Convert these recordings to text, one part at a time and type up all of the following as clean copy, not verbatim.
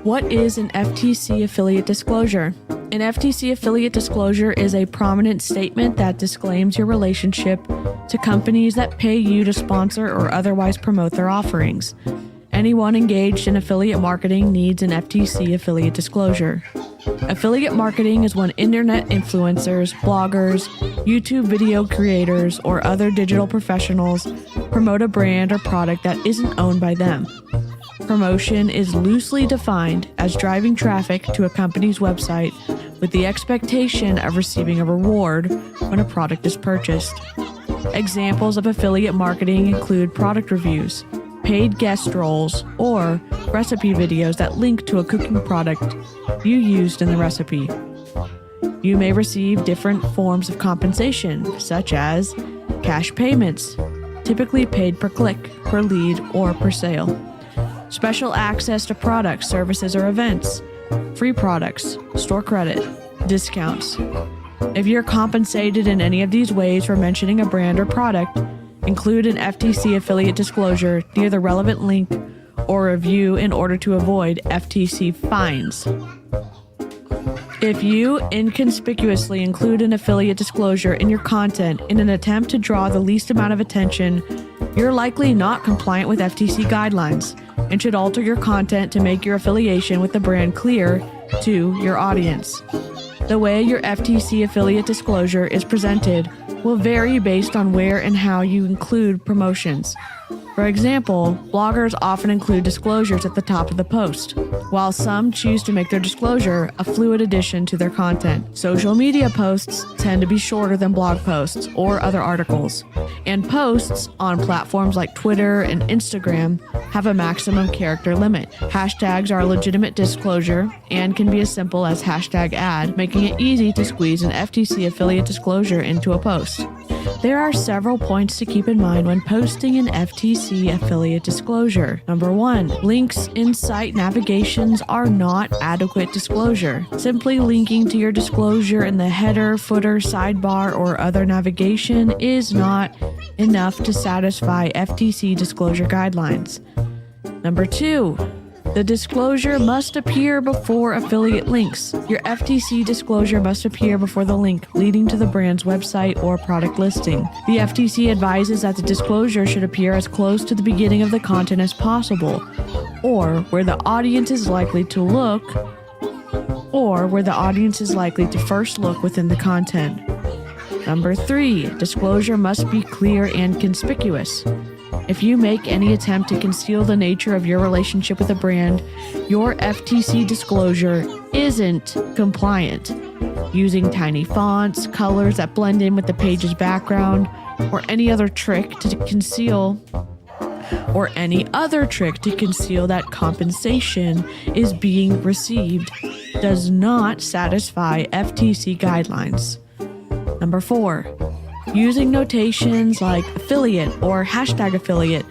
What is an FTC affiliate disclosure? An FTC affiliate disclosure is a prominent statement that disclaims your relationship to companies that pay you to sponsor or otherwise promote their offerings. Anyone engaged in affiliate marketing needs an FTC affiliate disclosure. Affiliate marketing is when internet influencers, bloggers, YouTube video creators, or other digital professionals promote a brand or product that isn't owned by them. Promotion is loosely defined as driving traffic to a company's website with the expectation of receiving a reward when a product is purchased. Examples of affiliate marketing include product reviews, paid guest roles, or recipe videos that link to a cooking product you used in the recipe. You may receive different forms of compensation, such as cash payments, typically paid per click, per lead, or per sale. Special access to products, services, or events, free products, store credit, discounts. If you're compensated in any of these ways for mentioning a brand or product, include an FTC affiliate disclosure near the relevant link or review in order to avoid FTC fines. If you inconspicuously include an affiliate disclosure in your content in an attempt to draw the least amount of attention, you're likely not compliant with FTC guidelines and should alter your content to make your affiliation with the brand clear to your audience. The way your FTC affiliate disclosure is presented will vary based on where and how you include promotions. For example, bloggers often include disclosures at the top of the post, while some choose to make their disclosure a fluid addition to their content. Social media posts tend to be shorter than blog posts or other articles, and posts on platforms like Twitter and Instagram have a maximum character limit. Hashtags are a legitimate disclosure and can be as simple as #ad, making it easy to squeeze an FTC affiliate disclosure into a post. There are several points to keep in mind when posting an FTC affiliate disclosure. Number 1, links in site navigations are not adequate disclosure. Simply linking to your disclosure in the header, footer, sidebar, or other navigation is not enough to satisfy FTC disclosure guidelines. Number 2, the disclosure must appear before affiliate links. Your FTC disclosure must appear before the link leading to the brand's website or product listing. The FTC advises that the disclosure should appear as close to the beginning of the content as possible, or where the audience is likely to first look within the content. Number 3, disclosure must be clear and conspicuous. If you make any attempt to conceal the nature of your relationship with a brand, your FTC disclosure isn't compliant. Using tiny fonts, colors that blend in with the page's background, or any other trick to conceal that compensation is being received does not satisfy FTC guidelines. Number 4, using notations like affiliate or #affiliate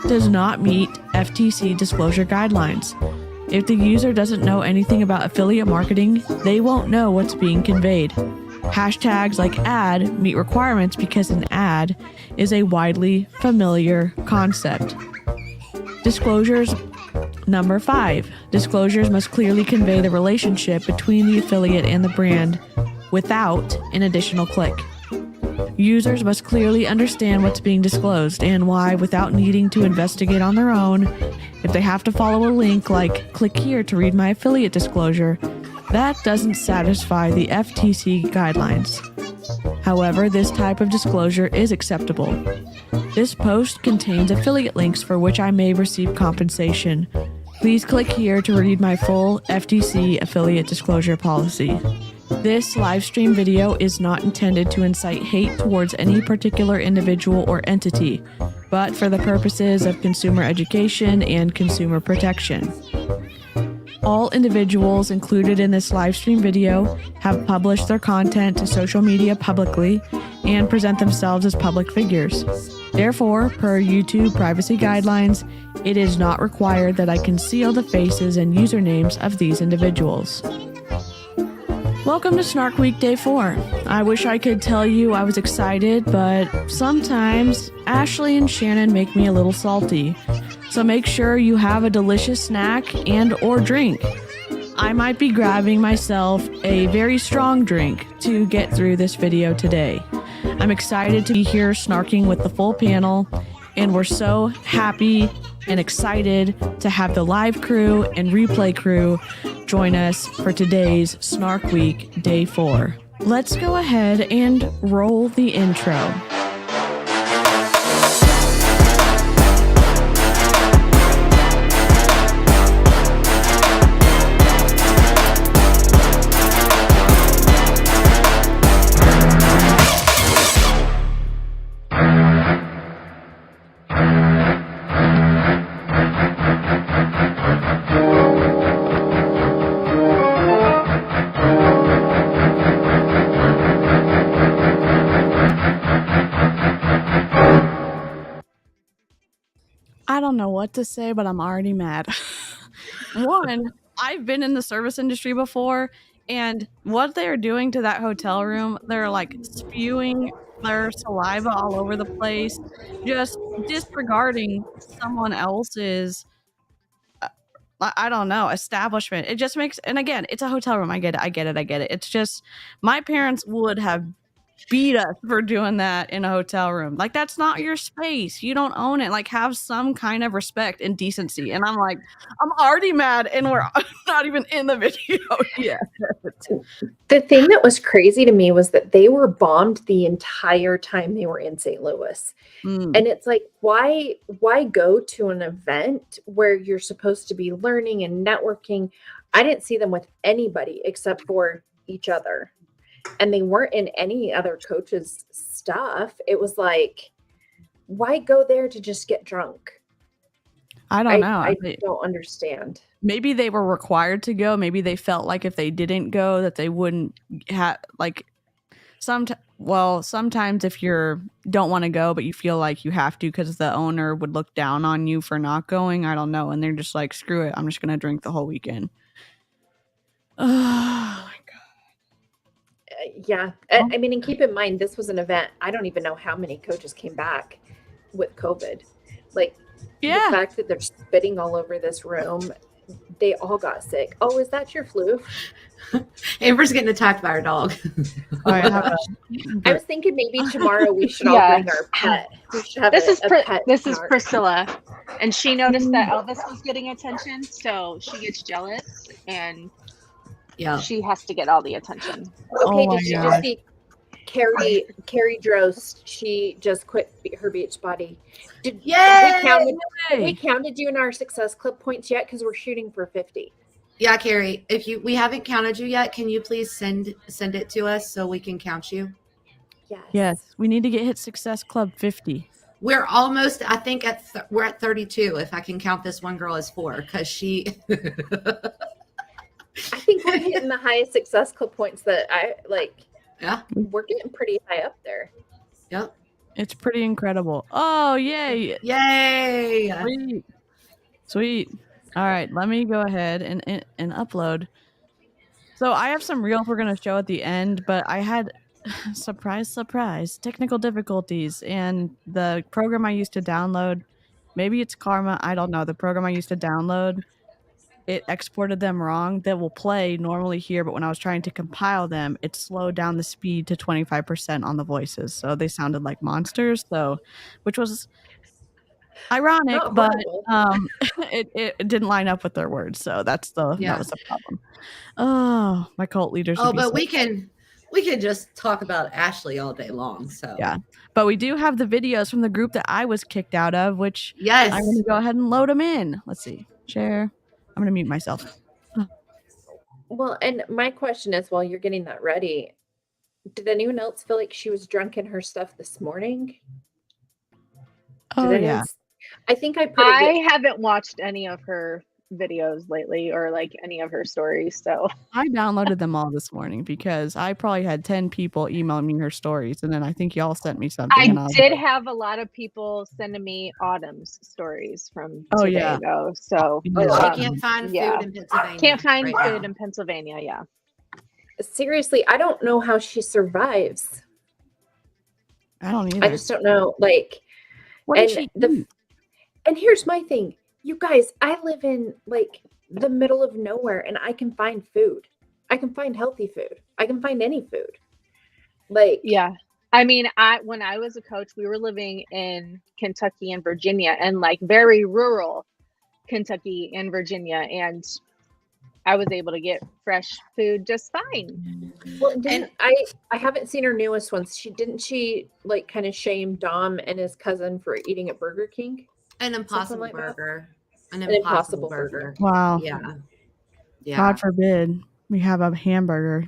does not meet FTC disclosure guidelines. If the user doesn't know anything about affiliate marketing, they won't know what's being conveyed. Hashtags like ad meet requirements because an ad is a widely familiar concept. Disclosures. Number 5, disclosures must clearly convey the relationship between the affiliate and the brand without an additional click. Users must clearly understand what's being disclosed and why without needing to investigate on their own. If they have to follow a link like "click here to read my affiliate disclosure," that doesn't satisfy the FTC guidelines. However, this type of disclosure is acceptable. This post contains affiliate links for which I may receive compensation. Please click here to read my full FTC affiliate disclosure policy. This live stream video is not intended to incite hate towards any particular individual or entity, but for the purposes of consumer education and consumer protection. All individuals included in this live stream video have published their content to social media publicly and present themselves as public figures. Therefore, per YouTube privacy guidelines, it is not required that I conceal the faces and usernames of these individuals. Welcome to Snark Week Day 4. I wish I could tell you I was excited, but sometimes Ashlie and Shannon make me a little salty. So make sure you have a delicious snack and or drink. I might be grabbing myself a very strong drink to get through this video today. I'm excited to be here snarking with the full panel, and we're so happy and excited to have the live crew and replay crew join us for today's Snark Week Day 4. Let's go ahead and roll the intro. I don't know what to say, but I'm already mad. One, I've been in the service industry before, and what they're doing to that hotel room, they're like spewing their saliva all over the place, just disregarding someone else's, I don't know, establishment. It just makes, and again, it's a hotel room. I get it. It's just, my parents would have beat us for doing that in a hotel room. Like, that's not your space. You don't own it. Like, have some kind of respect and decency. And I'm like, I'm already mad, and we're not even in the video yet. The thing that was crazy to me was that they were bombed the entire time they were in St. Louis. And it's like, why go to an event where you're supposed to be learning and networking? I didn't see them with anybody except for each other. And they weren't in any other coach's stuff. It was like, why go there to just get drunk? I don't know. I don't understand. Maybe they were required to go. Maybe they felt like if they didn't go that they wouldn't have, like, sometimes if you don't want to go but you feel like you have to because the owner would look down on you for not going. I don't know. And they're just like, screw it. I'm just going to drink the whole weekend. Oh, my God. Yeah. I mean, and keep in mind, this was an event. I don't even know how many coaches came back with COVID. Like, the fact that they're spitting all over this room, they all got sick. Oh, is that your flu? Amber's getting attacked by our dog. I was thinking maybe tomorrow we should all bring our pet. We should have this is is Priscilla, and she noticed that Elvis was getting attention, so she gets jealous, and she has to get all the attention. Okay, did you just see Carrie Drost? She just quit her Beachbody. We counted you in our Success Club points yet? Because we're shooting for 50. Yeah, Carrie, we haven't counted you yet, can you please send it to us so we can count you? Yes, we need to hit Success Club 50. We're almost, I think we're at 32 if I can count this one girl as 4 because she I think we're hitting the highest Success Club points that I like. Yeah, we're getting pretty high up there. Yep, it's pretty incredible. Oh, yay! Sweet. All right, let me go ahead and upload. So I have some reels we're going to show at the end, but I had surprise technical difficulties, and the program I used to download, maybe it's Karma, I don't know, the program I used to download, it exported them wrong. That will play normally here, but when I was trying to compile them, it slowed down the speed to 25% on the voices, so they sounded like monsters, which was ironic, but it didn't line up with their words, so that was the problem. Oh, my cult leaders. Oh, but we can just talk about Ashlie all day long. So yeah, but we do have the videos from the group that I was kicked out of, which I'm going to go ahead and load them in. Let's see, share. I'm going to mute myself. Well, and my question is, while you're getting that ready, did anyone else feel like she was drunk in her stuff this morning? Oh, yeah. I think I haven't watched any of her videos lately or like any of her stories, so I downloaded them all this morning because I probably had 10 people email me her stories, and then I think y'all sent me something. I did have a lot of people sending me Autumn's stories from today, though. So she can't find food in Pennsylvania. Can't find food in Pennsylvania. Yeah. Seriously, I don't know how she survives. I don't either. I just don't know. Like, what did she eat? And here's my thing. You guys, I live in like the middle of nowhere and I can find food. I can find healthy food. I can find any food. Like, yeah. I mean, when I was a coach, we were living in Kentucky and Virginia, and like very rural Kentucky and Virginia, and I was able to get fresh food just fine. Well, I haven't seen her newest ones. She like kind of shame Dom and his cousin for eating at Burger King? An impossible burger. An impossible burger. Wow. Yeah. God forbid we have a hamburger.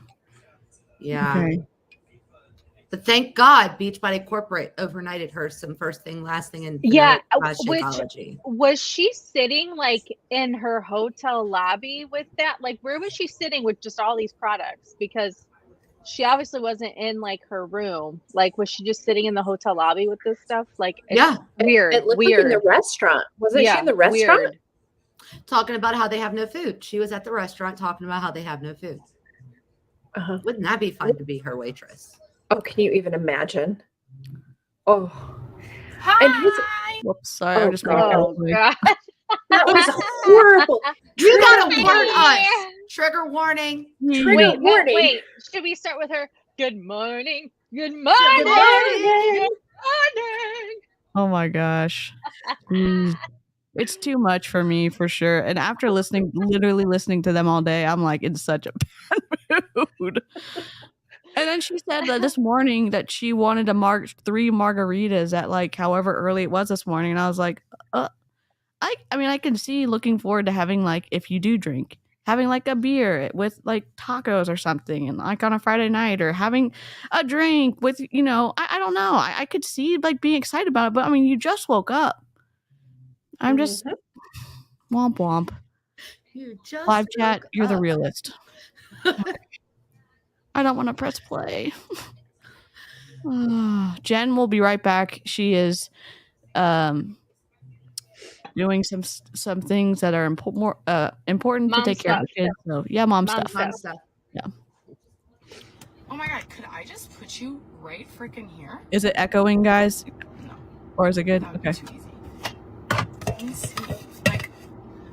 Yeah. Okay. But thank God Beachbody Corporate overnighted her some first thing, last thing, and was she sitting like in her hotel lobby with that? Like, where was she sitting with just all these products? Because she obviously wasn't in like her room. Like, was she just sitting in the hotel lobby with this stuff? Like, weird. It looked like in the restaurant. Wasn't she in the restaurant? Weird. Talking about how they have no food. She was at the restaurant talking about how they have no food. Wouldn't that be fun to be her waitress? Oh, can you even imagine? Oh. Hi. And whoops, sorry. I just God. That was horrible. You gotta warn us. Trigger warning. Wait. Should we start with her? Good morning. Good morning. morning. Good morning. Oh my gosh. It's too much for me for sure. And after literally listening to them all day, I'm like in such a bad mood. And then she said that this morning that she wanted to 3 margaritas at like however early it was this morning. And I was like, I mean, I can see looking forward to having like, if you do drink, having like a beer with like tacos or something, and like on a Friday night, or having a drink with, you know, I don't know. I could see like being excited about it, but I mean, you just woke up. I'm just womp womp. You just Live chat, woke you're the up. realist. I don't want to press play. Jen will be right back. She is doing some things that are more important Mom to take care of stuff. the kids. So yeah, mom stuff. Mom stuff. Yeah. Oh my god, could I just put you right freaking here? Is it echoing, guys? No. Or is it good? That would be Okay. too easy. Let me see. Like,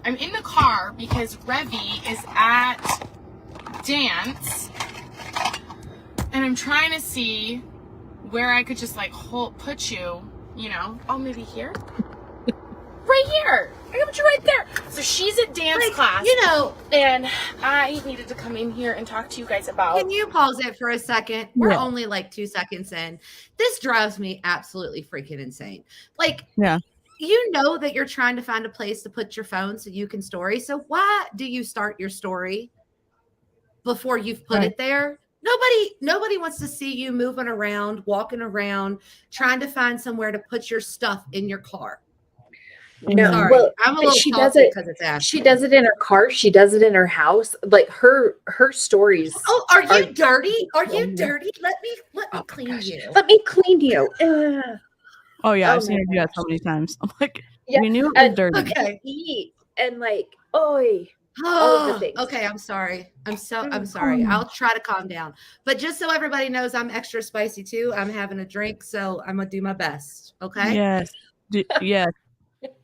I'm in the car because Revy is at dance, and I'm trying to see where I could just like put you, you know. Oh, maybe here? Right here. I can put you right there. So she's at dance class. You know, And I needed to come in here and talk to you guys about. can you pause it for a second? We're Yeah. only like 2 seconds in. This drives me absolutely freaking insane. Like, Yeah. you know that you're trying to find a place to put your phone so you can story. So why do you start your story before you've put Right. it there? Nobody wants to see you moving around, walking around, trying to find somewhere to put your stuff in your car. No, Sorry, well, I'm a but little she does salty it. because it's Ashlie. She does it in her car. She does it in her house. Like her stories. Oh, are you Are- dirty? Are you Oh, dirty? Let me Oh, clean gosh. you. Let me clean you. Oh yeah, Oh I've seen my her do that so many times. I'm like, Yeah, we knew it was and- dirty. Okay. Eat and like, oi. All of the things. Okay, I'm sorry. I'm sorry. I'll try to calm down. But just so everybody knows, I'm extra spicy too. I'm having a drink, so I'm gonna do my best. Okay. Yes. Yes.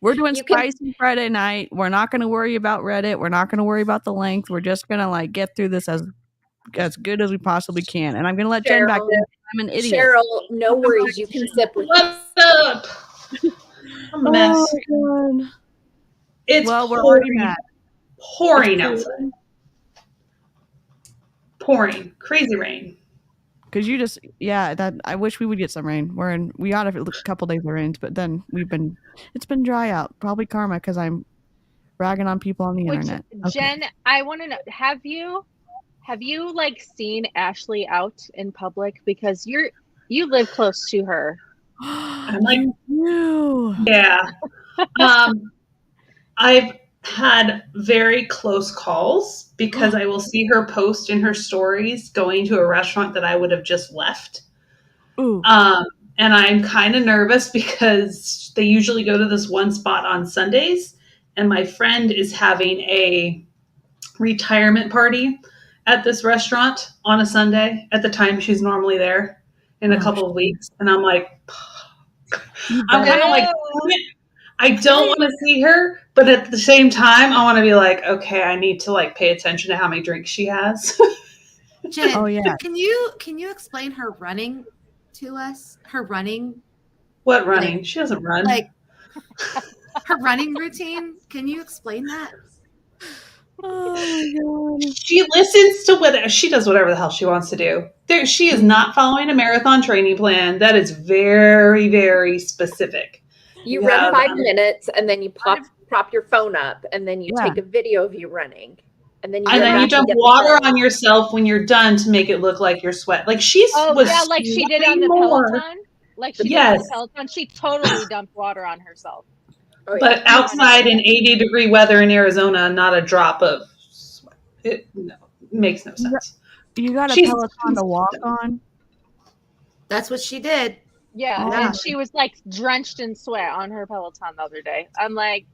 We're doing You can- spicy Friday night. We're not going to worry about Reddit. We're not going to worry about the length. We're just going to like get through this as good as we possibly can. And I'm going to let Jen back Cheryl, in. I'm an idiot. Cheryl, no worries. You can sip with What's up? A mess. Oh, God. It's Well, we're already pouring, mad. pouring outside. Pouring. Crazy rain. Because you just, that I wish we would get some rain. We got a couple days of rains, but then it's been dry out. Probably karma because I'm ragging on people on the internet. Okay. Jen, I want to know, have you like seen Ashlie out in public? Because you live close to her. I'm like, You. yeah. I've had very close calls because I will see her post in her stories going to a restaurant that I would have just left. Ooh. And I'm kind of nervous because they usually go to this one spot on Sundays, and my friend is having a retirement party at this restaurant on a Sunday at the time she's normally there in a couple of weeks. And I'm like, I'm kind of like, I don't want to see her, but at the same time, I want to be like, okay, I need to like pay attention to how many drinks she has. Jen, Oh, yeah. Can you explain her running to us? Her running, What running? She doesn't run. like her running routine. Can you explain that? Oh, my God. She listens to whatever she does, whatever the hell she wants to do. She is not following a marathon training plan. That is very, very specific. You run 5 minutes and then you prop your phone up and then you Yeah. take a video of you running. And then you, dump water on yourself when you're done to make it look like you're sweat. Like she was like she did on the more. Peloton. Like she did Yes. on the Peloton. She totally dumped water on herself. Oh, But yeah. outside in 80-degree weather in Arizona, not a drop of sweat. It makes no sense. You got a She's- Peloton to walk on? That's what she did. Yeah, Yeah. and she was like drenched in sweat on her Peloton the other day. I'm like,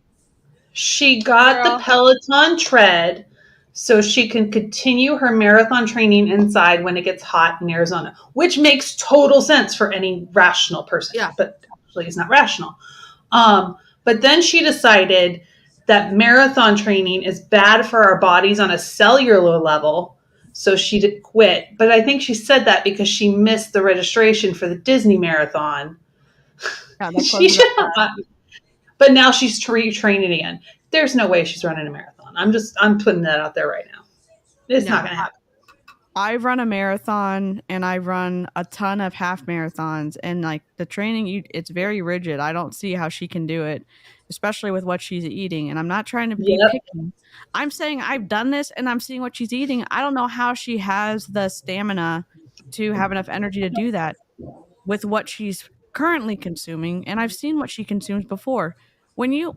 She got Girl. the Peloton tread so she can continue her marathon training inside when it gets hot in Arizona, which makes total sense for any rational person. Yeah. But actually it's not rational. But then she decided that marathon training is bad for our bodies on a cellular level. So she did quit. But I think she said that because she missed the registration for the Disney Marathon. Yeah, She should have. But now she's training again. There's no way she's running a marathon. I'm putting that out there right now. It's not going to happen. I've run a marathon and I've run a ton of half marathons, and like the training, it's very rigid. I don't see how she can do it, especially with what she's eating. And I'm not trying to be picky. I'm saying I've done this and I'm seeing what she's eating. I don't know how she has the stamina to have enough energy to do that with what she's currently consuming. And I've seen what she consumes before. When you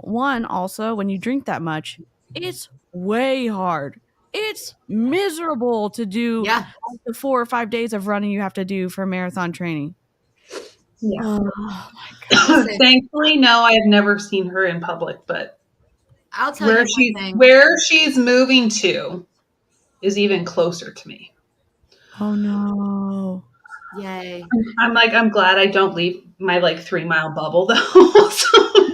drink that much, it's way hard. It's miserable to do the 4 or 5 days of running you have to do for marathon training. Yeah. Oh my God. Thankfully, no, I have never seen her in public, but I'll tell you where she's moving to is even closer to me. Oh no. Yay. I'm glad I don't leave my 3-mile bubble though.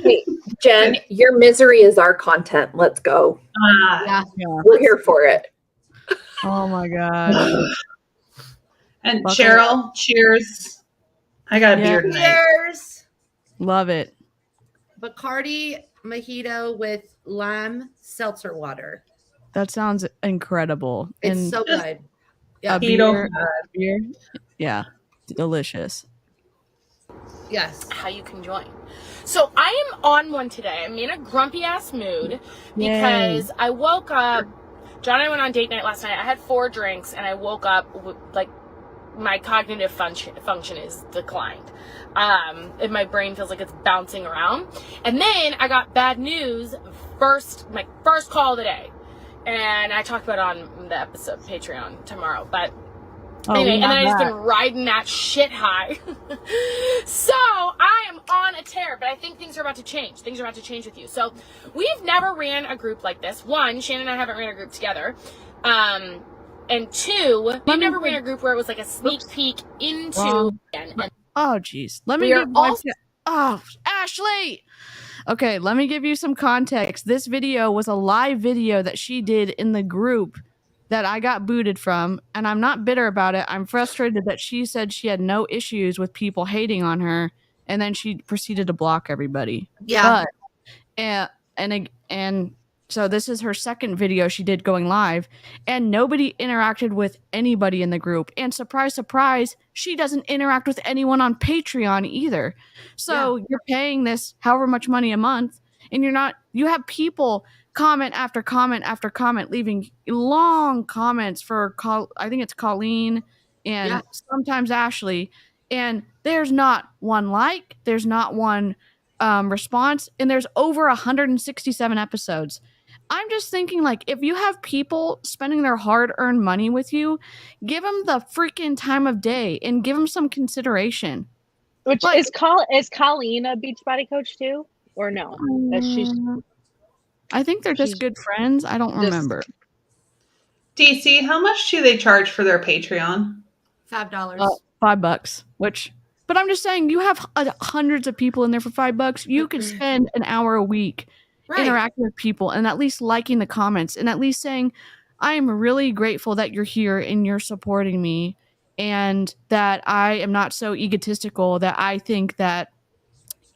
Hey, Jen, your misery is our content. Let's go. Yeah. We're here for it. Oh my God. And Cheryl, cheers. I got a beer tonight. Cheers. Love it. Bacardi mojito with lime seltzer water. That sounds incredible. It's so good. Yeah. A beer. Yeah. Delicious. Yes. How you can join. So I am on one today. I'm in a grumpy ass mood because I woke up. John and I went on date night last night. I had 4 drinks and I woke up with, my cognitive function is declined. And my brain feels like it's bouncing around. And then I got bad news my first call of the day. And I talked about it on the episode Patreon tomorrow. But anyway, and then I just been riding that shit high. So I am on a tear, but I think things are about to change. Things are about to change with you. So we've never ran a group like this. 1, Shannon and I haven't ran a group together. And 2, we've never ran a group where it was like a sneak peek into. Oh, geez. Let me give Ashlie. Okay, let me give you some context. This video was a live video that she did in the group that I got booted from, and I'm not bitter about it. I'm frustrated that she said she had no issues with people hating on her, and then she proceeded to block everybody. Yeah. But, and so this is her second video she did going live, and nobody interacted with anybody in the group. And surprise, surprise, she doesn't interact with anyone on Patreon either. So you're paying this however much money a month, and you have people comment after comment after comment, leaving long comments for I think it's Colleen and sometimes Ashlie, and there's not one like, there's not one response, and there's over 167 episodes. I'm just thinking, if you have people spending their hard-earned money with you, give them the freaking time of day and give them some consideration. Which is Colleen a Beachbody coach too, or no? I think they're just good friends. I don't remember. DC, how much do they charge for their Patreon? $5. $5. But I'm just saying, you have hundreds of people in there for $5. You could spend an hour a week interacting with people and at least liking the comments and at least saying, I am really grateful that you're here and you're supporting me, and that I am not so egotistical that I think that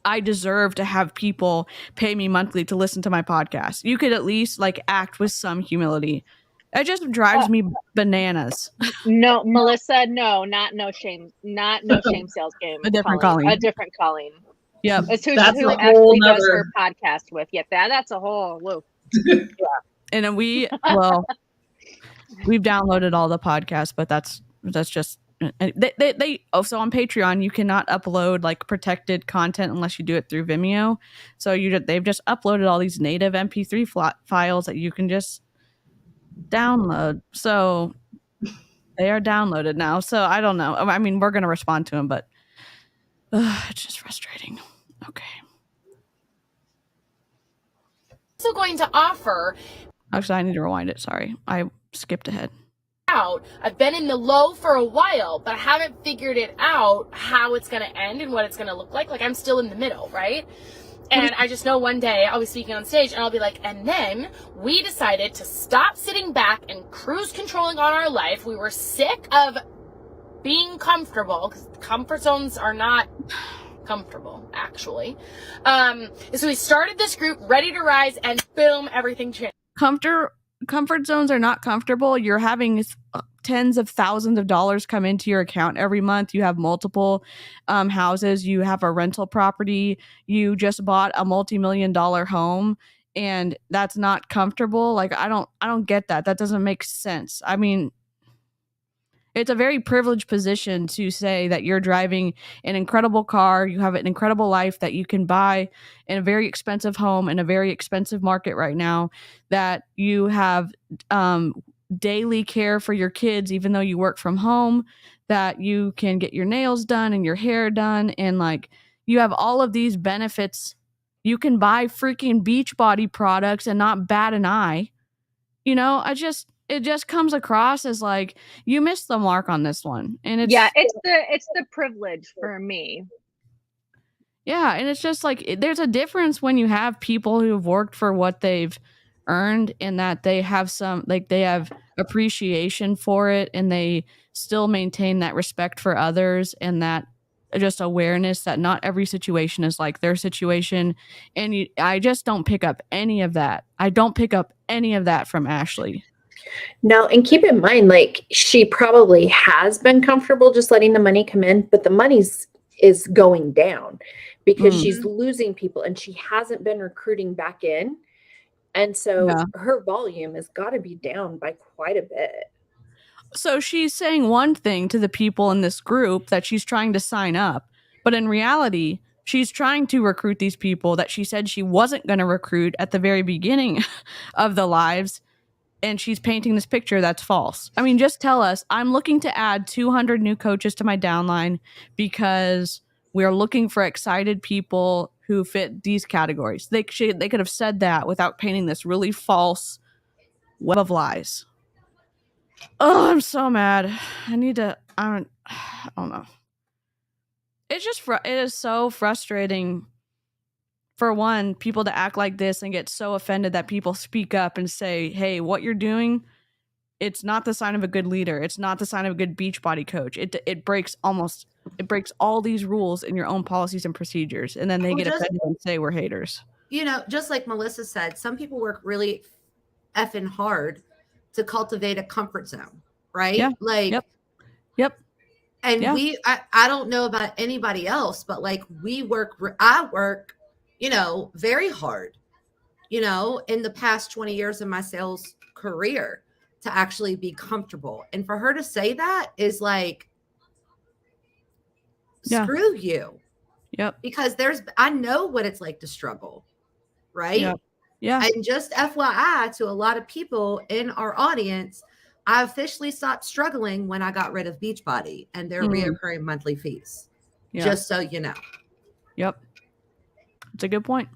I deserve to have people pay me monthly to listen to my podcast. You could at least act with some humility. It just drives me bananas. No, Melissa, no shame sales game. A different Colleen. A different Colleen. Yep. It's who actually does her podcast with. Yep, that's a whole whoa. Yeah. And then we've downloaded all the podcasts, but that's just they also on Patreon you cannot upload protected content unless you do it through Vimeo. So they've just uploaded all these native MP3 files that you can just download. So they are downloaded now. So I don't know. I mean, we're gonna respond to them, but it's just frustrating. Okay. Also going to offer. Actually, I need to rewind it. Sorry, I skipped ahead. I've been in the low for a while, but I haven't figured it out how it's going to end and what it's going to look like. I'm still in the middle, right? And I just know one day I'll be speaking on stage and I'll be like, and then we decided to stop sitting back and cruise controlling on our life. We were sick of being comfortable, because comfort zones are not comfortable, actually. So we started this group, Ready to Rise, and boom, everything changed. Comfort zones are not comfortable. You're having tens of thousands of dollars come into your account every month. You have multiple houses. You have a rental property. You just bought a multi-million-dollar home, and that's not comfortable. Like, I don't get that. That doesn't make sense. I mean, it's a very privileged position to say that you're driving an incredible car, you have an incredible life that you can buy in a very expensive home in a very expensive market right now, that you have daily care for your kids even though you work from home, that you can get your nails done and your hair done, and like you have all of these benefits. You can buy freaking Beachbody products and not bat an eye. You know, it just comes across as like you missed the mark on this one. And it's it's the privilege for me. Yeah, and it's just like there's a difference when you have people who've worked for what they've earned, and that they have they have appreciation for it, and they still maintain that respect for others, and that just awareness that not every situation is like their situation. And I just don't pick up any of that. I don't pick up any of that from Ashlie. No, and keep in mind, like, she probably has been comfortable just letting the money come in, but the money's is going down because she's losing people and she hasn't been recruiting back in. And so her volume has got to be down by quite a bit. So she's saying one thing to the people in this group that she's trying to sign up, but in reality, she's trying to recruit these people that she said she wasn't going to recruit at the very beginning of the lives. And she's painting this picture that's false. I mean, just tell us, I'm looking to add 200 new coaches to my downline because we're looking for excited people who fit these categories. They could have said that without painting this really false web of lies. Oh, I'm so mad. I don't know. It's just, it is so frustrating. For one, people to act like this and get so offended that people speak up and say, hey, what you're doing, it's not the sign of a good leader. It's not the sign of a good Beachbody coach. It breaks all these rules in your own policies and procedures. And then they get offended and say we're haters. You know, just like Melissa said, some people work really effing hard to cultivate a comfort zone, right? Yeah. Like, Yep. And I don't know about anybody else, but like I work, you know, very hard, you know, in the past 20 years of my sales career to actually be comfortable. And for her to say that is like, screw you. Yep. Because I know what it's like to struggle. Right. Yep. Yeah. And just FYI to a lot of people in our audience, I officially stopped struggling when I got rid of Beachbody and their reoccurring monthly fees. Yeah. Just so you know. Yep. It's a good point.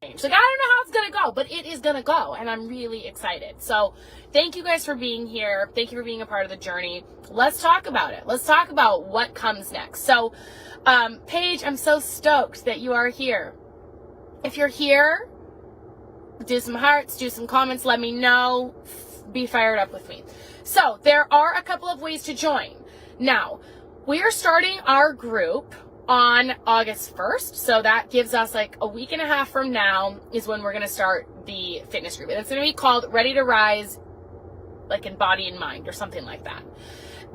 Like, I don't know how it's going to go, but it is going to go. And I'm really excited. So thank you guys for being here. Thank you for being a part of the journey. Let's talk about it. Let's talk about what comes next. So, Paige, I'm so stoked that you are here. If you're here, do some hearts, do some comments. Let me know. Be fired up with me. So there are a couple of ways to join. Now, we are starting our group on August 1st. So that gives us like a week and a half from now is when we're going to start the fitness group. And it's going to be called Ready to Rise, like in body and mind or something like that.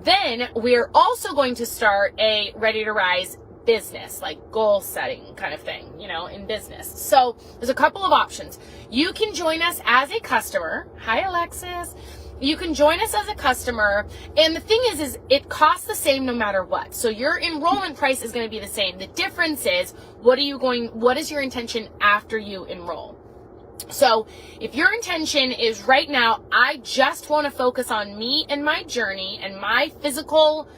Then we're also going to start a Ready to Rise business, like goal setting kind of thing, you know, in business. So there's a couple of options. You can join us as a customer. Hi, Alexis. You can join us as a customer. And the thing is it costs the same no matter what. So your enrollment price is going to be the same. The difference is what is your intention after you enroll? So if your intention is right now, I just want to focus on me and my journey and my physical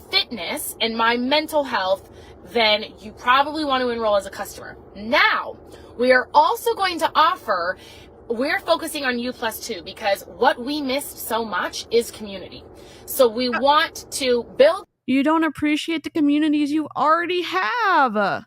fitness and my mental health, then you probably want to enroll as a customer. Now, we are also going to offer, we're focusing on U+2 because what we missed so much is community. So we want to build. You don't appreciate the communities you already have.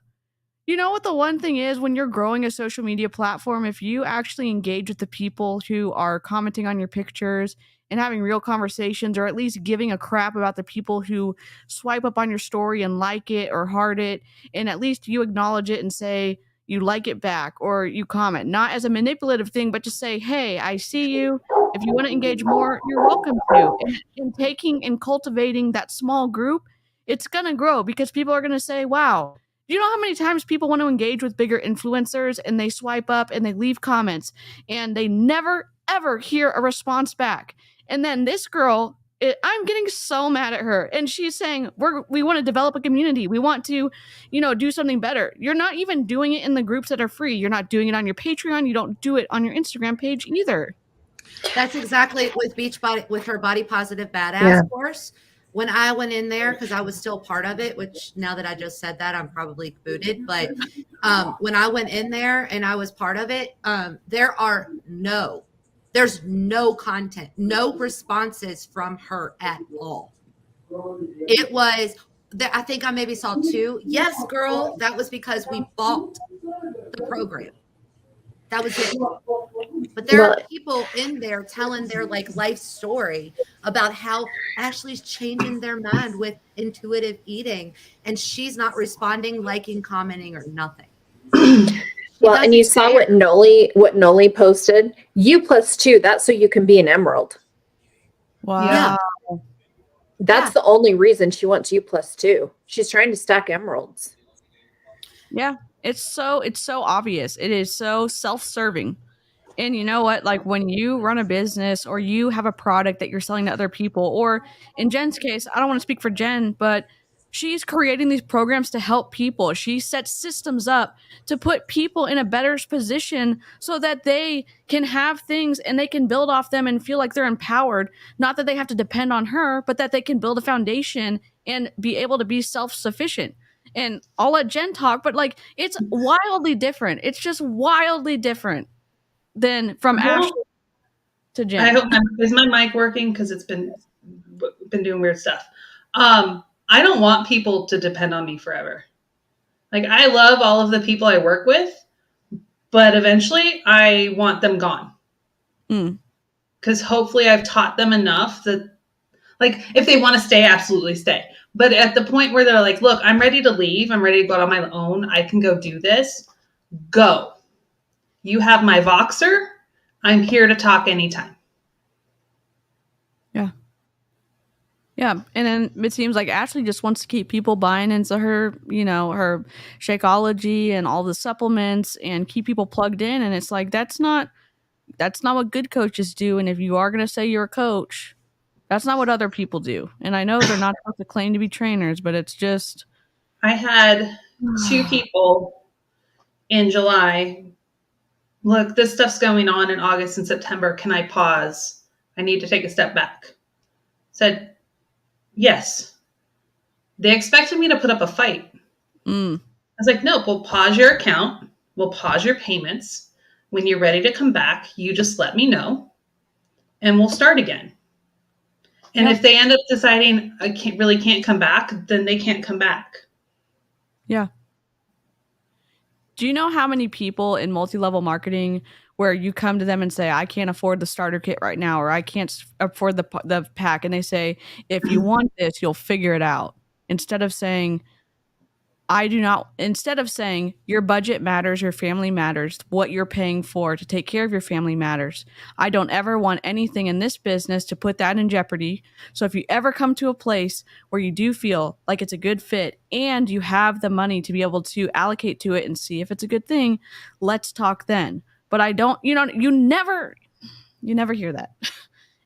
You know what the one thing is when you're growing a social media platform, if you actually engage with the people who are commenting on your pictures and having real conversations, or at least giving a crap about the people who swipe up on your story and like it or heart it, and at least you acknowledge it and say you like it back or you comment, not as a manipulative thing, but just say, hey, I see you. If you want to engage more, you're welcome to. And in taking and cultivating that small group, it's going to grow because people are going to say, wow, do you know how many times people want to engage with bigger influencers and they swipe up and they leave comments and they never, ever hear a response back? And then this girl, I'm getting so mad at her. And she's saying, we want to develop a community. We want to, do something better. You're not even doing it in the groups that are free. You're not doing it on your Patreon. You don't do it on your Instagram page either. That's exactly with her body positive badass course. When I went in there, because I was still part of it, which now that I just said that, I'm probably booted. But when I went in there and I was part of it, there's no content, no responses from her at all. It was, I think I maybe saw 2. Yes, girl, that was because we bought the program. That was it. But there are people in there telling their life story about how Ashley's changing their mind with intuitive eating, and she's not responding, liking, commenting, or nothing. Well, and you saw what Noli posted. U+2. That's so you can be an emerald. Wow. Yeah. That's the only reason she wants U+2. She's trying to stack emeralds. Yeah. It's so obvious. It is so self-serving. And you know what? Like when you run a business or you have a product that you're selling to other people, or in Jen's case, I don't want to speak for Jen, but she's creating these programs to help people. She sets systems up to put people in a better position so that they can have things and they can build off them and feel like they're empowered. Not that they have to depend on her, but that they can build a foundation and be able to be self-sufficient. And I'll let Jen talk, but it's wildly different. It's just wildly different than from Ashlie to Jen. I hope is my mic working? Because it's been doing weird stuff. I don't want people to depend on me forever. I love all of the people I work with, but eventually I want them gone. Because hopefully I've taught them enough that, if they want to stay, absolutely stay. But at the point where they're like, look, I'm ready to leave. I'm ready to go out on my own. I can go do this. Go. You have my Voxer. I'm here to talk anytime. Yeah. Yeah. And then it seems like Ashlie just wants to keep people buying into her, her Shakeology and all the supplements and keep people plugged in. And it's like, that's not what good coaches do. And if you are going to say you're a coach, that's not what other people do. And I know they're not supposed to claim to be trainers, but it's just. I had 2 people in July. Look, this stuff's going on in August and September. Can I pause? I need to take a step back. Said, yes. They expected me to put up a fight. I was like, no, we'll pause your account. We'll pause your payments. When you're ready to come back, you just let me know and we'll start again. And if they end up deciding I can't come back, then they can't come back. Yeah. Do you know how many people in multi-level marketing where you come to them and say, I can't afford the starter kit right now, or I can't afford the pack. And they say, if you want this, you'll figure it out. Instead of saying, your budget matters, your family matters, what you're paying for to take care of your family matters. I don't ever want anything in this business to put that in jeopardy. So if you ever come to a place where you do feel like it's a good fit and you have the money to be able to allocate to it and see if it's a good thing, let's talk then. But I don't, you never hear that.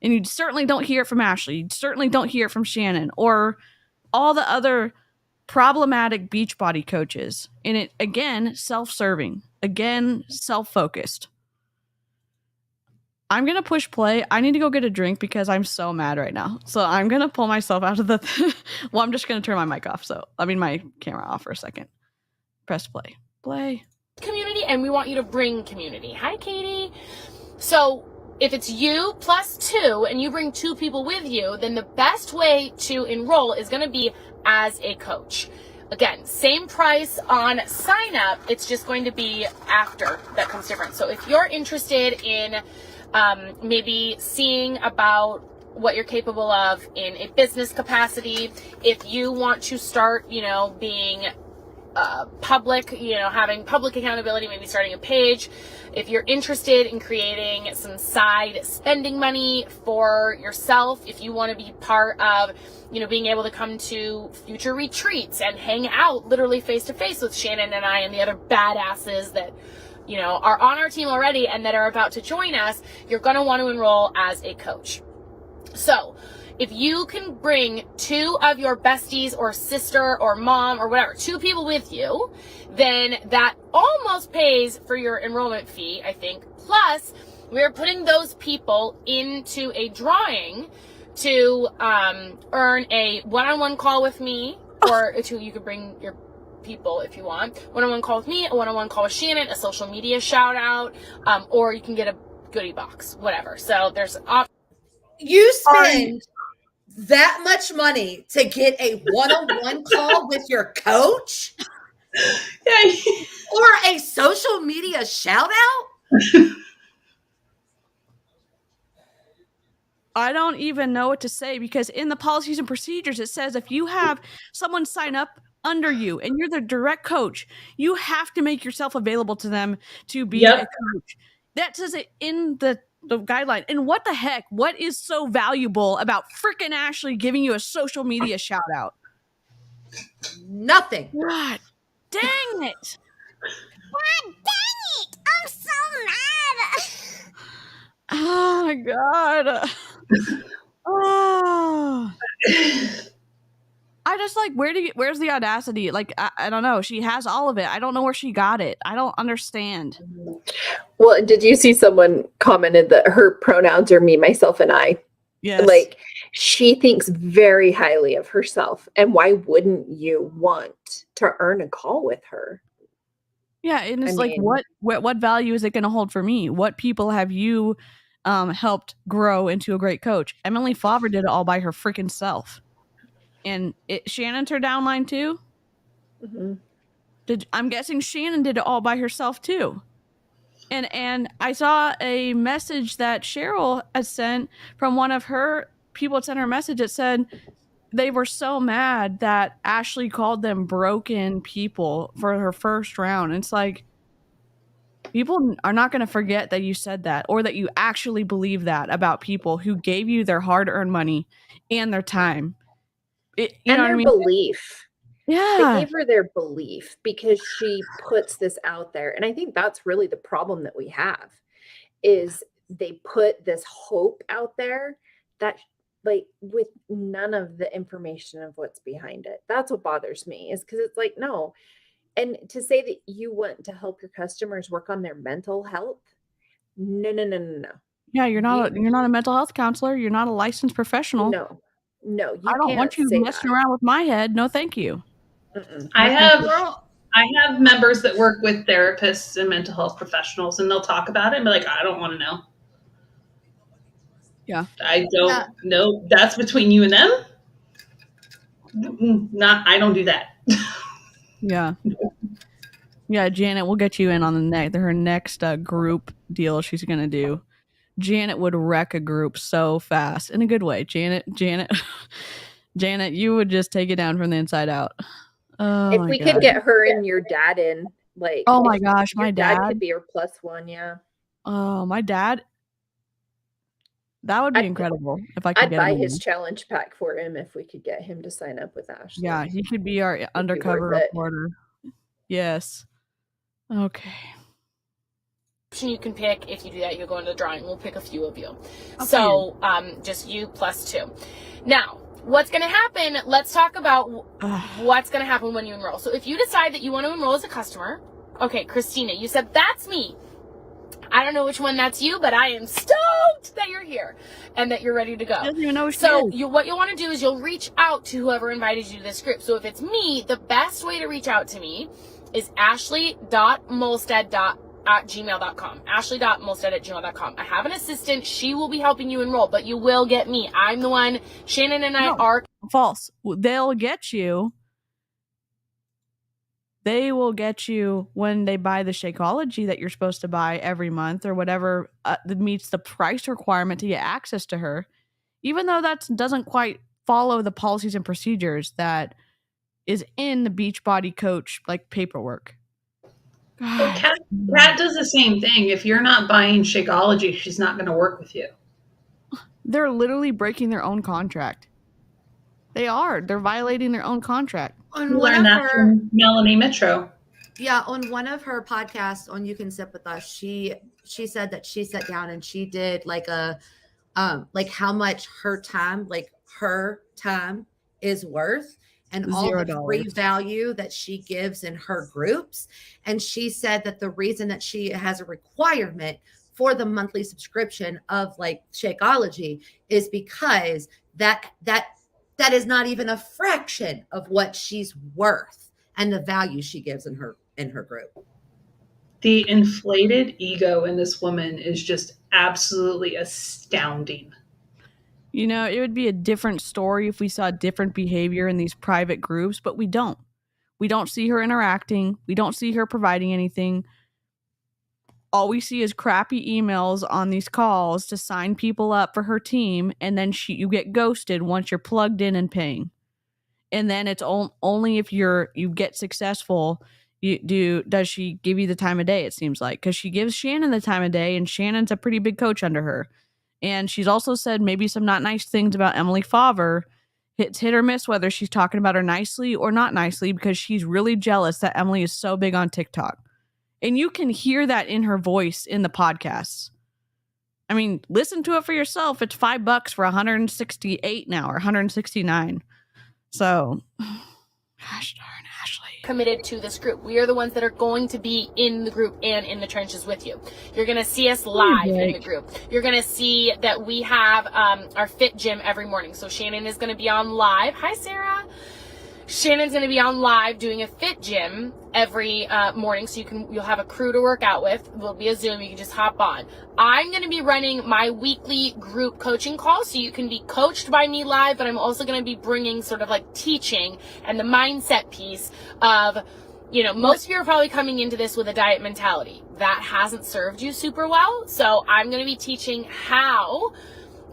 And you certainly don't hear it from Ashlie. You certainly don't hear it from Shannon or all the other problematic Beachbody coaches. And it, again, self-serving, again, self-focused. I'm going to push play. I need to go get a drink because I'm so mad right now. So I'm going to pull myself out of well, I'm just going to turn my mic off. My camera off for a second. Press play. Play. Community, and we want you to bring community. Hi, Katie. So if it's you plus 2 and you bring 2 people with you, then the best way to enroll is going to be as a coach. again, same price on sign up. It's just going to be after that comes different. So if you're interested in maybe seeing about what you're capable of in a business capacity, if you want to start, being public, having public accountability, maybe starting a page, if you're interested in creating some side spending money for yourself, if you want to be part of, being able to come to future retreats and hang out literally face to face with Shannon and I and the other badasses that, are on our team already and that are about to join us, you're going to want to enroll as a coach. So if you can bring 2 of your besties or sister or mom or whatever, 2 people with you, then that almost pays for your enrollment fee, I think. Plus, we're putting those people into a drawing to earn a one-on-one call with me, or you could bring your people if you want. One-on-one call with me, a one-on-one call with Shannon, a social media shout out, or you can get a goodie box, whatever. So there's you spend that much money to get a one-on-one call with your coach or a social media shout out? I don't even know what to say, because in the policies and procedures, it says if you have someone sign up under you and you're the direct coach, you have to make yourself available to them to be a coach. That says it in the guideline. And what the heck? What is so valuable about freaking Ashlie giving you a social media shout out? Nothing. God dang it. God dang it. I'm so mad. Oh my God. Oh. I just where's the audacity? I don't know. She has all of it. I don't know where she got it. I don't understand. Well, did you see someone commented that her pronouns are me, myself, and I? Yes. She thinks very highly of herself. And why wouldn't you want to earn a call with her? Yeah. And it's what value is it going to hold for me? What people have you helped grow into a great coach? Emily Favre did it all by her freaking self. And Shannon's her downline too? Mm-hmm. I'm guessing Shannon did it all by herself too. And I saw a message that Cheryl had sent from one of her people that sent her a message that said they were so mad that Ashlie called them broken people for her first round. And it's like, people are not going to forget that you said that, or that you actually believe that about people who gave you their hard-earned money and their time. You know what I mean? Belief. Yeah. They gave her their belief because she puts this out there. And I think that's really the problem that we have, is they put this hope out there that with none of the information of what's behind it. That's what bothers me, is because it's like, no. And to say that you want to help your customers work on their mental health. No. Yeah. You're not a mental health counselor. You're not a licensed professional. No, I don't want you messing around with my head. No, thank you. I have members that work with therapists and mental health professionals, and they'll talk about it and be like, I don't want to know. Yeah. I don't know. That's between you and them. I don't do that. Yeah. Yeah, Janet, we'll get you in on her next group deal she's going to do. Janet would wreck a group so fast, in a good way. Janet, you would just take it down from the inside out. Oh, if we could get her and your dad in, oh my gosh, my dad could be her +1, yeah. Oh, my dad, that would be incredible if I could get him. I'd buy his challenge pack for him if we could get him to sign up with Ashlie. Yeah, he could be our undercover reporter. Yes. Okay. You can pick. If you do that, you'll go into the drawing. We'll pick a few of you. Okay. So just you +2. Now, what's going to happen? Let's talk about what's going to happen when you enroll. So if you decide that you want to enroll as a customer, okay, Christina, you said that's me. I don't know which one that's you, but I am stoked that you're here and that you're ready to go. I don't even know what you'll want to do is you'll reach out to whoever invited you to this group. So if it's me, the best way to reach out to me is ashlie.molstad@gmail.com. ashlie.molstad@gmail.com. I have an assistant. She will be helping you enroll, but you will get me. I'm the one. Shannon and I are false. They'll get you. they will get you when they buy the Shakeology that you're supposed to buy every month or whatever that meets the price requirement to get access to her, even though that doesn't quite follow the policies and procedures that is in the Beachbody coach like paperwork. Well, Kat does the same thing. If you're not buying Shakeology, she's not going to work with you. They're literally breaking their own contract. They are. They're violating their own contract. On one of her, from Melanie Mitro. Yeah, on one of her podcasts on You Can Sip With Us, she said that she sat down and she did like a like how much her time is worth and all the free value that she gives in her groups. And she said that the reason that she has a requirement for the monthly subscription of like Shakeology is because that is not even a fraction of what she's worth and the value she gives in her group. The inflated ego in this woman is just absolutely astounding. You know, it would be a different story if we saw different behavior in these private groups, but we don't. We don't see her interacting. We don't see her providing anything. All we see is crappy emails on these calls to sign people up for her team, and then you get ghosted once you're plugged in and paying. And then it's only if you get successful does she give you the time of day, it seems like, because she gives Shannon the time of day, and Shannon's a pretty big coach under her. And she's also said maybe some not nice things about Emily Favre. It's hit or miss whether she's talking about her nicely or not nicely, because she's really jealous that Emily is so big on TikTok. And you can hear that in her voice in the podcasts. I mean, listen to it for yourself. It's $5 for 168 now, or 169. So, gosh darn, Ashlie. Committed to this group. We are the ones that are going to be in the group and in the trenches with you. You're going to see us live in the group. You're going to see that we have our fit gym every morning. So Shannon is going to be on live. Hi, Sarah. Shannon's going to be on live doing a fit gym every morning, so you'll have a crew to work out with. Will be a Zoom, you can just hop on. I'm going to be running my weekly group coaching call, so you can be coached by me live, but I'm also going to be bringing sort of like teaching and the mindset piece of, you know, most of you are probably coming into this with a diet mentality. That hasn't served you super well, so I'm going to be teaching how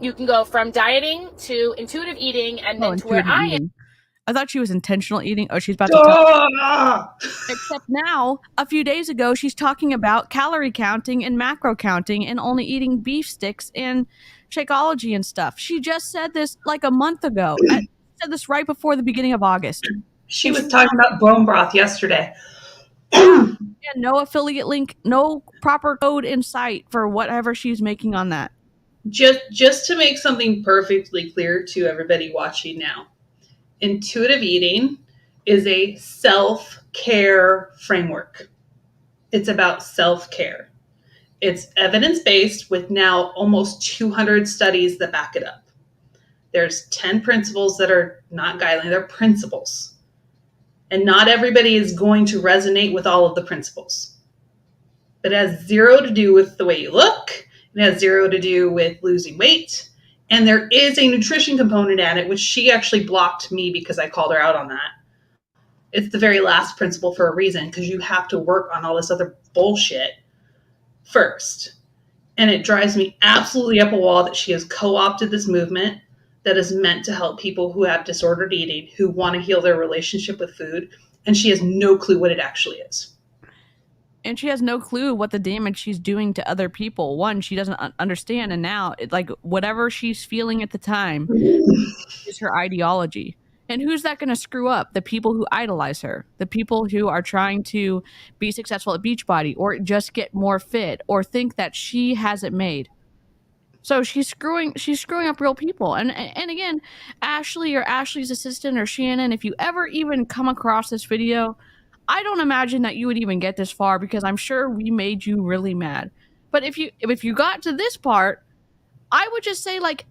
you can go from dieting to intuitive eating, and then to where I am. I thought she was intentional eating. Oh, she's about to talk. Except now, a few days ago, she's talking about calorie counting and macro counting and only eating beef sticks and Shakeology and stuff. She just said this like a month ago. I said this right before the beginning of August. She was talking about bone broth yesterday. Yeah, no affiliate link, no proper code in sight for whatever she's making on that. Just to make something perfectly clear to everybody watching now. Intuitive eating is a self-care framework. It's about self-care. It's evidence-based with now almost 200 studies that back it up. There's 10 principles that are not guideline, they're principles. And not everybody is going to resonate with all of the principles. But it has zero to do with the way you look. It has zero to do with losing weight. And there is a nutrition component at it, which she actually blocked me because I called her out on that. It's the very last principle for a reason, because you have to work on all this other bullshit first. And it drives me absolutely up a wall that she has co-opted this movement that is meant to help people who have disordered eating, who want to heal their relationship with food. And she has no clue what it actually is. And she has no clue what the damage she's doing to other people. One, she doesn't understand. And now, like, whatever she's feeling at the time is her ideology. And who's that going to screw up? The people who idolize her. The people who are trying to be successful at Beachbody or just get more fit or think that she has it made. So she's screwing up real people. And again, Ashlie or Ashley's assistant or Shannon, if you ever even come across this video, I don't imagine that you would even get this far, because I'm sure we made you really mad. But if you got to this part, I would just say, like,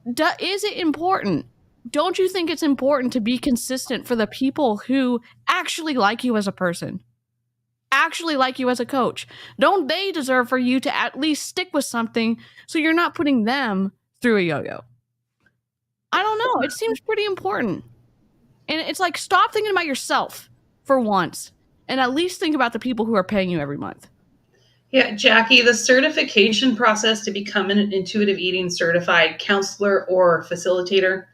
is it important? Don't you think it's important to be consistent for the people who actually like you as a person? Actually like you as a coach? Don't they deserve for you to at least stick with something so you're not putting them through a yo-yo? I don't know. It seems pretty important. And it's like, stop thinking about yourself. for once and at least think about the people who are paying you every month. Yeah, Jackie, the certification process to become an intuitive eating certified counselor or facilitator,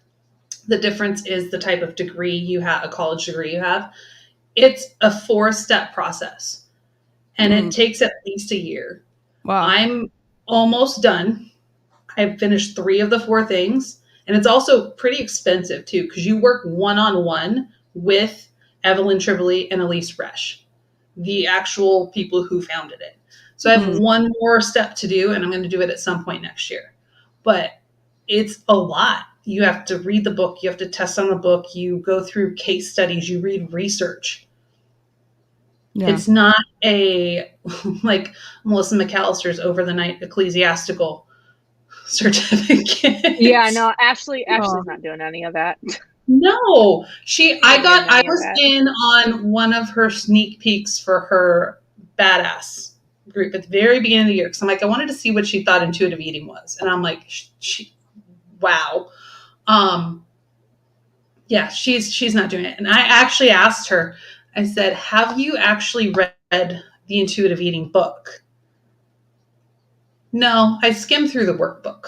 the difference is the type of degree you have, a college degree you have. It's a 4-step process, and it takes at least a year. Wow. I'm almost done. I've finished 3 of the 4 things, and it's also pretty expensive too, because you work one-on-one with Evelyn Tribole and Elise Resch, the actual people who founded it. So I have one more step to do, and I'm going to do it at some point next year. But it's a lot. You have to read the book. You have to test on the book. You go through case studies. You read research. Yeah. It's not a, like Melissa McAllister's over the night ecclesiastical certificate. Yeah, no, Ashley's not doing any of that. No, I was in on one of her sneak peeks for her badass group at the very beginning of the year. Cause I'm like, I wanted to see what she thought intuitive eating was. And I'm like, wow. Yeah, she's not doing it. And I actually asked her, I said, have you actually read the intuitive eating book? No, I skimmed through the workbook.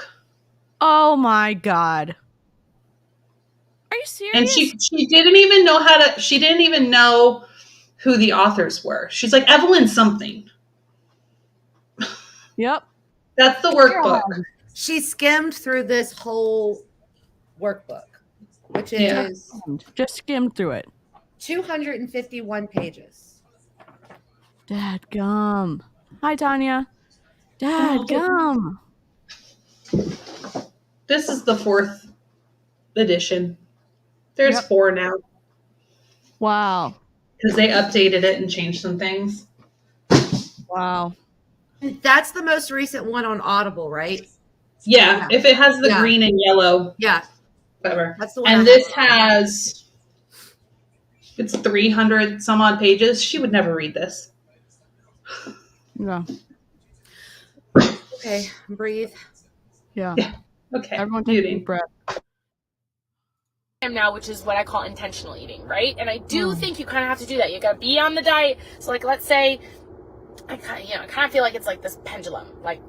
Oh my God. Are you serious? And she didn't even know she didn't even know who the authors were. She's like, Evelyn something. Yep. That's the workbook. She skimmed through this whole workbook, which is just skimmed through it. 251 pages. Dadgum. Hi, Tanya. Dadgum. This is the 4th edition. There's 4 now. Wow. Because they updated it and changed some things. Wow. That's the most recent one on Audible, right? Yeah. If it has the green and yellow. Yeah. Whatever. That's the one. And this has, it's 300 some odd pages. She would never read this. Yeah. Okay. Breathe. Yeah. Okay. Everyone take a deep breath. Now, which is what I call intentional eating, right? And I do think you kind of have to do that. You got to be on the diet. So, like, let's say, I kind of feel like it's like this pendulum, like.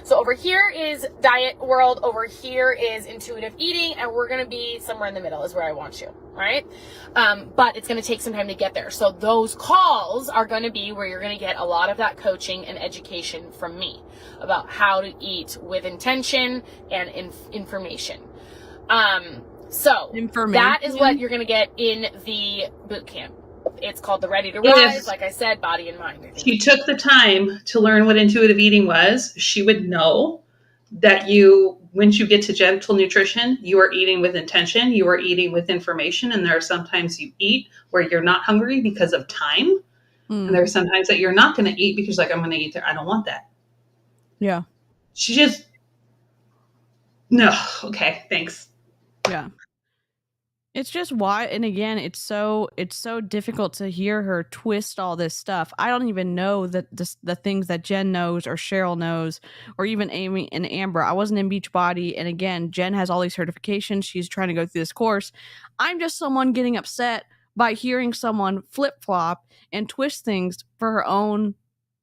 So over here is diet world. Over here is intuitive eating, and we're gonna be somewhere in the middle is where I want you, right? But it's gonna take some time to get there. So those calls are gonna be where you're gonna get a lot of that coaching and education from me about how to eat with intention and information. So that is what you're going to get in the boot camp. It's called the Ready to Rise. Like I said, body and mind. If she took the time to learn what intuitive eating was, she would know that once you get to gentle nutrition, you are eating with intention, you are eating with information. And there are sometimes you eat where you're not hungry because of time. And there are sometimes that you're not going to eat because like, I'm going to eat there. I don't want that. Yeah. She just, no. Okay. Thanks. Yeah. It's just why, and again, it's so difficult to hear her twist all this stuff. I don't even know that the things that Jen knows or Cheryl knows, or even Aimee and Amber. I wasn't in Beachbody, and again, Jen has all these certifications. She's trying to go through this course. I'm just someone getting upset by hearing someone flip-flop and twist things for her own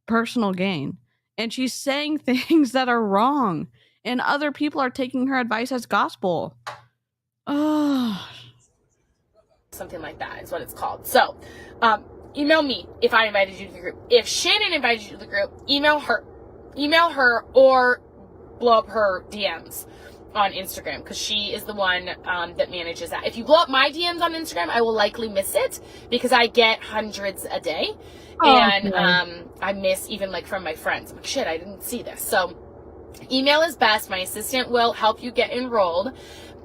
personal gain. And she's saying things that are wrong, and other people are taking her advice as gospel. Oh. Something like that is what it's called. So, email me if I invited you to the group. If Shannon invited you to the group, email her or blow up her DMs on Instagram, because she is the one that manages that. If you blow up my DMs on Instagram, I will likely miss it because I get hundreds a day. And I miss even like from my friends. I'm like, shit, I didn't see this. So email is best. My assistant will help you get enrolled,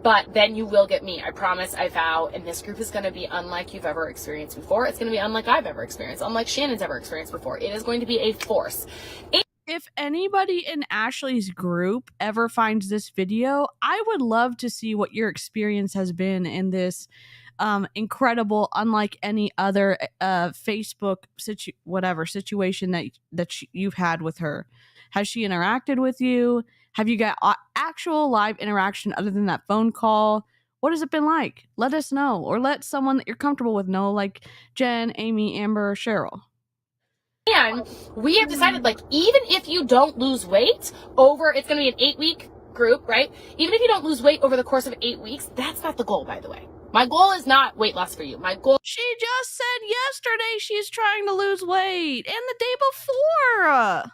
but then you will get me. I promise, I vow. And this group is going to be unlike you've ever experienced before. It's going to be unlike I've ever experienced, unlike Shannon's ever experienced before. It is going to be a force. If anybody in Ashley's group ever finds this video, I would love to see what your experience has been in this incredible, unlike any other Facebook situation that you've had with her. Has she interacted with you? Have you got actual live interaction other than that phone call? What has it been like? Let us know, or let someone that you're comfortable with know, like Jen, Aimee, Amber, or Cheryl. And we have decided, like, even if you don't lose weight over, it's going to be an 8-week group, right? Even if you don't lose weight over the course of 8 weeks, that's not the goal, by the way. My goal is not weight loss for you. My goal. She just said yesterday she's trying to lose weight, and the day before.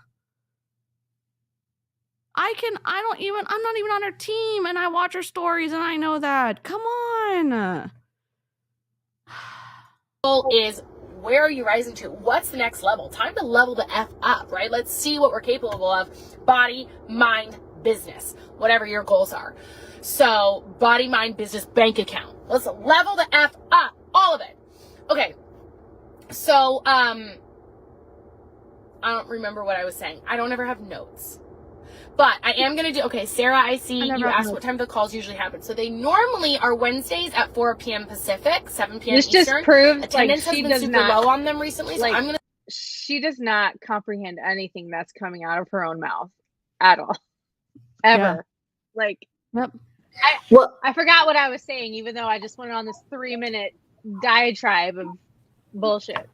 I'm not even on her team, and I watch her stories, and I know that. Come on. Goal is, where are you rising to? What's the next level? Time to level the F up, right? Let's see what we're capable of. Body, mind, business, whatever your goals are. So body, mind, business, bank account. Let's level the F up, all of it. Okay. So, I don't remember what I was saying. I don't ever have notes. But I am going to do, okay, Sarah, I see you asked what time the calls usually happen. So they normally are Wednesdays at 4 p.m. Pacific, 7 p.m. This Eastern. just proves Attendance like she has been does super not, low on them recently. like, So I'm going to. She does not comprehend anything that's coming out of her own mouth at all. Ever. Yeah. Like, Yep. I forgot what I was saying, even though I just went on this 3-minute diatribe of bullshit.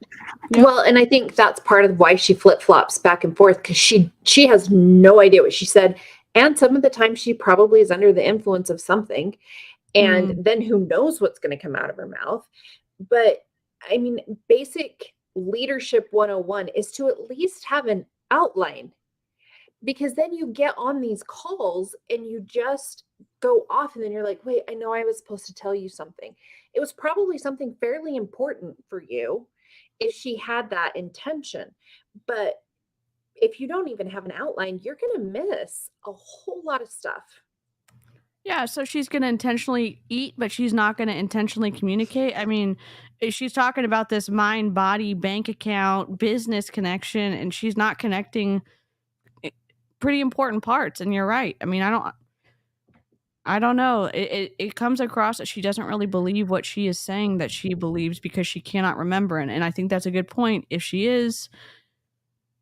Well, and I think that's part of why she flip-flops back and forth, because she has no idea what she said. And some of the time she probably is under the influence of something. And then who knows what's going to come out of her mouth. But I mean, basic leadership 101 is to at least have an outline, because then you get on these calls and you just go off, and then you're like, wait, I know I was supposed to tell you something. It was probably something fairly important for you if she had that intention. But if you don't even have an outline, you're going to miss a whole lot of stuff. Yeah, so she's going to intentionally eat, but she's not going to intentionally communicate. I mean, she's talking about this mind, body, bank account, business connection, and she's not connecting pretty important parts. And you're right. I mean, I don't know. It comes across that she doesn't really believe what she is saying that she believes, because she cannot remember. And I think that's a good point. If she is,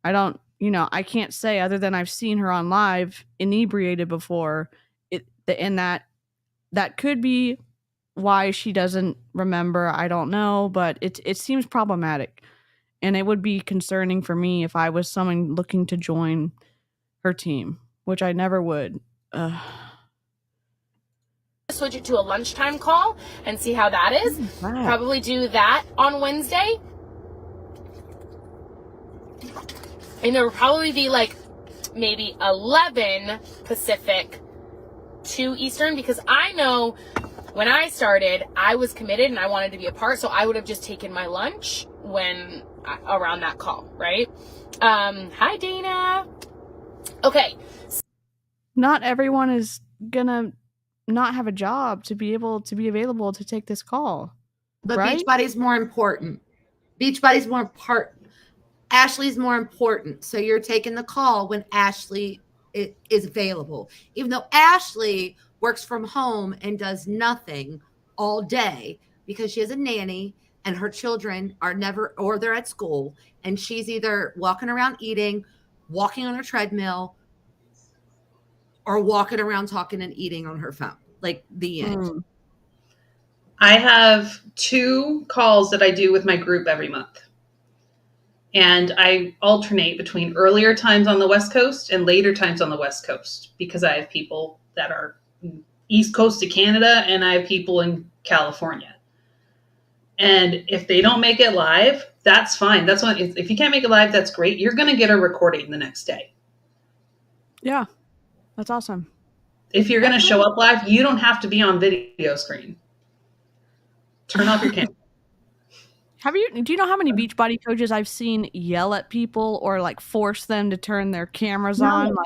I can't say, other than I've seen her on live inebriated before. And that could be why she doesn't remember. I don't know, but it seems problematic, and it would be concerning for me if I was someone looking to join her team, which I never would. Switch it to a lunchtime call and see how that is. Probably do that on Wednesday. And there will probably be like maybe 11 Pacific, 2 Eastern, because I know when I started, I was committed and I wanted to be a part, so I would have just taken my lunch around that call, right? Hi, Dana. Okay. Not everyone is gonna not have a job to be able to be available to take this call. But right? Beachbody's more important. Beachbody's more important. Ashley's more important. So you're taking the call when Ashlie is available. Even though Ashlie works from home and does nothing all day because she has a nanny and her children are never, or they're at school, and she's either walking around eating, walking on her treadmill, or walking around talking and eating on her phone. Like the end. I have 2 calls that I do with my group every month. And I alternate between earlier times on the West Coast and later times on the West Coast, because I have people that are East Coast of Canada and I have people in California. And if they don't make it live, that's fine. That's what, if you can't make it live, that's great. You're going to get a recording the next day. Yeah, that's awesome. If you're going to show up live, you don't have to be on video screen. Turn off your camera. Do you know how many Beachbody coaches I've seen yell at people or like force them to turn their cameras on? Like,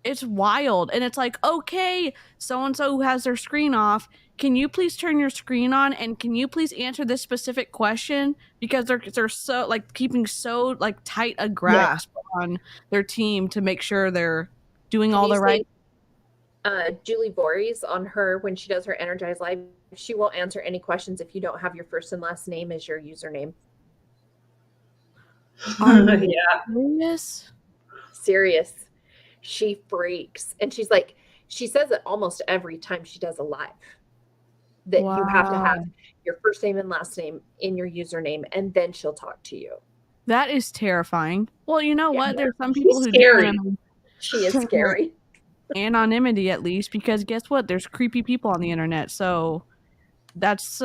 it's wild. And it's like, okay, so-and-so who has their screen off, can you please turn your screen on? And can you please answer this specific question? Because they're so like keeping so like tight a grasp on their team to make sure they're doing all the right. Julie Voorhees on her, when she does her Energize Live, she won't answer any questions if you don't have your first and last name as your username. Yeah. Serious. She freaks. And she's like, she says it almost every time she does a live. that you have to have Wow. your first name and last name in your username, and then she'll talk to you. That is terrifying. Well, you know Yeah. what? There's some people who scary. do She is scary. anonymity, at least, because guess what? There's creepy people on the internet. So that's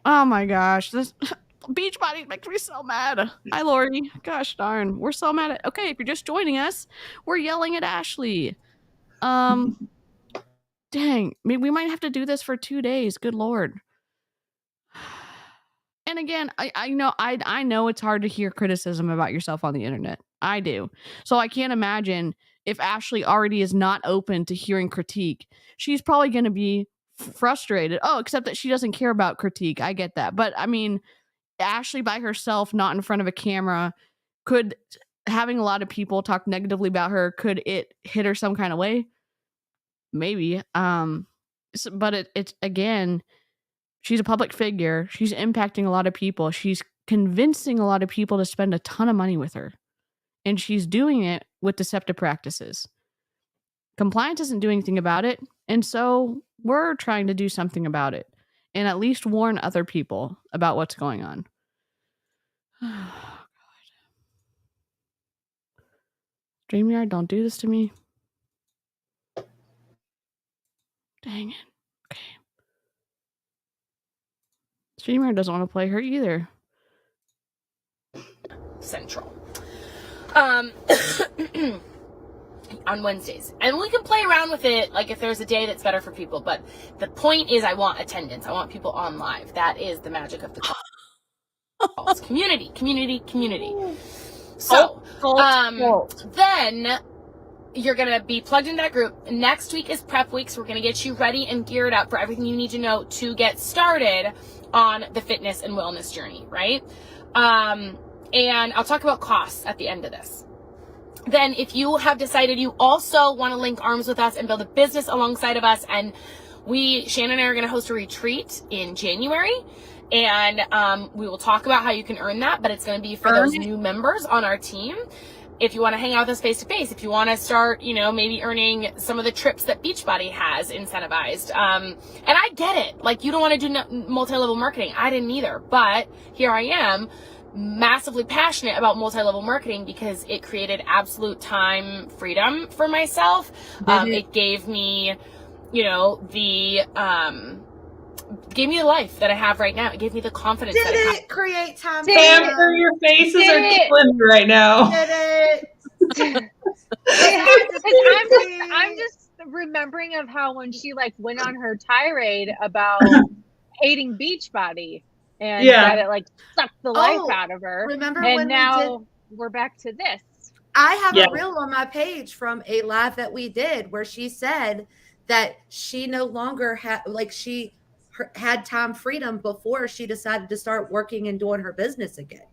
oh my gosh, this Beachbody makes me so mad. Hi, Lori. Gosh darn, we're so mad at. Okay, if you're just joining us, we're yelling at Ashlie. Dang, we might have to do this for 2 days. Good lord. And again, I know it's hard to hear criticism about yourself on the internet. I do. So I can't imagine if Ashlie already is not open to hearing critique. She's probably going to be frustrated. Oh, except that she doesn't care about critique. I get that. But I mean, Ashlie by herself, not in front of a camera, could having a lot of people talk negatively about her, could it hit her some kind of way? Maybe. But it's again, she's a public figure. She's impacting a lot of people. She's convincing a lot of people to spend a ton of money with her. And she's doing it with deceptive practices. Compliance isn't doing anything about it. And so we're trying to do something about it and at least warn other people about what's going on. Oh, God. StreamYard, don't do this to me. Dang it. Okay. StreamYard doesn't want to play her either. Central. On Wednesdays. And we can play around with it, like if there's a day that's better for people. But the point is I want attendance. I want people on live. That is the magic of the calls. Community. So, then you're going to be plugged into that group. Next week is prep week, so we're going to get you ready and geared up for everything you need to know to get started on the fitness and wellness journey, right? And I'll talk about costs at the end of this. Then if you have decided you also want to link arms with us and build a business alongside of us, and Shannon and I are going to host a retreat in January, and we will talk about how you can earn that, but it's going to be for those new members on our team. If you want to hang out with us face to face, if you want to start, maybe earning some of the trips that Beachbody has incentivized. And I get it. Like, you don't want to do multi-level marketing. I didn't either, but here I am, massively passionate about multi-level marketing because it created absolute time freedom for myself. It gave me, gave me the life that I have right now. It gave me the confidence that I have. Did it create time? Amber, your faces are killing me right now. Did it? I'm just remembering of how when she went on her tirade about hating Beachbody and that it sucked the life out of her. Remember and when now we're back to this. I have a reel on my page from a live that we did where she said that she no longer had she had time freedom before she decided to start working and doing her business again.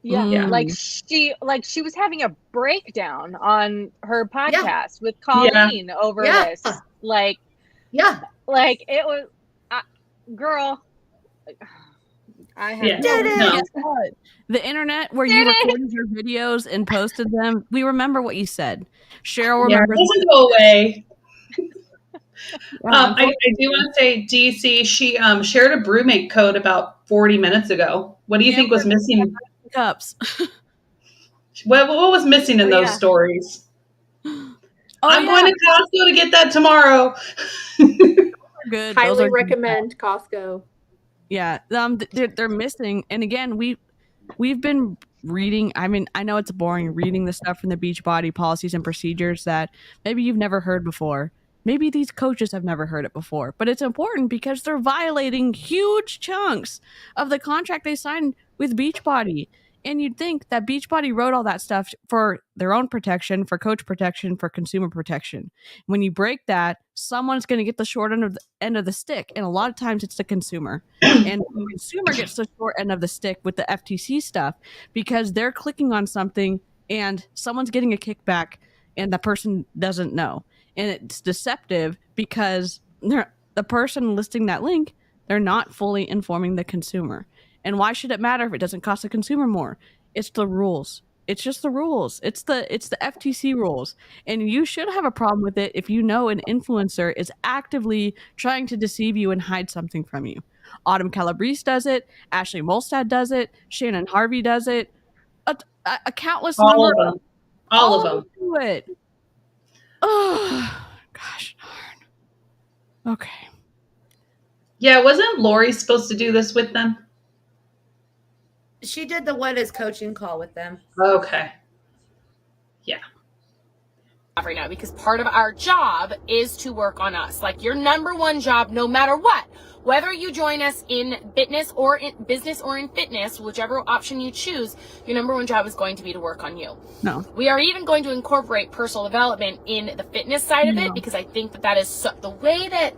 She was having a breakdown on her podcast with Colleen over this. It was girl. I have Guess what? The internet where you recorded your videos and posted them, we remember what you said. Cheryl remembers. It doesn't go away. I do want to say, DC, she shared a BrewMate code about 40 minutes ago. What do you think was missing? Cups. What was missing in those stories? I'm going to Costco to get that tomorrow. Good. Highly recommend Costco. Yeah, they're missing. And again, we've been reading. I mean, I know it's boring reading the stuff from the Beachbody policies and procedures that maybe you've never heard before. Maybe these coaches have never heard it before, but it's important because they're violating huge chunks of the contract they signed with Beachbody. And you'd think that Beachbody wrote all that stuff for their own protection, for coach protection, for consumer protection. When you break that, someone's going to get the short end of the stick. And a lot of times it's the consumer. And the consumer gets the short end of the stick with the FTC stuff because they're clicking on something and someone's getting a kickback and the person doesn't know. And it's deceptive because the person listing that link, they're not fully informing the consumer. And why should it matter if it doesn't cost the consumer more? It's the rules. It's just the rules. It's the FTC rules. And you should have a problem with it if you know an influencer is actively trying to deceive you and hide something from you. Autumn Calabrese does it. Ashlie Molstad does it. Shannon Harvey does it. A countless All number of them. All of them do it. Oh, gosh darn. Okay. Yeah, wasn't Lori supposed to do this with them? She did the what is coaching call with them. Okay. Yeah. Right now, because part of our job is to work on us. Like your number one job, no matter what, whether you join us in fitness or in business or in fitness, whichever option you choose, your number one job is going to be to work on you. No. We are even going to incorporate personal development in the fitness side of it, because I think that is the way that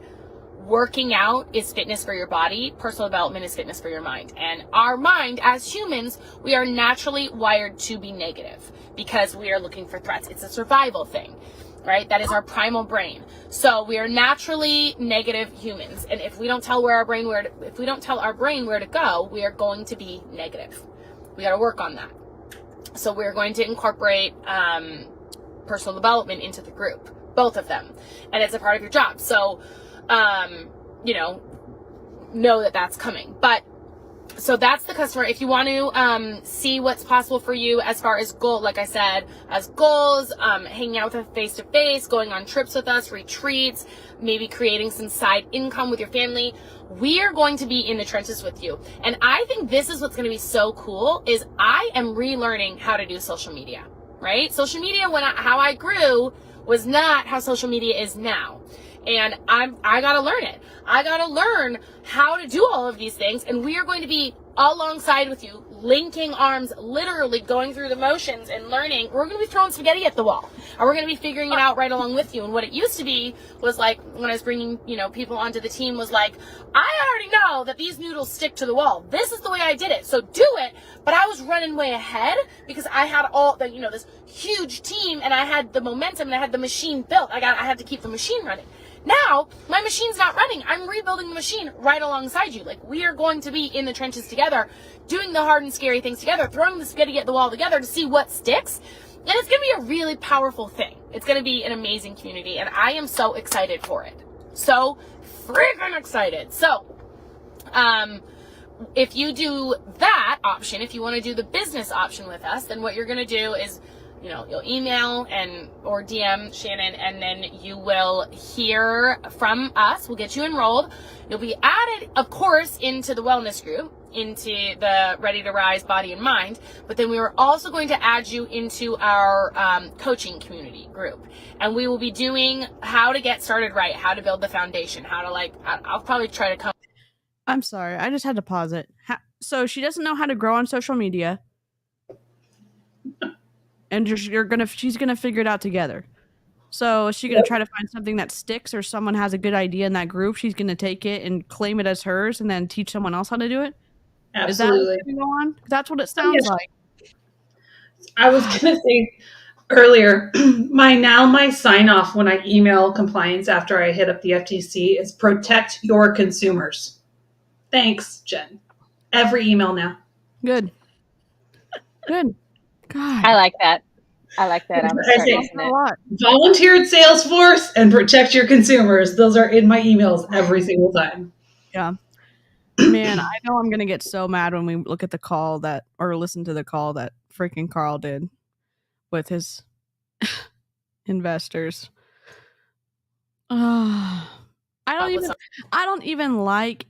working out is fitness for your body, personal development is fitness for your mind. And our mind, as humans, we are naturally wired to be negative because we are looking for threats. It's a survival thing, right? That is our primal brain. So we are naturally negative humans. And if we don't tell our brain where to go, we are going to be negative. We got to work on that. So we're going to incorporate personal development into the group, both of them. And it's a part of your job. So know that that's coming. But so that's the customer. If you want to see what's possible for you as far as goal, like I said, as goals, hanging out with us face to face, going on trips with us, retreats, maybe creating some side income with your family, we are going to be in the trenches with you. And I think this is what's going to be so cool is I am relearning how to do social media, right? Social media, how I grew was not how social media is now. And I got to learn it. I got to learn how to do all of these things. And we are going to be alongside with you, linking arms, literally going through the motions and learning. We're going to be throwing spaghetti at the wall. And we're going to be figuring it out right along with you. And what it used to be was like, when I was bringing, people onto the team was like, I already know that these noodles stick to the wall. This is the way I did it. So do it. But I was running way ahead because I had all the, this huge team and I had the momentum and I had the machine built. I had to keep the machine running. Now, my machine's not running. I'm rebuilding the machine right alongside you. Like, we are going to be in the trenches together, doing the hard and scary things together, throwing the spaghetti at the wall together to see what sticks. And it's going to be a really powerful thing. It's going to be an amazing community, and I am so excited for it. So freaking excited. So, if you do that option, if you want to do the business option with us, then what you're going to do is you'll email or DM Shannon, and then you will hear from us. We'll get you enrolled. You'll be added, of course, into the wellness group, into the Ready to Rise Body and Mind. But then we are also going to add you into our coaching community group. And we will be doing how to get started right, how to build the foundation, how to I'll probably try to come. I'm sorry. I just had to pause it. So she doesn't know how to grow on social media. And she's gonna figure it out together. So is she gonna try to find something that sticks, or someone has a good idea in that group? She's gonna take it and claim it as hers, and then teach someone else how to do it. Absolutely. Is that what's going on? That's what it sounds like. I was gonna say earlier, my sign off when I email compliance after I hit up the FTC is protect your consumers. Thanks, Jen. Every email now. Good. Good. God. I like that. I'm starting a lot. Volunteer at Salesforce and protect your consumers. Those are in my emails every single time. Yeah. Man, I know I'm going to get so mad when we look at the call or listen to the call that freaking Carl did with his investors. I don't even like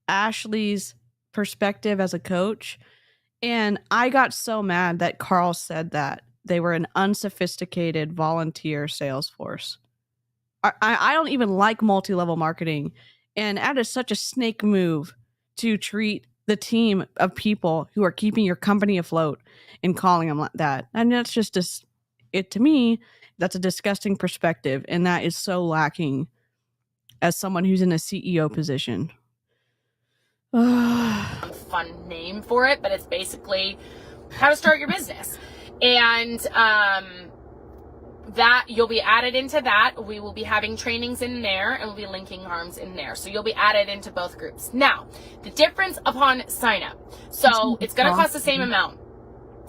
Ashley's perspective as a coach. And I got so mad that Carl said that they were an unsophisticated volunteer sales force. I don't even like multi-level marketing. And that is such a snake move to treat the team of people who are keeping your company afloat and calling them like that. And that's just to me, that's a disgusting perspective. And that is so lacking as someone who's in a CEO position. Fun name for it, but it's basically how to start your business. And that you'll be added into that. We will be having trainings in there, and we'll be linking arms in there. So you'll be added into both groups. Now, the difference upon sign up. So it's going to cost the same amount.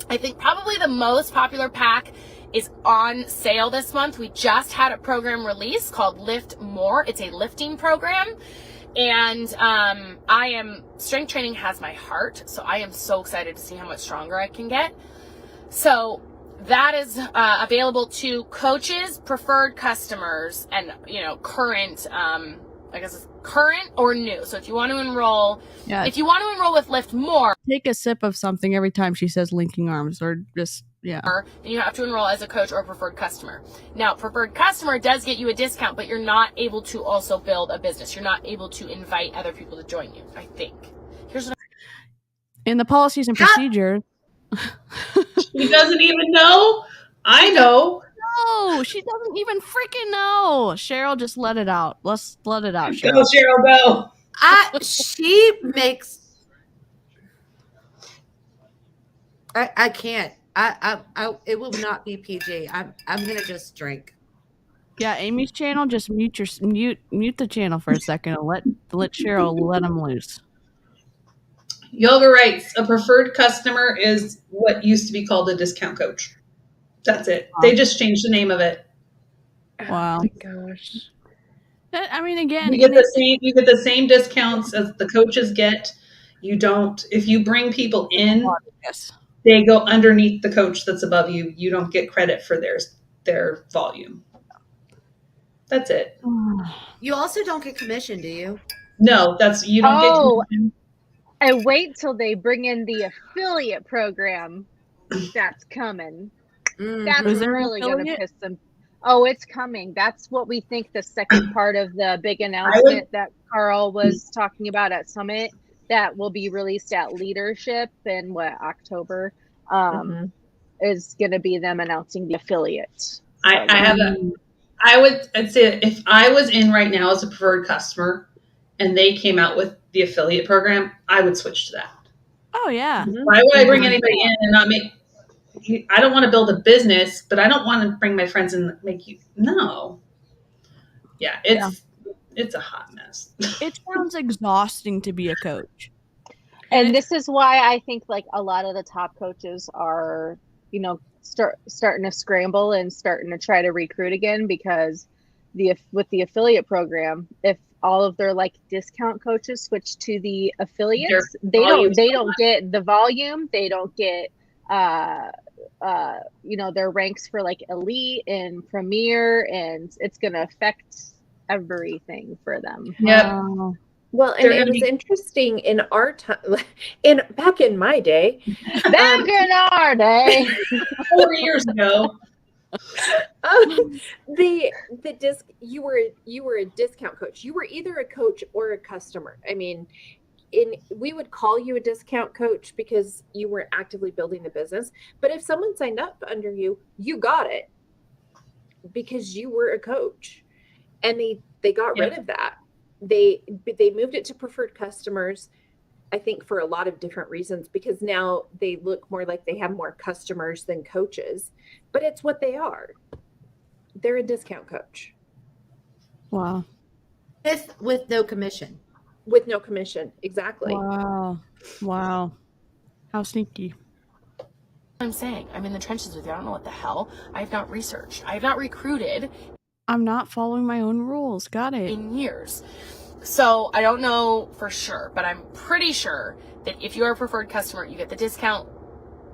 I think probably the most popular pack is on sale this month. We just had a program release called Lift More. It's a lifting program. And strength training has my heart. So I am so excited to see how much stronger I can get. So that is available to coaches, preferred customers, and, current, I guess it's current or new. So if you want to enroll, with Lift More, take a sip of something every time she says linking arms, or just, then you have to enroll as a coach or preferred customer. Now, preferred customer does get you a discount, but you're not able to also build a business. You're not able to invite other people to join you, I think. Here's what in the policies and procedures. She doesn't even know. I know. No, she doesn't even freaking know. Cheryl, just let it out. Let's let it out, Cheryl. Go, Cheryl, go. She makes. I can't. It will not be PG. I'm gonna just drink. Yeah, Amy's channel. Just mute the channel for a second and let Cheryl let him loose. Yoga writes, a preferred customer is what used to be called a discount coach. That's it. They just changed the name of it. Wow. Oh my gosh. I mean, again, You get the same discounts as the coaches get. You don't. If you bring people in, yes, they go underneath the coach that's above you. You don't get credit for their volume. That's it. You also don't get commission, do you? No, you don't get commission. And wait till they bring in the affiliate program that's coming. That's really going to piss them. Oh, it's coming. That's what we think the second part of the big announcement that Carl was talking about at Summit that will be released at Leadership in October is going to be them announcing the affiliate. I'd say if I was in right now as a preferred customer and they came out with the affiliate program, I would switch to that. Oh yeah. Why would I bring anybody in and not make? I don't want to build a business, but I don't want to bring my friends in and make you. No. Yeah, it's a hot mess. It sounds exhausting to be a coach. And this is why I think like a lot of the top coaches are, starting to scramble and starting to try to recruit again, because with the affiliate program, if all of their like discount coaches switch to the affiliates, they don't get the volume, they don't get their ranks for like elite and premier, and it's going to affect everything for them. Yeah. Well, and it was interesting in our time, back in my day. Back in our day, 4 years ago. The disc, you were a discount coach. You were either a coach or a customer. I mean, we would call you a discount coach because you were actively building the business. But if someone signed up under you, you got it because you were a coach, and they got rid of that. They moved it to preferred customers, I think, for a lot of different reasons, because now they look more like they have more customers than coaches, but it's what they are. They're a discount coach. Wow. With no commission. With no commission. Exactly. Wow. How sneaky. I'm saying, I'm in the trenches with you. I don't know what the hell. I have not researched. I have not recruited. I'm not following my own rules. Got it. In years. So I don't know for sure, but I'm pretty sure that if you are a preferred customer, you get the discount,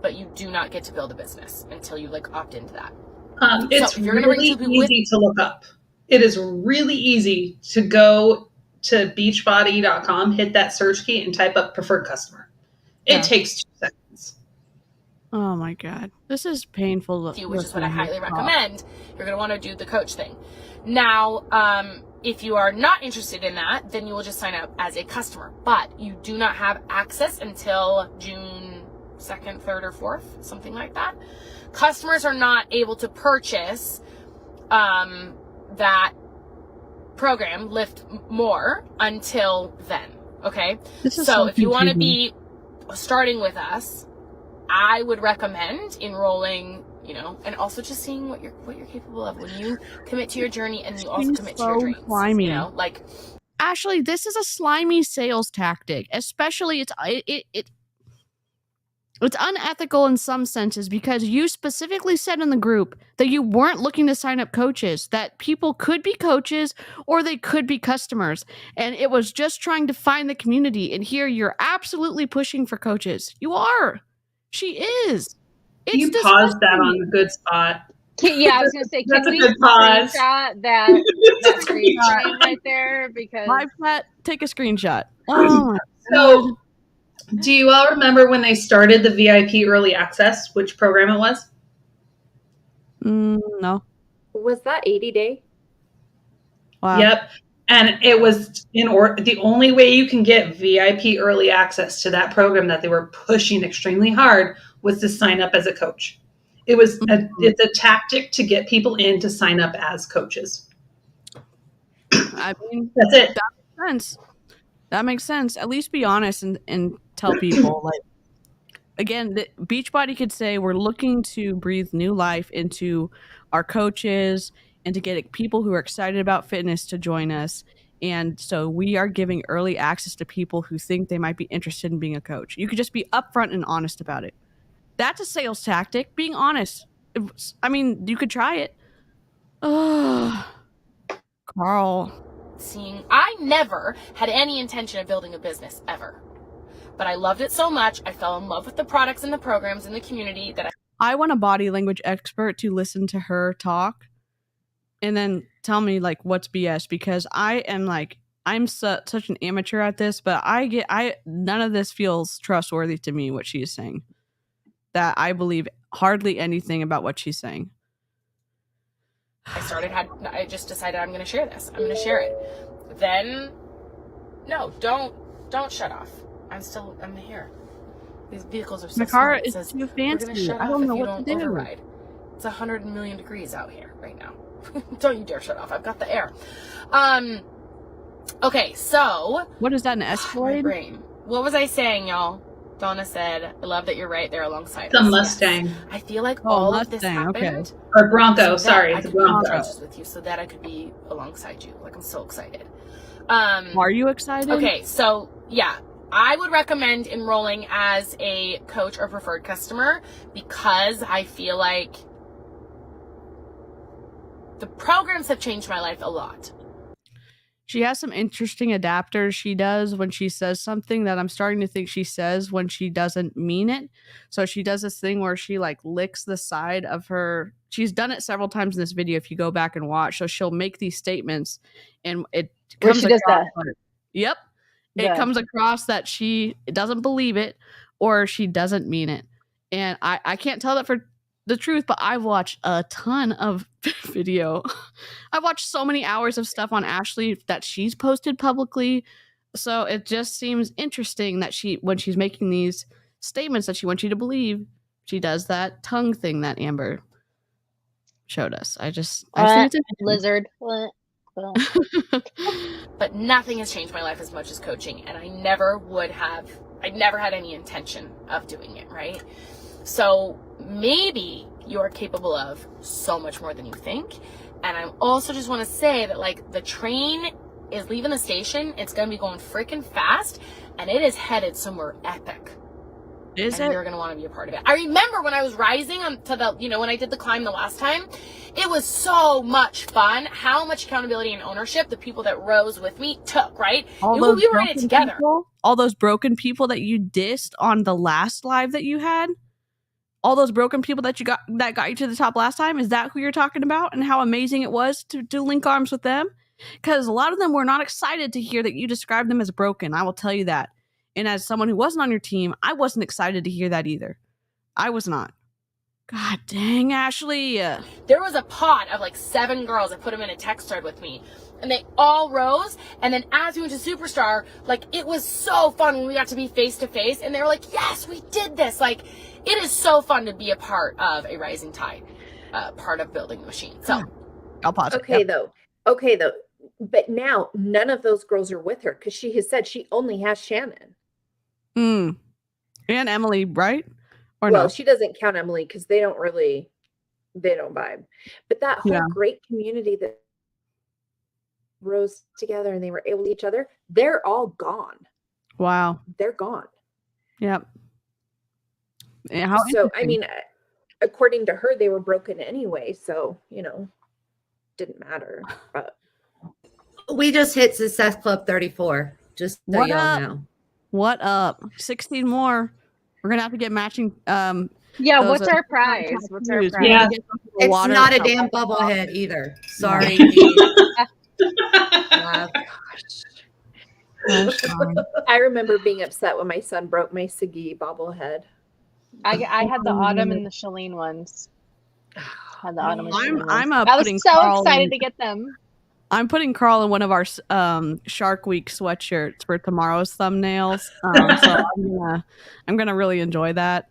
but you do not get to build a business until you like opt into that. It's really easy to look up. It is really easy to go to beachbody.com, hit that search key, and type up preferred customer. It takes 2 seconds. Oh my God. This is painful. Which is what I highly recommend. You're going to want to do the coach thing. Now, if you are not interested in that, then you will just sign up as a customer. But you do not have access until June 2nd, 3rd, or 4th, something like that. Customers are not able to purchase that program, Lift More, until then. Okay? So if you want to be starting with us, I would recommend enrolling, and also just seeing what you're capable of when you commit to your journey and you also commit to your dreams. Slimy. Ashlie, this is a slimy sales tactic, especially It's unethical in some senses because you specifically said in the group that you weren't looking to sign up coaches, that people could be coaches or they could be customers. And it was just trying to find the community. And here you're absolutely pushing for coaches. You are. She is. It's you paused that on a good spot. Yeah, I was gonna say, can That's a we good pause. screenshot that screen frame right there? Because Live chat, take a screenshot. Oh my So, do you all remember when they started the VIP early access, which program it was? No. Was that 80 day? Wow. Yep. And it was the only way you can get VIP early access to that program that they were pushing extremely hard was to sign up as a coach. It's a tactic to get people in to sign up as coaches. I mean, that's it. That makes sense. That makes sense. At least be honest and tell people, like, again, Beachbody could say we're looking to breathe new life into our coaches and to get people who are excited about fitness to join us. And so we are giving early access to people who think they might be interested in being a coach. You could just be upfront and honest about it. That's a sales tactic, being honest. I mean, you could try it. Oh, Carl. I never had any intention of building a business ever. But I loved it so much. I fell in love with the products and the programs and the community that I want a body language expert to listen to her talk and then tell me like what's BS, because I'm such an amateur at this, but none of this feels trustworthy to me, what she is saying. That I believe hardly anything about what she's saying. I just decided I'm going to share this. I'm going to share it. Then, no, don't shut off. I'm here. These vehicles are so My car small. is too fancy. We're going to shut I off don't if know you what don't to do. override. It's 100 million degrees out here right now. Don't you dare shut off. I've got the air. Okay, so. What is that, an Escalade? My brain. What was I saying, y'all? Donna said, I love that you're right there alongside the us. Mustang. Yes. I feel like all Mustang, of this happened. Okay. Or Bronco, sorry. I It's a could be in Bronco. trenches with you so that I could be alongside you. Like, I'm so excited. Are you excited? Okay, so, yeah. I would recommend enrolling as a coach or preferred customer because I feel like the programs have changed my life a lot. She has some interesting adapters she does when she says something that I'm starting to think she says when she doesn't mean it. So she does this thing where she like licks the side of her. She's done it several times in this video if you go back and watch. So she'll make these statements and it comes across. Yep. It comes across that she doesn't believe it or she doesn't mean it. And I can't tell that for the truth, but I've watched a ton of video. I've watched so many hours of stuff on Ashlie that she's posted publicly. So it just seems interesting that when she's making these statements that she wants you to believe, she does that tongue thing that Amber showed us. I think it's lizard. But nothing has changed my life as much as coaching, and I never had any intention of doing it, right? So maybe you're capable of so much more than you think. And I also just want to say that like the train is leaving the station. It's going to be going freaking fast and it is headed somewhere epic. Is and it? You're going to want to be a part of it. I remember when I was rising to the, when I did the climb the last time, it was so much fun. How much accountability and ownership the people that rose with me took, right? We were in it together. All those broken people that you dissed on the last live that you had. All those broken people that got you to the top last time, is that who you're talking about? And how amazing it was to link arms with them? Because a lot of them were not excited to hear that you described them as broken. I will tell you that. And as someone who wasn't on your team, I wasn't excited to hear that either. I was not. God dang, Ashlie. There was a pod of like 7 girls. I put them in a text thread with me. And they all rose. And then as we went to Superstar, like it was so fun when we got to be face to face. And they were like, yes, we did this. Like it is so fun to be a part of a rising tide, part of building the machine. So I'll pause it. Okay, though. But now none of those girls are with her because she has said she only has Shannon. And Emily, right? Or well, no? She doesn't count Emily because they don't vibe. But that whole great community that rose together and they were able to each other, they're all gone. Wow. They're gone. Yep. How So, I interesting. mean, according to her, they were broken anyway. So, didn't matter. But We just hit Success Club 34. Just so What y'all up? know. What up? 16 more. We're gonna have to get matching. Yeah, those, what's our prize? What's our tattoos. prize? We Yeah. gotta get some It's water not a from- damn bobblehead either. Sorry. Love. Gosh, I remember being upset when my son broke my 𝐔𝐒𝐃 bobblehead. I had the Autumn and the Shalene ones. Had the Autumn and Shalene ones. I'm I was putting so Carl excited in- to get them. I'm putting Carl in one of our Shark Week sweatshirts for tomorrow's thumbnails. So I'm gonna really enjoy that.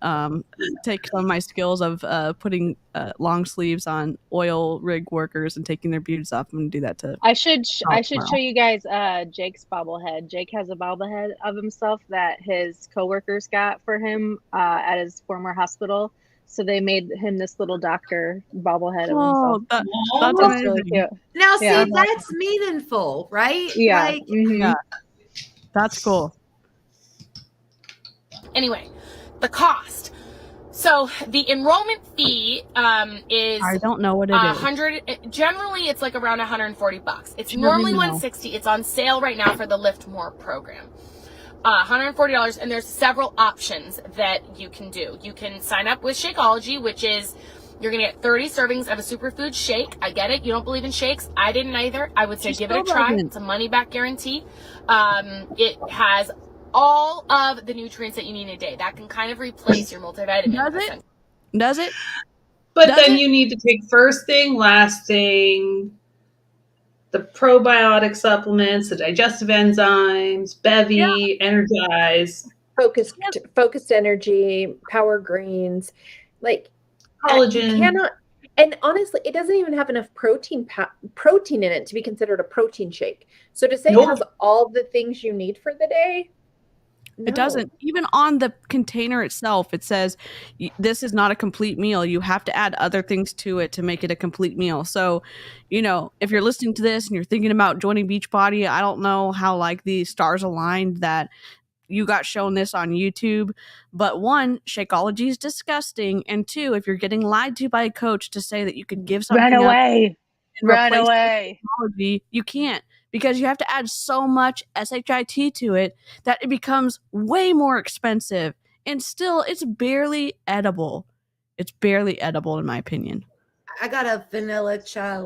Take some of my skills of putting long sleeves on oil rig workers and taking their beards off. I'm gonna do that to. I should tomorrow. show you guys Jake's bobblehead. Jake has a bobblehead of himself that his coworkers got for him at his former hospital. So they made him this little doctor bobblehead of himself. That's That's amazing. really cute. Now, see, Yeah. that's meaningful, right? Yeah. Like, Mhm. Yeah. That's cool. Anyway, the cost. So the enrollment fee is I don't know what it is. 100. Generally, it's like around $140. It's She doesn't normally even know. $160. It's on sale right now for the Lift More program. $140, and there's several options that you can do. You can sign up with Shakeology, which is you're gonna get 30 servings of a superfood shake. I get it. You don't believe in shakes. I didn't either. I would say She give it a still try. doesn't. It's a money back guarantee. It has all of the nutrients that you need in a day. That can kind of replace your multivitamin. Does it? essentially. Does it? But Does then it? you need to take first thing, last thing, the probiotic supplements, the digestive enzymes, Bevy, Energize, Focused energy, power greens, like collagen. you cannot. And honestly, it doesn't even have enough protein in it to be considered a protein shake. So to say Nope. it has all the things you need for the day, no. It doesn't. Even on the container itself, it says this is not a complete meal. You have to add other things to it to make it a complete meal. So, if you're listening to this and you're thinking about joining Beachbody, I don't know how like the stars aligned that you got shown this on YouTube. But one, Shakeology is disgusting. And two, if you're getting lied to by a coach to say that you could give something Run up away. and Run replace away. Shakeology, you can't, because you have to add so much SHIT to it that it becomes way more expensive. And still, it's barely edible. It's barely edible, in my opinion. I got a vanilla chai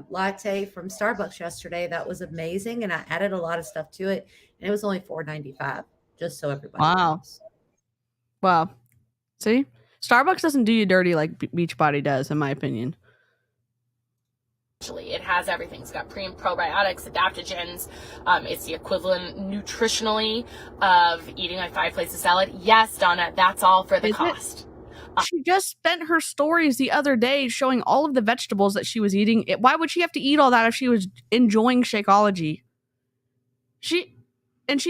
latte from Starbucks yesterday. That was amazing. And I added a lot of stuff to it. And it was only $4.95, just so everybody Wow. knows. Wow. See? Starbucks doesn't do you dirty like Beachbody does, in my opinion. It has everything. It's got pre and probiotics, adaptogens. It's the equivalent nutritionally of eating like 5 plates of salad. Yes, Donna, that's all for the Is it? cost. She just spent her stories the other day showing all of the vegetables that she was eating. Why would she have to eat all that if she was enjoying Shakeology? She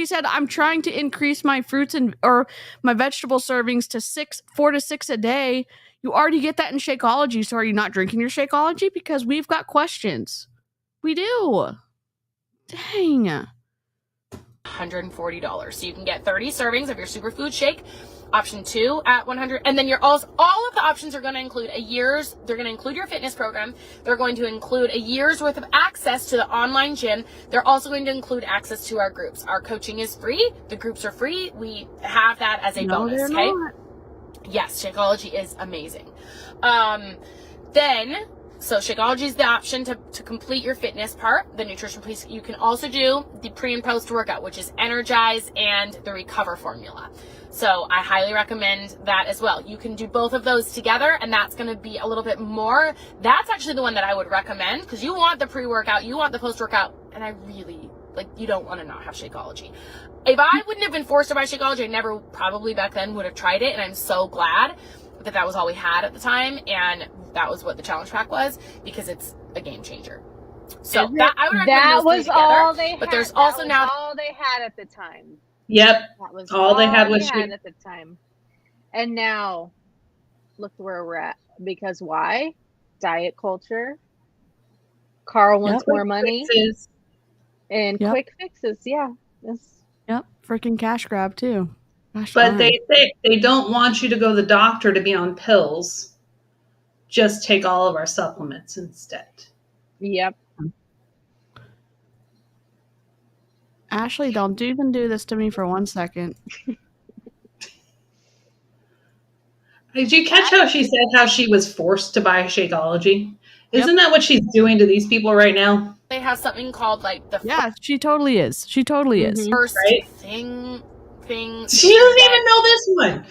said, I'm trying to increase my fruits or my vegetable servings to 4 to 6 a day. You already get that in Shakeology, so are you not drinking your Shakeology? Because we've got questions. We do. Dang. $140. So you can get 30 servings of your superfood shake. Option 2 at $100. And then all of the options are going to include they're going to include your fitness program. They're going to include a year's worth of access to the online gym. They're also going to include access to our groups. Our coaching is free. The groups are free. We have that as a bonus. They're Okay. not. Yes, Shakeology is amazing. So Shakeology is the option to complete your fitness part. The nutrition piece, you can also do the pre and post workout, which is Energize and the Recover formula. So I highly recommend that as well. You can do both of those together, and that's going to be a little bit more. That's actually the one that I would recommend, because you want the pre-workout, you want the post-workout, and I really, you don't want to not have Shakeology. If I wouldn't have been forced to buy Shakeology, I never probably back then would have tried it, and I'm so glad that was all we had at the time, and that was what the challenge pack was, because it's a game changer. So I would recommend That those was three together, all they had. but there's also that was now all they had at the time. Yep. That was All they had was at the time. And now, look where we're at. Because why? Diet culture. Carl wants more money. Fixes. And Yep. quick fixes. Yeah. Yep. Freaking cash grab, too. Gosh, But they don't want you to go to the doctor to be on pills. Just take all of our supplements instead. Yep. Ashlie, don't even do this to me for 1 second. Did you catch how she said how she was forced to buy Shakeology? Isn't that what she's doing to these people right now? They have something called like the she totally is. She totally is. first Right? thing. She doesn't even know this one.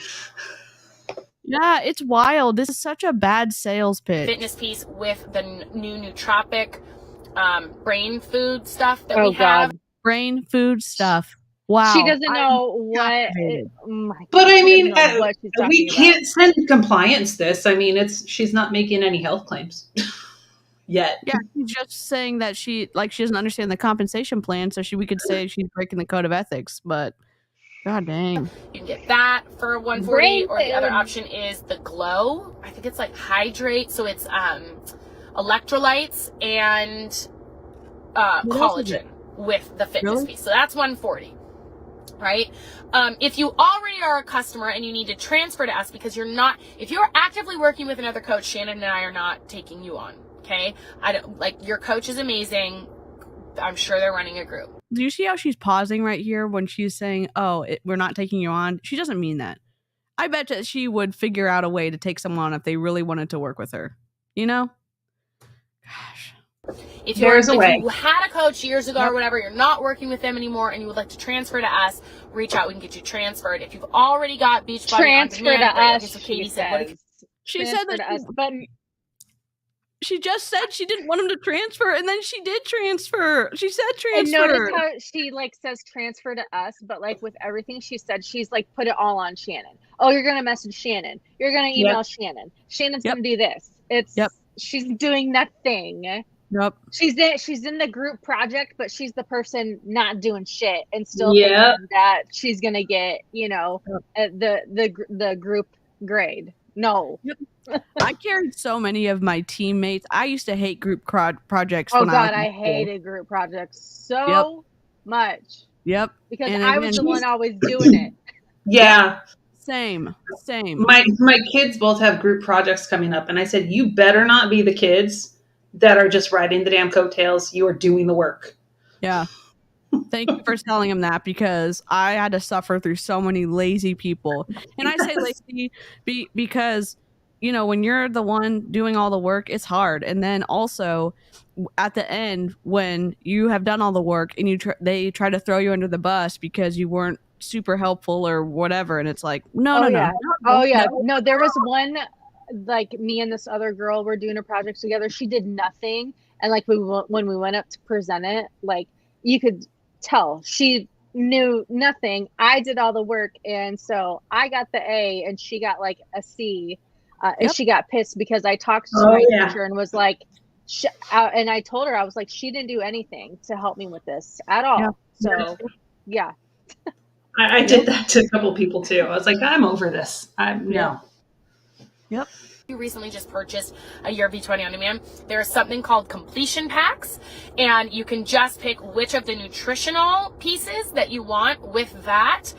Yeah, it's wild. This is such a bad sales pitch. Fitness piece with the new nootropic brain food stuff that we have. God. Brain food stuff. Wow. She doesn't know what. But I mean, we can't send compliance this. I mean, she's not making any health claims yet. Yeah, she's just saying that she doesn't understand the compensation plan, so we could say she's breaking the code of ethics. But god dang, you can get that for $140, or the other option is the Glow. I think it's like hydrate, so it's electrolytes and collagen with the fitness piece. So that's $140. Right? If you already are a customer and you need to transfer to us because if you're actively working with another coach, Shannon and I are not taking you on. Okay? Your coach is amazing. I'm sure they're running a group. Do you see how she's pausing right here when she's saying, we're not taking you on? She doesn't mean that. I bet that she would figure out a way to take someone on if they really wanted to work with her. You know? Gosh. If you had a coach years ago or whatever, you're not working with them anymore and you would like to transfer to us, reach out. We can get you transferred. If you've already got Beachbody transfer on demand, to us, so Katie said, she said that she just said she didn't want him to transfer, and then she did transfer. She said transfer. And notice how she says transfer to us, but with everything she said, she's put it all on Shannon. Oh, you're gonna message Shannon. You're gonna email Shannon. Shannon's gonna do this. She's doing nothing. Yep. She's in the group project, but she's the person not doing shit and still thinking that she's gonna get the group grade. No. I carried so many of my teammates. I used to hate group projects. Oh God, I hated group projects so much. Yep. Because I was the one always doing it. Yeah. Same. My kids both have group projects coming up, and I said, you better not be the kids that are just riding the damn coattails. You are doing the work. Yeah. Thank you for telling him that, because I had to suffer through so many lazy people. And I say lazy because, when you're the one doing all the work, it's hard. And then also at the end, when you have done all the work and they try to throw you under the bus because you weren't super helpful or whatever. And it's like, no. No, there was one, me and this other girl were doing a project together. She did nothing. And when we went up to present it, you could tell she knew nothing. I did all the work. And so I got the A and she got a C. And she got pissed because I talked to my teacher and was and I told her, I was she didn't do anything to help me with this at all. Yeah. So yeah. I did that to a couple people too. I was like, I'm over this. No. Yep. You recently just purchased a year of V20 on demand. There's something called completion packs, and you can just pick which of the nutritional pieces that you want with that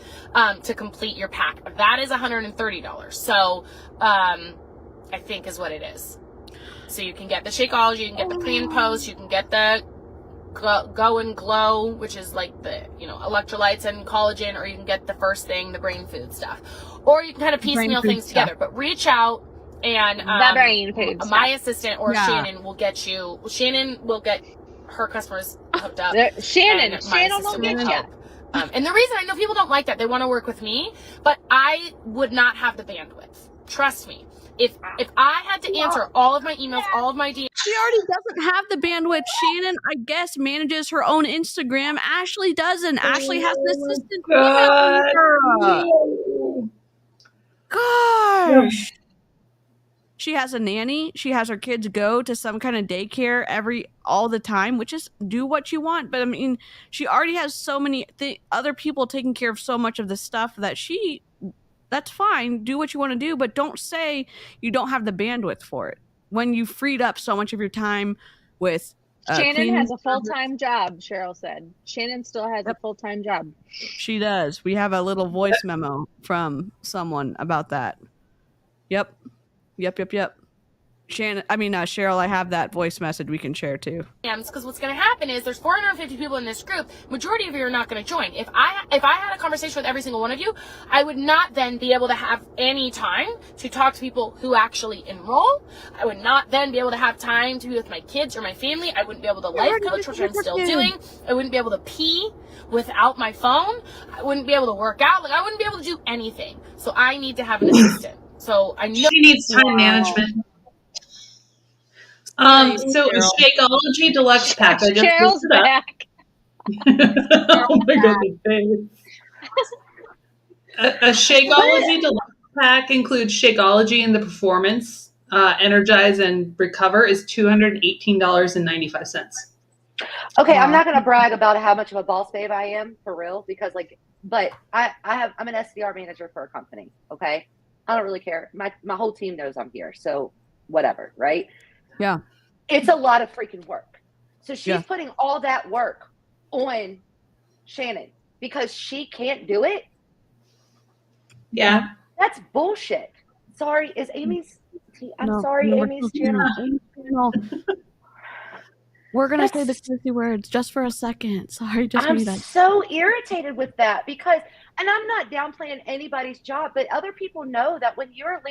to complete your pack. That is $130. So I think is what it is. So you can get the Shakeology, you can get the pre and post, you can get the Go and Glow, which is the electrolytes and collagen, or you can get the first thing, the brain food stuff, or you can kind of piecemeal things together. But reach out. And my assistant or Shannon will get her customers hooked up. Shannon will get you. And the reason I know people don't like that, they want to work with me, but I would not have the bandwidth. Trust me. If I had to answer all of my emails, all of my DMs. She already doesn't have the bandwidth. Shannon, I guess, manages her own Instagram. Ashlie doesn't. Ashlie has an assistant. Gosh. She has a nanny. She has her kids go to some kind of daycare all the time, which is do what you want. But I mean, she already has so many other people taking care of so much of the stuff that that's fine. Do what you want to do, but don't say you don't have the bandwidth for it when you freed up so much of your time with Shannon has a full-time job, Cheryl said. Shannon still has a full-time job. She does. We have a little voice memo from someone about that. Yep. Cheryl, I have that voice message we can share too. Because what's going to happen is there's 450 people in this group. Majority of you are not going to join. If I had a conversation with every single one of you, I would not then be able to have any time to talk to people who actually enroll. I would not then be able to have time to be with my kids or my family. I wouldn't be able to life coach, which I'm still doing. I wouldn't be able to pee without my phone. I wouldn't be able to work out. I wouldn't be able to do anything. So I need to have an assistant. So I know she needs time management. So a Shakeology Deluxe Pack. I just Cheryl's back. Oh my goodness. A Shakeology Deluxe Pack includes Shakeology and the Performance, Energize and Recover is $218.95. Okay, I'm not going to brag about how much of a boss babe I am, for real, because but I'm an SDR manager for a company, okay? I don't really care. My whole team knows I'm here, so whatever, right? Yeah. It's a lot of freaking work. So she's putting all that work on Shannon because she can't do it. Yeah. That's bullshit. Sorry, is Amy's Amy's channel. We're going to say the kissy words just for a second. Sorry, just I'm me that. so irritated with that because, and I'm not downplaying anybody's job, but other people know that when you're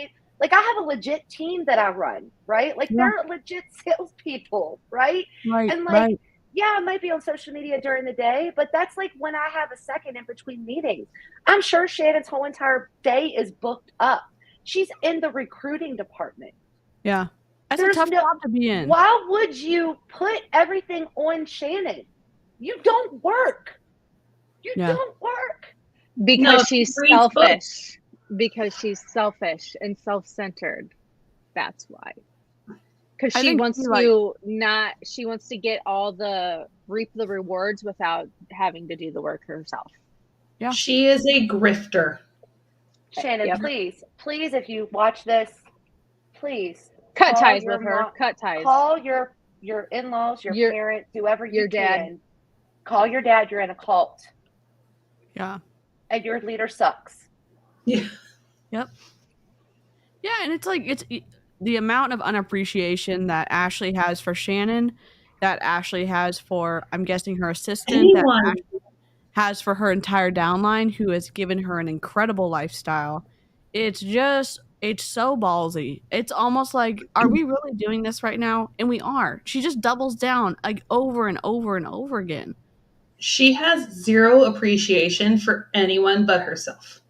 like I have a legit team that I run, right? Like they're legit salespeople, right? And like, yeah, I might be on social media during the day, but that's like when I have a second in between meetings. I'm sure Shannon's whole entire day is booked up. She's in the recruiting department. Yeah. That's a tough job to be in. Why would you put everything on Shannon? You don't work. You don't work. Because she's selfish. Because she's selfish and self-centered. That's why. Because she wants she wants to get reap the rewards without having to do the work herself. Yeah. She is a grifter. Shannon, please, if you watch this, please cut ties with her. Cut ties. Call your in-laws, your parents, whoever you can. Call your dad. You're in a cult. Yeah. And your leader sucks. Yeah. Yep. Yeah, and it's like it's the amount of unappreciation that Ashlie has for Shannon, that Ashlie has for, I'm guessing, her assistant, that Ashlie has for her entire downline, who has given her an incredible lifestyle. It's so ballsy. It's almost like, are we really doing this right now? And we are. She just doubles down like over and over and over again. She has zero appreciation for anyone but herself.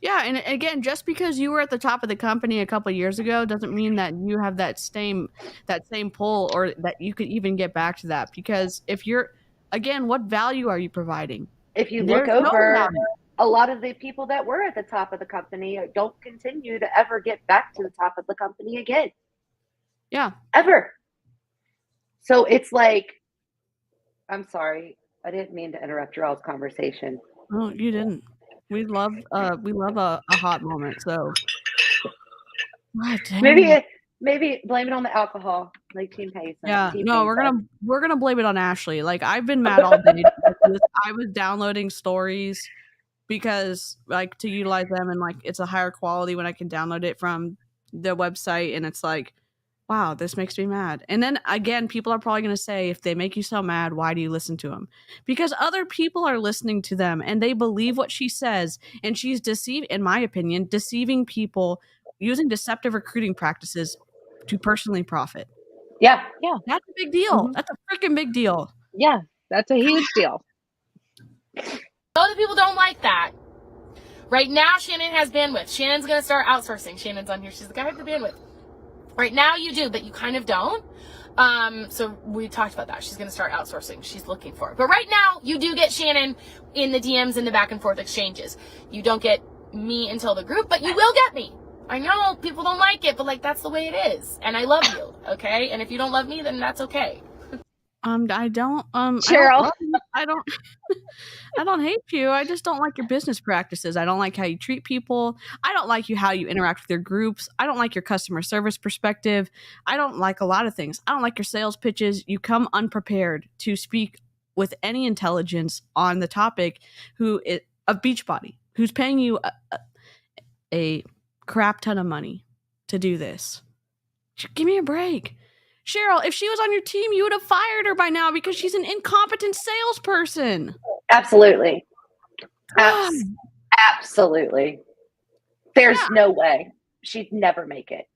Yeah, and again, just because you were at the top of the company a couple of years ago doesn't mean that you have that same pull, or that you could even get back to that. Because if you're, again, what value are you providing? If you look over, a lot of the people that were at the top of the company don't continue to ever get back to the top of the company again. Yeah. Ever. So it's like, I'm sorry, I didn't mean to interrupt your all's conversation. Oh, you didn't. We love a hot moment. So maybe blame it on the alcohol, like Team Hayes. Yeah, no, we're gonna blame it on Ashlie. Like, I've been mad all day. I was downloading stories because, like, to utilize them, and like it's a higher quality when I can download it from the website, and it's like, wow, this makes me mad. And then again, people are probably going to say, if they make you so mad, why do you listen to them? Because other people are listening to them and they believe what she says. And she's in my opinion, deceiving people using deceptive recruiting practices to personally profit. Yeah. Yeah. That's a big deal. Mm-hmm. That's a freaking big deal. Yeah. That's a huge deal. Other people don't like that. Right now, Shannon has bandwidth. Shannon's going to start outsourcing. Shannon's on here. She's like, I have the bandwidth. Right now you do, but you kind of don't. So we talked about that. She's going to start outsourcing. She's looking for it. But right now you do get Shannon in the DMs and the back and forth exchanges. You don't get me until the group, but you will get me. I know people don't like it, but like, that's the way it is. And I love you. Okay. And if you don't love me, then that's okay. I don't, Cheryl. I don't hate you. I just don't like your business practices. I don't like how you treat people. I don't like how you interact with your groups. I don't like your customer service perspective. I don't like a lot of things. I don't like your sales pitches. You come unprepared to speak with any intelligence on the topic of Beachbody, who's paying you a crap ton of money to do this. Give me a break. Cheryl, if she was on your team, you would have fired her by now because she's an incompetent salesperson. Absolutely. Absolutely. There's no way. She'd never make it.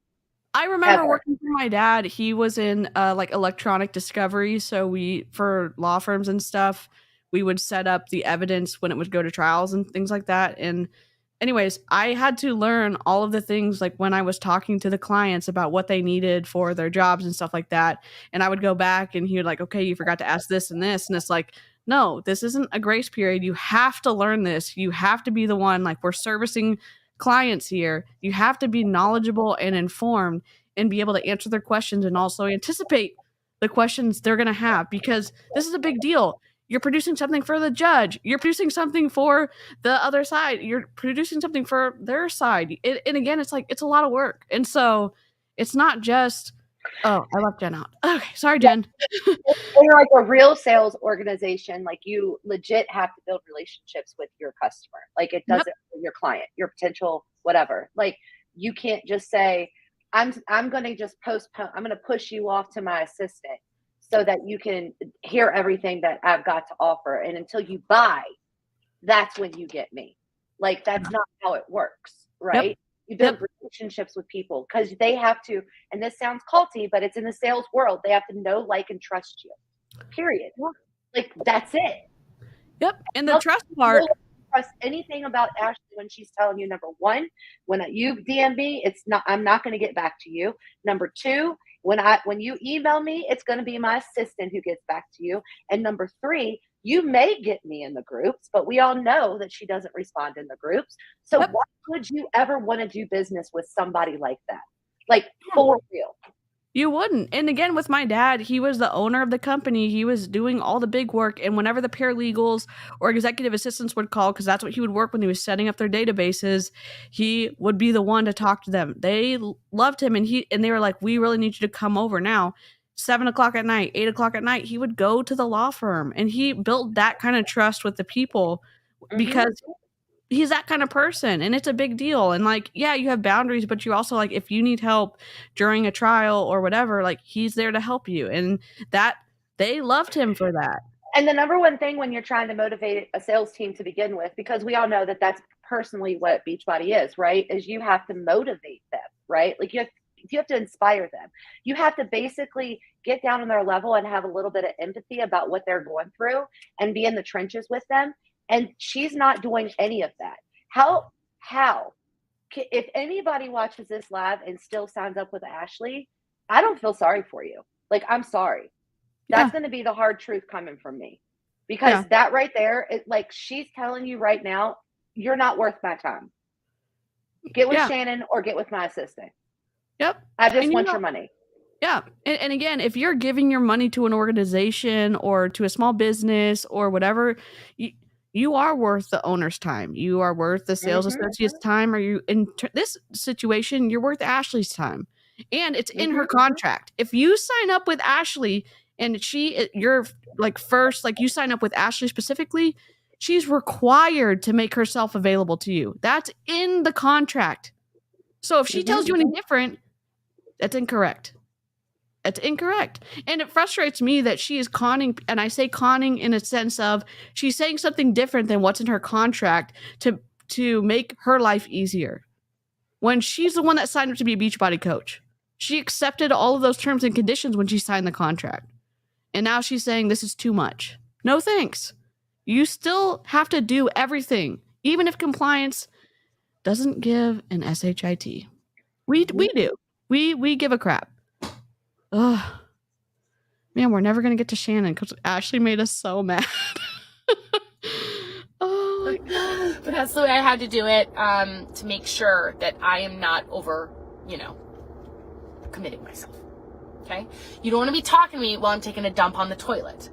I remember working for my dad. He was in like electronic discovery. So for law firms and stuff, we would set up the evidence when it would go to trials and things like that. And anyways, I had to learn all of the things like when I was talking to the clients about what they needed for their jobs and stuff like that. And I would go back and he would like, okay, you forgot to ask this and this. And it's like, no, this isn't a grace period. You have to learn this. You have to be the one, like we're servicing clients here. You have to be knowledgeable and informed and be able to answer their questions and also anticipate the questions they're going to have, because this is a big deal. You're producing something for the judge. You're producing something for the other side. You're producing something for their side. And again, it's like, it's a lot of work. And so it's not just, oh, I left Jen out. Okay, sorry, Jen. When you're like a real sales organization, like you legit have to build relationships with your customer. Like it doesn't, your client, your potential, whatever. Like you can't just say, I'm going to just postpone. I'm going to push you off to my assistant so that you can hear everything that I've got to offer. And until you buy, that's when you get me. Like, that's not how it works, right? Yep. You build relationships with people because they have to, and this sounds culty, but it's in the sales world. They have to know, like, and trust you, period. Like, that's it. Yep. And the trust part. Trust anything about Ashlie when she's telling you, number one, when you DM me, I'm not going to get back to you. Number two, when you email me, it's going to be my assistant who gets back to you. And number three, you may get me in the groups, but we all know that she doesn't respond in the groups. So why would you ever want to do business with somebody like that? Like, for real. You wouldn't. And again, with my dad, he was the owner of the company. He was doing all the big work. And whenever the paralegals or executive assistants would call, because that's what he would work when he was setting up their databases, he would be the one to talk to them. They loved him. And they were like, we really need you to come over now. 7 o'clock at night, 8 o'clock at night, he would go to the law firm. And he built that kind of trust with the people because he's that kind of person, and it's a big deal. And like, yeah, you have boundaries, but you also, like, if you need help during a trial or whatever, like, he's there to help you. And that they loved him for that. And the number one thing when you're trying to motivate a sales team to begin with, because we all know that that's personally what Beachbody is, right? Is you have to motivate them, right? Like you have to inspire them. You have to basically get down on their level and have a little bit of empathy about what they're going through and be in the trenches with them. And she's not doing any of that. How, if anybody watches this live and still signs up with Ashlie, I don't feel sorry for you. Like, I'm sorry. That's going to be the hard truth coming from me, because that right there, like, she's telling you right now, you're not worth my time. Get with Shannon or get with my assistant. Yep. I just want your money. Yeah. And again, if you're giving your money to an organization or to a small business or whatever, you are worth the owner's time. You are worth the sales associate's time. Or you, in this situation, you're worth Ashley's time. And it's in her contract. If you sign up with Ashlie and you're like first, like you sign up with Ashlie specifically, she's required to make herself available to you. That's in the contract. So if she tells you any different, that's incorrect. It's incorrect. And it frustrates me that she is conning, and I say conning in a sense of she's saying something different than what's in her contract to make her life easier. When she's the one that signed up to be a Beachbody coach, she accepted all of those terms and conditions when she signed the contract. And now she's saying this is too much. No thanks. You still have to do everything, even if compliance doesn't give an SHIT. We do. We give a crap. Ugh. Man, we're never going to get to Shannon because Ashlie made us so mad. Oh my God. But that's the way I had to do it, to make sure that I am not over, committing myself. Okay? You don't want to be talking to me while I'm taking a dump on the toilet.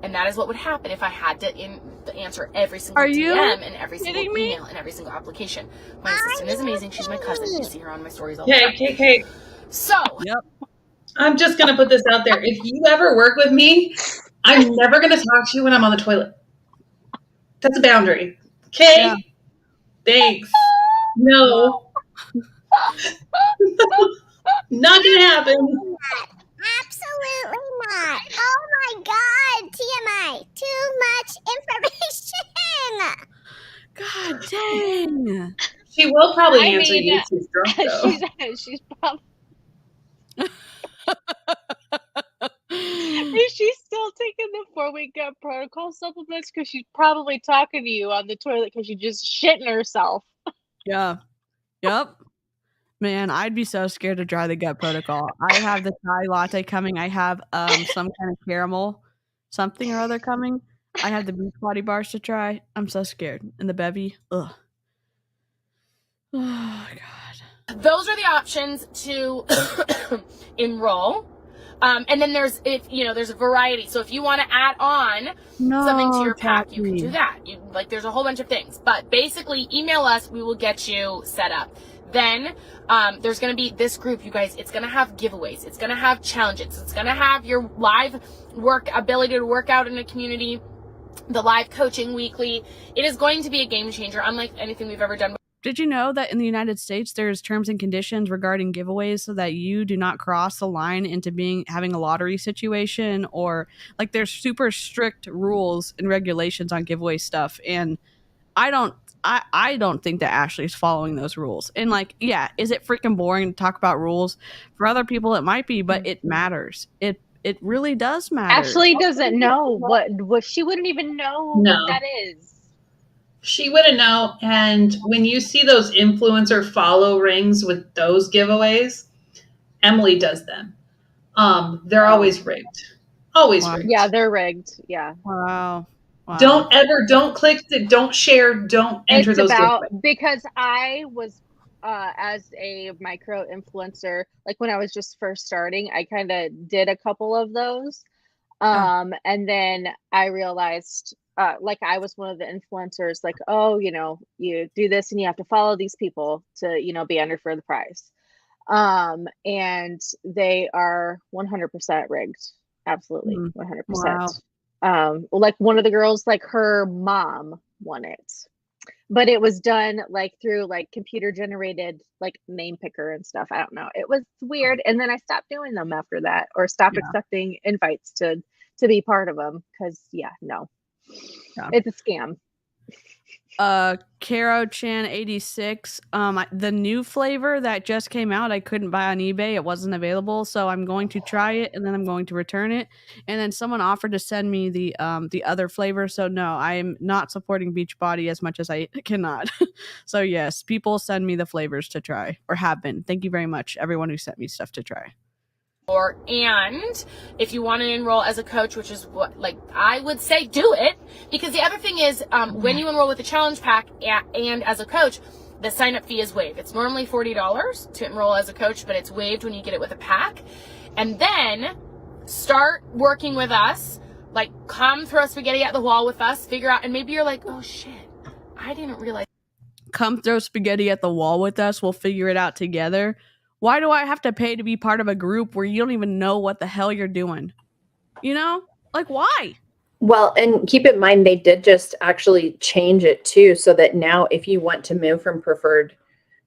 And that is what would happen if I had to answer every single DM and every single email and every single application. My assistant is amazing. She's my cousin. You see her on my stories all the time. Okay. So, I'm just going to put this out there. If you ever work with me, I'm never going to talk to you when I'm on the toilet. That's a boundary. Okay? Yeah. Thanks. No. Not going to happen. Absolutely not. Oh my God. TMI. Too much information. God dang. She will probably answer you if she's drunk, though. She's probably... Is she still taking the 4-week gut protocol supplements? Because she's probably talking to you on the toilet because she's just shitting herself. Yeah. Yep. Man, I'd be so scared to try the gut protocol. I have the chai latte coming. I have some kind of caramel something or other coming. I have the Beachbody bars to try. I'm so scared. And the bevy. Ugh. Oh, God. Those are the options to enroll. And then there's a variety. So if you want to add on something to your pack, you can do that. There's a whole bunch of things. But basically, email us. We will get you set up. Then there's going to be this group, you guys. It's going to have giveaways. It's going to have challenges. It's going to have your live ability to work out in a community, the live coaching weekly. It is going to be a game changer, unlike anything we've ever done. Did you know that in the United States, there's terms and conditions regarding giveaways so that you do not cross the line into having a lottery situation, or there's super strict rules and regulations on giveaway stuff. And I don't think that Ashley's following those rules. And is it freaking boring to talk about rules? For other people, it might be, but it matters. It really does matter. Ashley doesn't know what she wouldn't even know what that is. She wouldn't know. And when you see those influencer follow rings with those giveaways, Emily does them. They're always rigged. Always rigged. Yeah, they're rigged. Yeah. Wow. Don't click it, don't share, don't enter those giveaways. Because I was as a micro influencer, when I was just first starting, I kind of did a couple of those. And then I realized I was one of the influencers, you do this and you have to follow these people to, be under for the price. And they are 100% rigged. Absolutely. 100%. Wow. One of the girls, her mom won it, but it was done through computer generated name picker and stuff. I don't know. It was weird. And then I stopped doing them after that, or stopped accepting invites to be part of them. Cause it's a scam. 𝐔𝐒𝐄 𝐃𝐈𝐒𝐒𝐃 86. The new flavor that just came out, I couldn't buy on eBay. It wasn't available, so I'm going to try it and then I'm going to return it. And then someone offered to send me the other flavor. So no, I'm not supporting Beachbody as much as I cannot. So yes, people send me the flavors to try, or have been. Thank you very much, everyone who sent me stuff to try. And if you want to enroll as a coach, which is what I would say, do it, because the other thing is when you enroll with the challenge pack and as a coach, the sign up fee is waived. It's normally $40 to enroll as a coach, but it's waived when you get it with a pack. And then start working with us, come throw spaghetti at the wall with us, figure out, and maybe you're like, oh shit, I didn't realize. Come throw spaghetti at the wall with us. We'll figure it out together. Why do I have to pay to be part of a group where you don't even know what the hell you're doing? Why? Well, and keep in mind, they did just actually change it too, so that now if you want to move from preferred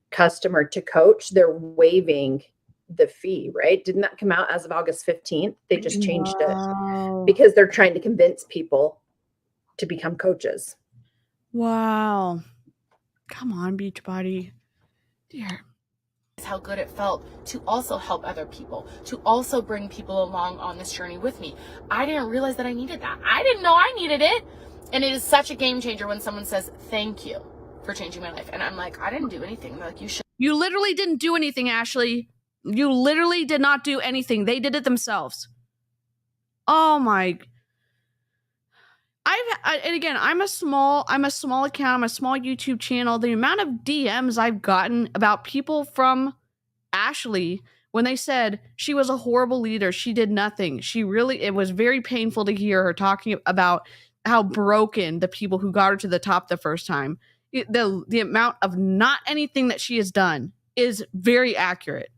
customer to coach, they're waiving the fee, right? Didn't that come out as of August 15th? They just changed it because they're trying to convince people to become coaches. Wow. Come on, Beachbody. Dear. How good it felt to also help other people, to also bring people along on this journey with me. I didn't realize that I needed that. I didn't know I needed it. And it is such a game changer when someone says, thank you for changing my life. And I'm like, I didn't do anything. They're like, you should. You literally didn't do anything, Ashley. You literally did not do anything. They did it themselves. Oh my. And again, I'm a small account. I'm a small YouTube channel. The amount of DMs I've gotten about people from Ashlie when they said she was a horrible leader, she did nothing. It was very painful to hear her talking about how broken the people who got her to the top the first time. The amount of not anything that she has done is very accurate.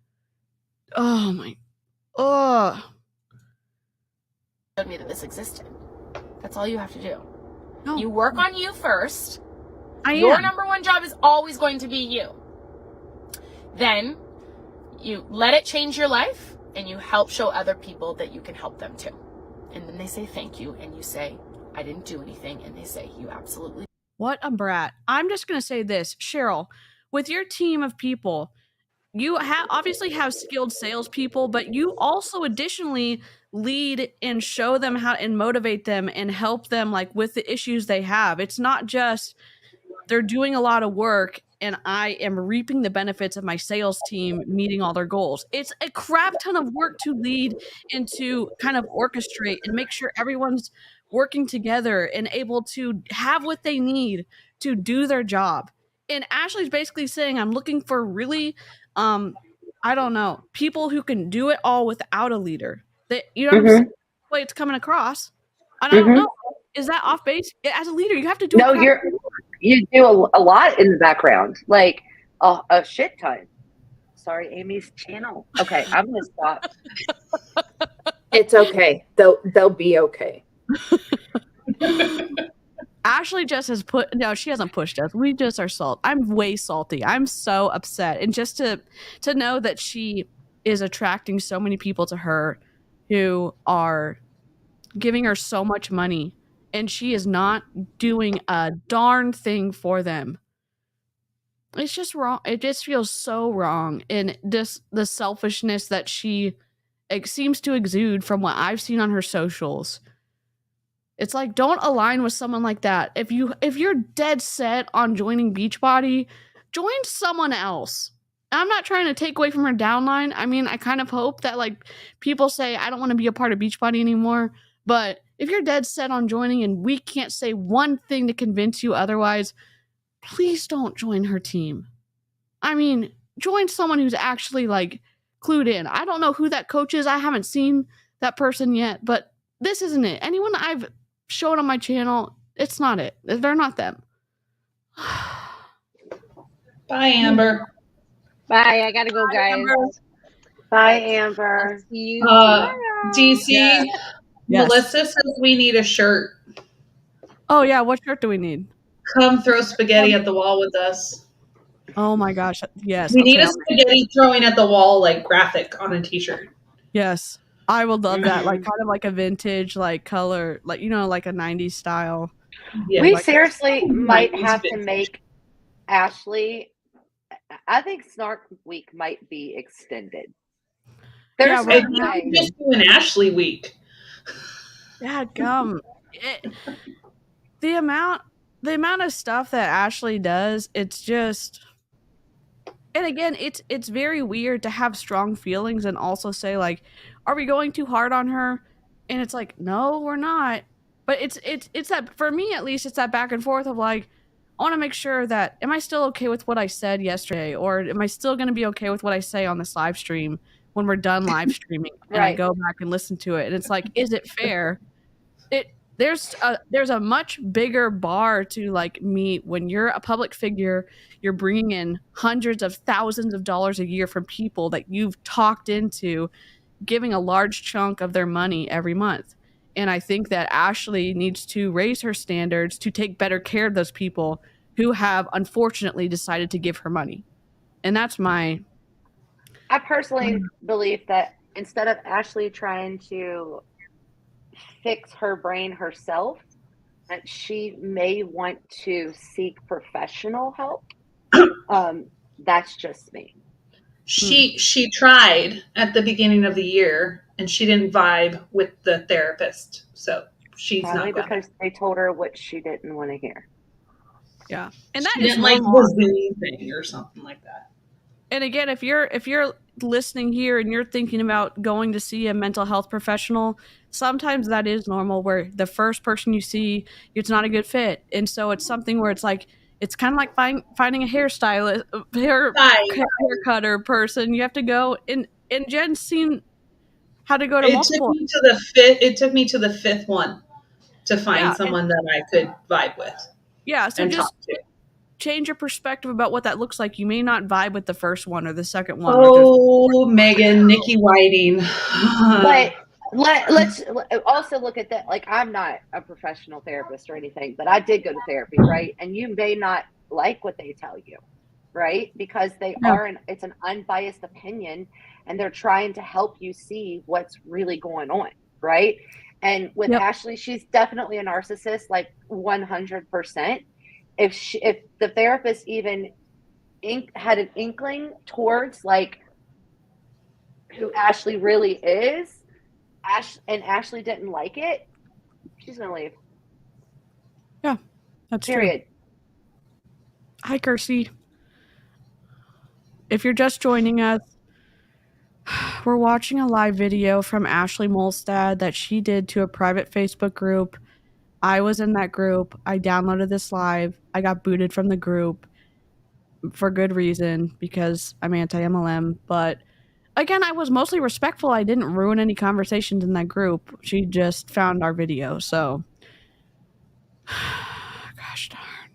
Oh my, Showed me that this existed. That's all you have to do. No. You work on you first. Your number one job is always going to be you. Then you let it change your life, and you help show other people that you can help them too. And then they say thank you, and you say, I didn't do anything, and they say, you absolutely. What a brat. I'm just going to say this, Cheryl, with your team of people, you obviously have skilled salespeople, but you also additionally lead and show them how and motivate them and help them like with the issues they have. It's not just they're doing a lot of work and I am reaping the benefits of my sales team meeting all their goals. It's a crap ton of work to lead and to kind of orchestrate and make sure everyone's working together and able to have what they need to do their job. And Ashley's basically saying, I'm looking for really, I don't know, people who can do it all without a leader. That you know what I'm saying? The way it's coming across. And I don't know. Is that off base? As a leader, you have to do. No, you do a lot in the background, like a shit ton. Sorry, Amy's channel. Okay, I'm gonna stop. It's okay. They'll be okay. Ashlie just has she hasn't pushed us. We just are salt. I'm way salty. I'm so upset. And just to know that she is attracting so many people to her who are giving her so much money and she is not doing a darn thing for them. It's just wrong. It just feels so wrong. And just the selfishness that she seems to exude from what I've seen on her socials. It's like, don't align with someone like that. If you're dead set on joining Beachbody, join someone else. I'm not trying to take away from her downline. I mean, I kind of hope that like people say, I don't want to be a part of Beachbody anymore. But if you're dead set on joining and we can't say one thing to convince you otherwise, please don't join her team. I mean, join someone who's actually like clued in. I don't know who that coach is. I haven't seen that person yet, but this isn't it. Anyone I've shown on my channel, it's not it. They're not them. Bye, Amber. Bye. I gotta go, guys. Amber. Bye, Amber. See you tomorrow. DC, Yes. Melissa says we need a shirt. Oh yeah, what shirt do we need? Come throw spaghetti at the wall with us. Oh my gosh, yes. We need a spaghetti throwing at the wall like graphic on a t-shirt. Yes. I would love that. Like kind of like a vintage like color, like like a 90s style. Yeah, We like seriously might have to vintage. make Ashlie. I think Snark Week might be extended. There's we're no way. Just do an Ashlie week. Yeah, gum. The amount of stuff that Ashlie does, it's just, and again, it's very weird to have strong feelings and also say like, are we going too hard on her? And it's like, no, we're not. But it's that, for me at least, it's that back and forth of like, I want to make sure that, am I still okay with what I said yesterday? Or am I still going to be okay with what I say on this live stream when we're done live streaming and I go back and listen to it? And it's like, is it fair? There's a much bigger bar to like meet when you're a public figure. You're bringing in hundreds of thousands of dollars a year from people that you've talked into giving a large chunk of their money every month. And I think that Ashlie needs to raise her standards to take better care of those people who have unfortunately decided to give her money. And that's I personally believe that instead of Ashlie trying to fix her brain herself, that she may want to seek professional help. That's just me. She tried at the beginning of the year and she didn't vibe with the therapist. So she's Probably not because they told her what she didn't want to hear. Yeah. And that she is didn't like the Zoom thing or something like that. And again, if you're listening here and you're thinking about going to see a mental health professional, sometimes that is normal where the first person you see, it's not a good fit. And so it's something where it's like, it's kind of like finding a hairstylist, hair cutter person. You have to go and And Jen's seen how to go to It multiple. took me to the fifth one to find someone that I could vibe with. Yeah, so and just talk to. change your perspective about what that looks like. You may not vibe with the first one or the second one. Oh, Megan, Nikki Whiting. But let's also look at that. Like, I'm not a professional therapist or anything, but I did go to therapy, right? And you may not like what they tell you, right? Because it's an unbiased opinion, and they're trying to help you see what's really going on, right? And with Ashlie, she's definitely a narcissist, like 100%. If the therapist even had an inkling towards like who Ashlie really is, and Ashlie didn't like it, she's gonna leave. Yeah, that's period. True. Hi, Kirsty. If you're just joining us, we're watching a live video from Ashlie Molstad that she did to a private Facebook group. I was in that group. I downloaded this live. I got booted from the group for good reason because I'm anti-MLM. But again, I was mostly respectful. I didn't ruin any conversations in that group. She just found our video. So, gosh darn.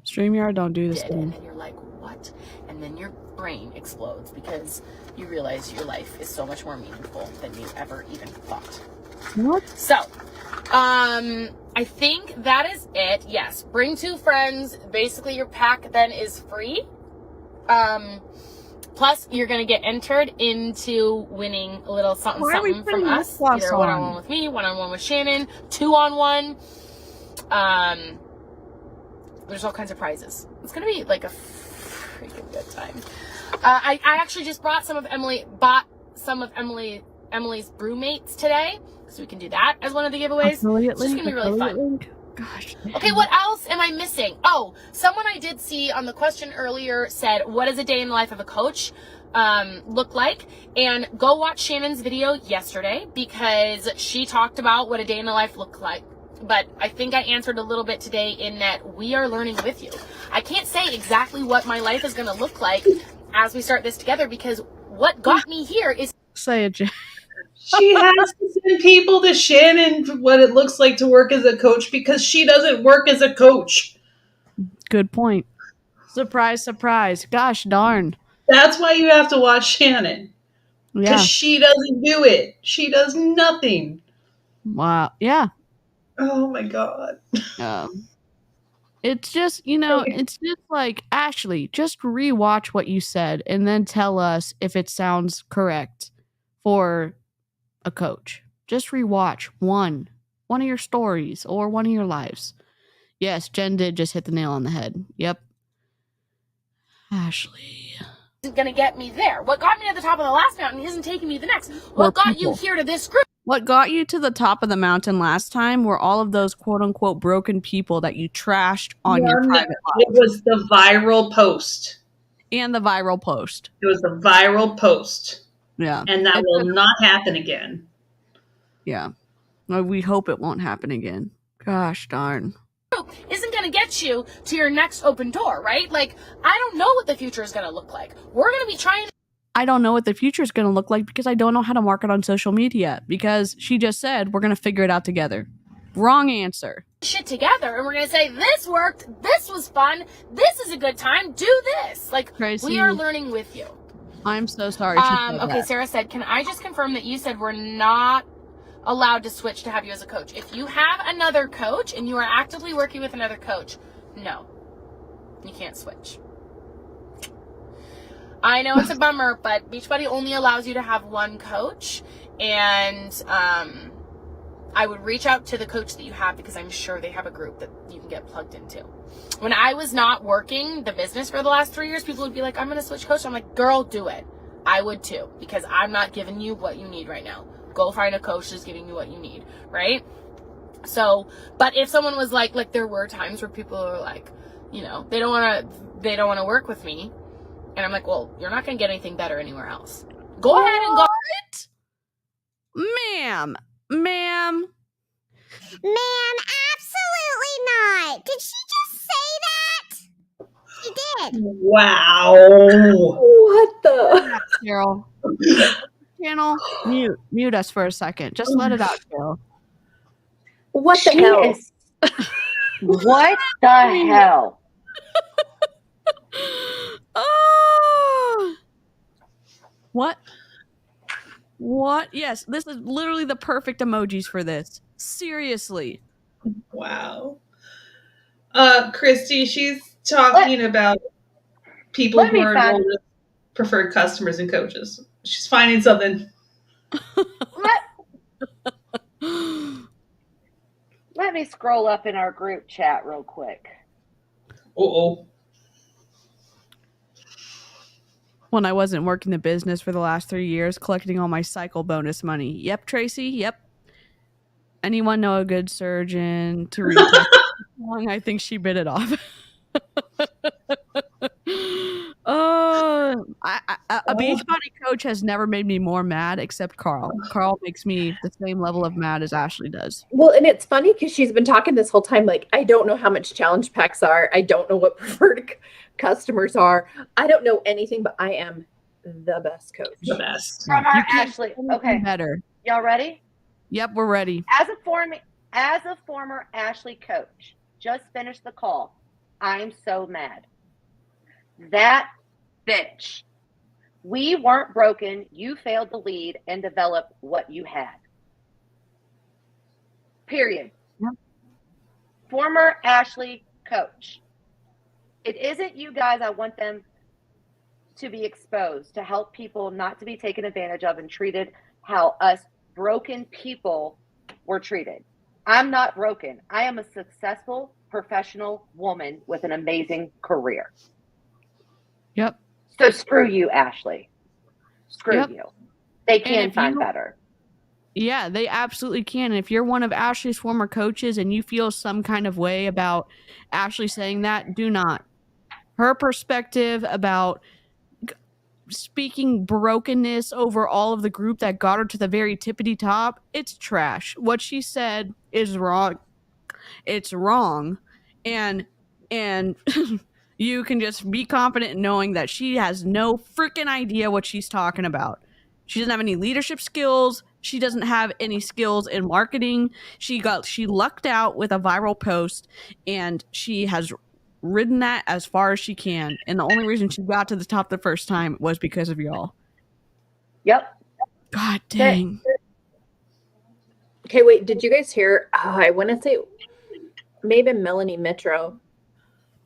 StreamYard, don't do this to me. And you're like, what? And then your brain explodes because you realize your life is so much more meaningful than you ever even thought. What? So, I think that is it. Yes, bring 2 friends. Basically, your pack then is free. Plus, you're going to get entered into winning a little something from us. Either one-on-one with me, one-on-one with Shannon, 2-on-1. There's all kinds of prizes. It's going to be like a freaking good time. I actually just bought some of Emily's brewmates today. So we can do that as one of the giveaways. It's just going to be really fun. Gosh. Okay, what else am I missing? Oh, someone I did see on the question earlier said, what does a day in the life of a coach look like? And go watch Shannon's video yesterday because she talked about what a day in the life looked like. But I think I answered a little bit today in that we are learning with you. I can't say exactly what my life is going to look like as we start this together because what got me here is... Say it, Jen. She has to send people to Shannon what it looks like to work as a coach because she doesn't work as a coach. Good point. Surprise, surprise. Gosh darn. That's why you have to watch Shannon. Because she doesn't do it. She does nothing. Wow. Yeah. Oh my God. It's just, it's just like, Ashlie, just rewatch what you said and then tell us if it sounds correct for a coach. Just rewatch one of your stories or one of your lives. Yes, Jen did just hit the nail on the head. Yep. Ashlie. Isn't going to get me there. What got me to the top of the last mountain isn't taking me to the next. What got you here to this group? What got you to the top of the mountain last time were all of those quote-unquote broken people that you trashed on your private life. It was the viral post. And the viral post. It was the viral post. Yeah. And that will not happen again. Yeah. Well, we hope it won't happen again. Gosh darn. Isn't going to get you to your next open door, right? Like, I don't know what the future is going to look like. We're going to be trying... I don't know what the future is going to look like because I don't know how to market on social media because she just said we're going to figure it out together. Wrong answer. Shit together and we're going to say this worked, this was fun, this is a good time, do this. Like, Tracy, we are learning with you. I'm so sorry. Okay, Sarah said, can I just confirm that you said we're not allowed to switch to have you as a coach? If you have another coach and you are actively working with another coach, no, you can't switch. I know it's a bummer, but Beachbody only allows you to have one coach, and I would reach out to the coach that you have because I'm sure they have a group that you can get plugged into. When I was not working the business for the last 3 years, people would be like, I'm going to switch coach. I'm like, girl, do it. I would too, because I'm not giving you what you need right now. Go find a coach that's giving you what you need, right? So, but if someone was like there were times where people are like, they don't want to work with me. And I'm like, well, you're not going to get anything better anywhere else. Go ahead and go. Ma'am, absolutely not. Did she just say that? She did. Wow. What the? Cheryl. Channel, mute us for a second. Just let it out, Cheryl. What the hell? What the hell? Oh! What? Yes, this is literally the perfect emojis for this. Seriously. Wow. Christy, she's talking about people who are enrolled as preferred customers and coaches. She's finding something. Let me scroll up in our group chat real quick. Uh-oh. When I wasn't working the business for the last 3 years, collecting all my cycle bonus money. Yep, Tracy. Yep. Anyone know a good surgeon to retest? I think she bit it off. A Beachbody coach has never made me more mad except Carl. Carl makes me the same level of mad as Ashlie does. Well, and it's funny because she's been talking this whole time like, I don't know how much challenge packs are. I don't know what preferred customers are. I don't know anything, but I am the best coach. The best. From our Ashlie. Okay. Better. Y'all ready? Yep, we're ready. As a former Ashlie coach, just finished the call. I'm so mad. That bitch. We weren't broken. You failed to lead and develop what you had. Period. Yep. Former Ashlie coach. It isn't you guys. I want them to be exposed, to help people not to be taken advantage of and treated how us broken people were treated. I'm not broken. I am a successful professional woman with an amazing career. Yep. So screw you, Ashlie. Screw you. They can find better. Yeah, they absolutely can. If you're one of Ashley's former coaches and you feel some kind of way about Ashlie saying that, do not. Her perspective about speaking brokenness over all of the group that got her to the very tippity top, it's trash. What she said is wrong. It's wrong. And you can just be confident in knowing that she has no freaking idea what she's talking about. She doesn't have any leadership skills. She doesn't have any skills in marketing. She lucked out with a viral post, and she has ridden that as far as she can. And the only reason she got to the top the first time was because of y'all. Yep. God dang. Okay, wait, did you guys hear? I want to say maybe Melanie Mitro.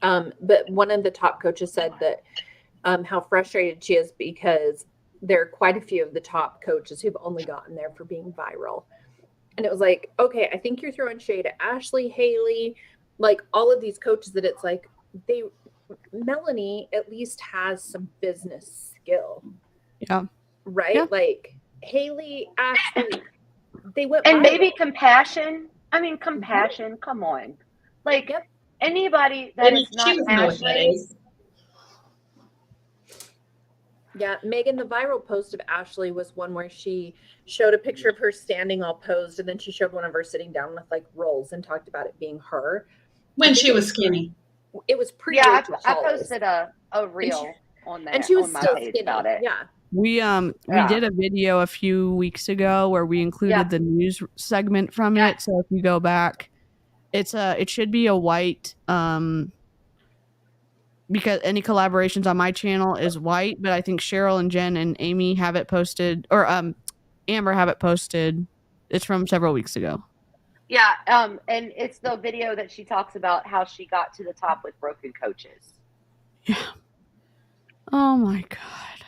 But one of the top coaches said that how frustrated she is because there are quite a few of the top coaches who've only gotten there for being viral. And it was like, okay, I think you're throwing shade at Ashlie, Haley, like all of these coaches that it's like Melanie at least has some business skill. Yeah. Right? Yeah. Like Haley, Ashlie, they went and viral. Maybe compassion. I mean, compassion. Come on. Like anybody that is not Ashlie. Yeah, Megan, the viral post of Ashlie was one where she showed a picture of her standing all posed, and then she showed one of her sitting down with like rolls and talked about it being her. When she was skinny. It was pretty. Yeah, I posted a reel on that. And she was on my still page skinny. about it. Yeah. We did a video a few weeks ago where we included the news segment from it. So if you go back, it should be a white because any collaborations on my channel is white, but I think Cheryl and Jen and Amy have it posted, or Amber have it posted. It's from several weeks ago. Yeah, and it's the video that she talks about how she got to the top with broken coaches. Yeah. Oh my God.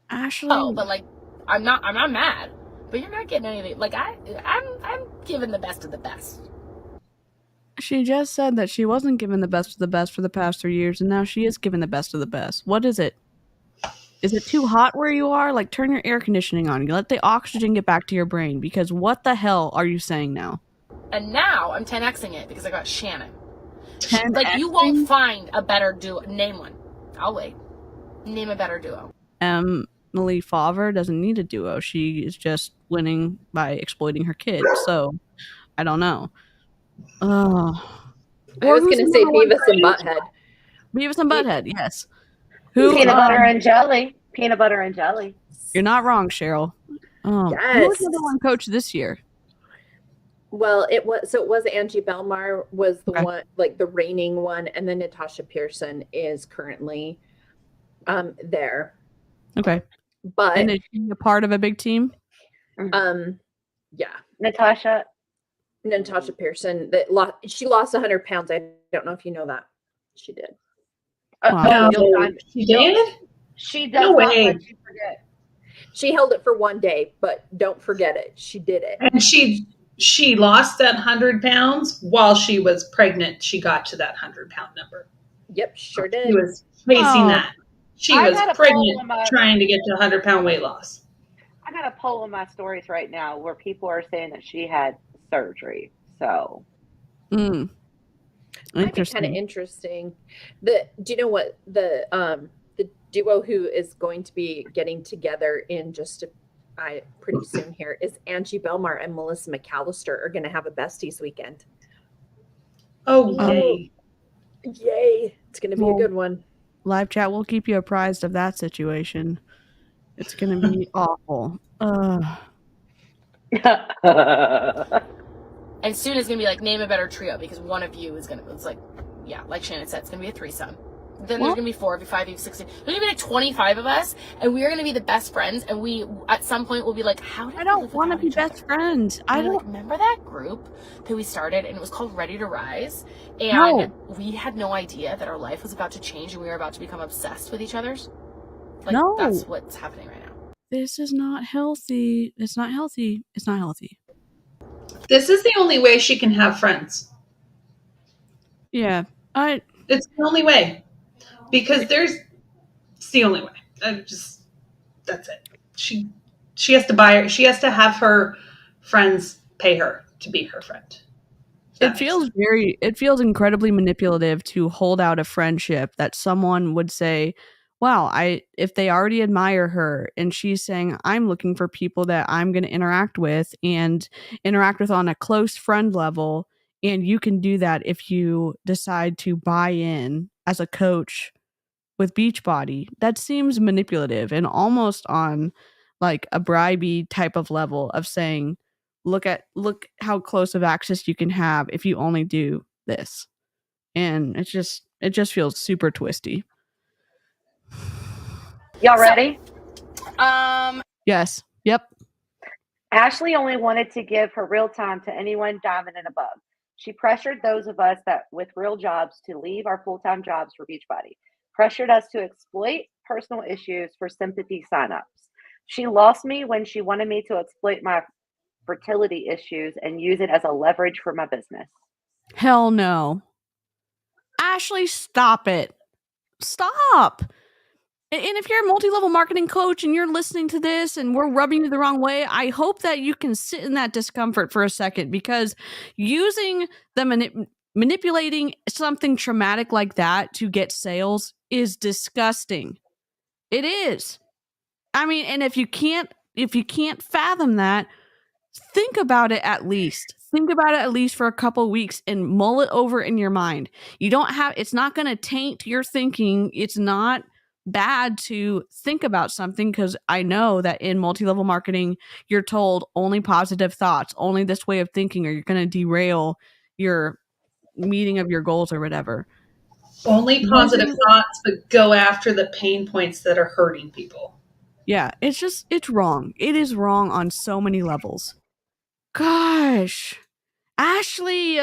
Ashlie. Oh, but like, I'm not mad. But you're not getting anything. Like I'm giving the best of the best. She just said that she wasn't given the best of the best for the past 3 years, and now she is given the best of the best. What is it? Is it too hot where you are? Like, turn your air conditioning on. You let the oxygen get back to your brain, because what the hell are you saying now? And now I'm 10xing it because I got Shannon. 10X-ing? Like, you won't find a better duo. Name one. I'll wait. Name a better duo. Eimee Ure doesn't need a duo. She is just winning by exploiting her kids. So, I don't know. I was going to say Beavis and Butthead. Beavis and Butthead, yes. Who? Peanut butter and jelly. Peanut butter and jelly. You're not wrong, Cheryl. Who was Yes. the number one coach this year? Well, it was Angie Belmar was the Okay. one, like the reigning one, and then Natasha Pearson is currently there. Okay. But And is she a part of a big team? yeah, Natasha Pearson she lost 100 pounds. I don't know if you know that. She did. Wow. She did? She does No not way. let you forget. She held it for one day, but don't forget it. She did it. And she lost that 100 pounds while she was pregnant. She got to that 100-pound number. Yep, sure did. She was chasing Oh. that. She I was got a pregnant poll in my- trying to get to 100-pound weight loss. I got a poll in my stories right now where people are saying that she had surgery. So Mm. Might be kind of interesting. Do you know what the duo who is going to be getting together in just pretty soon here is Angie Belmar and Melissa McAllister are going to have a besties weekend. Oh, yay. Yay. It's going to be a good one. Live chat will keep you apprised of that situation. It's going to be awful. And soon it's gonna be like, name a better trio, because one of you is gonna, it's like, yeah, like Shannon said, it's gonna be a threesome. Then there's gonna be 4 of you, 5 of you, 16. There's gonna be like 25 of us, and we are gonna be the best friends. And we, at some point, will be like, how did I don't want to be best friends. I don't. Like, remember that group that we started, and it was called Ready to Rise, and No. we had no idea that our life was about to change, and we were about to become obsessed with each other's. Like, No. that's what's happening right now. This is not healthy. It's not healthy. It's not healthy. This is the only way she can have friends. Yeah. It's the only way. Because it's the only way. That's it. She has to buy her. She has to have her friends pay her to be her friend. It feels incredibly manipulative to hold out a friendship that someone would say, wow, if they already admire her and she's saying, I'm looking for people that I'm going to interact with on a close friend level. And you can do that if you decide to buy in as a coach with Beachbody. That seems manipulative and almost on like a bribey type of level of saying, look how close of access you can have if you only do this. And it just feels super twisty. y'all ready? Yes. Yep. Ashlie only wanted to give her real time to anyone diamond and above. She pressured those of us that with real jobs to leave our full-time jobs for Beachbody. Pressured us to exploit personal issues for sympathy signups. She lost me when she wanted me to exploit my fertility issues and use it as a leverage for my business. Hell no. Ashlie, stop it. Stop. And if you're a multi-level marketing coach and you're listening to this and we're rubbing you the wrong way, I hope that you can sit in that discomfort for a second, because using the manipulating something traumatic like that to get sales is disgusting. It is. I mean, and if you can't fathom that, think about it at least. Think about it at least for a couple of weeks and mull it over in your mind. It's not going to taint your thinking. It's not bad to think about something, because I know that in multi-level marketing, you're told only positive thoughts, only this way of thinking, or you're going to derail your meeting of your goals or whatever. Only positive thoughts, but go after the pain points that are hurting people. Yeah, it's wrong. It is wrong on so many levels. Gosh. Ashlie,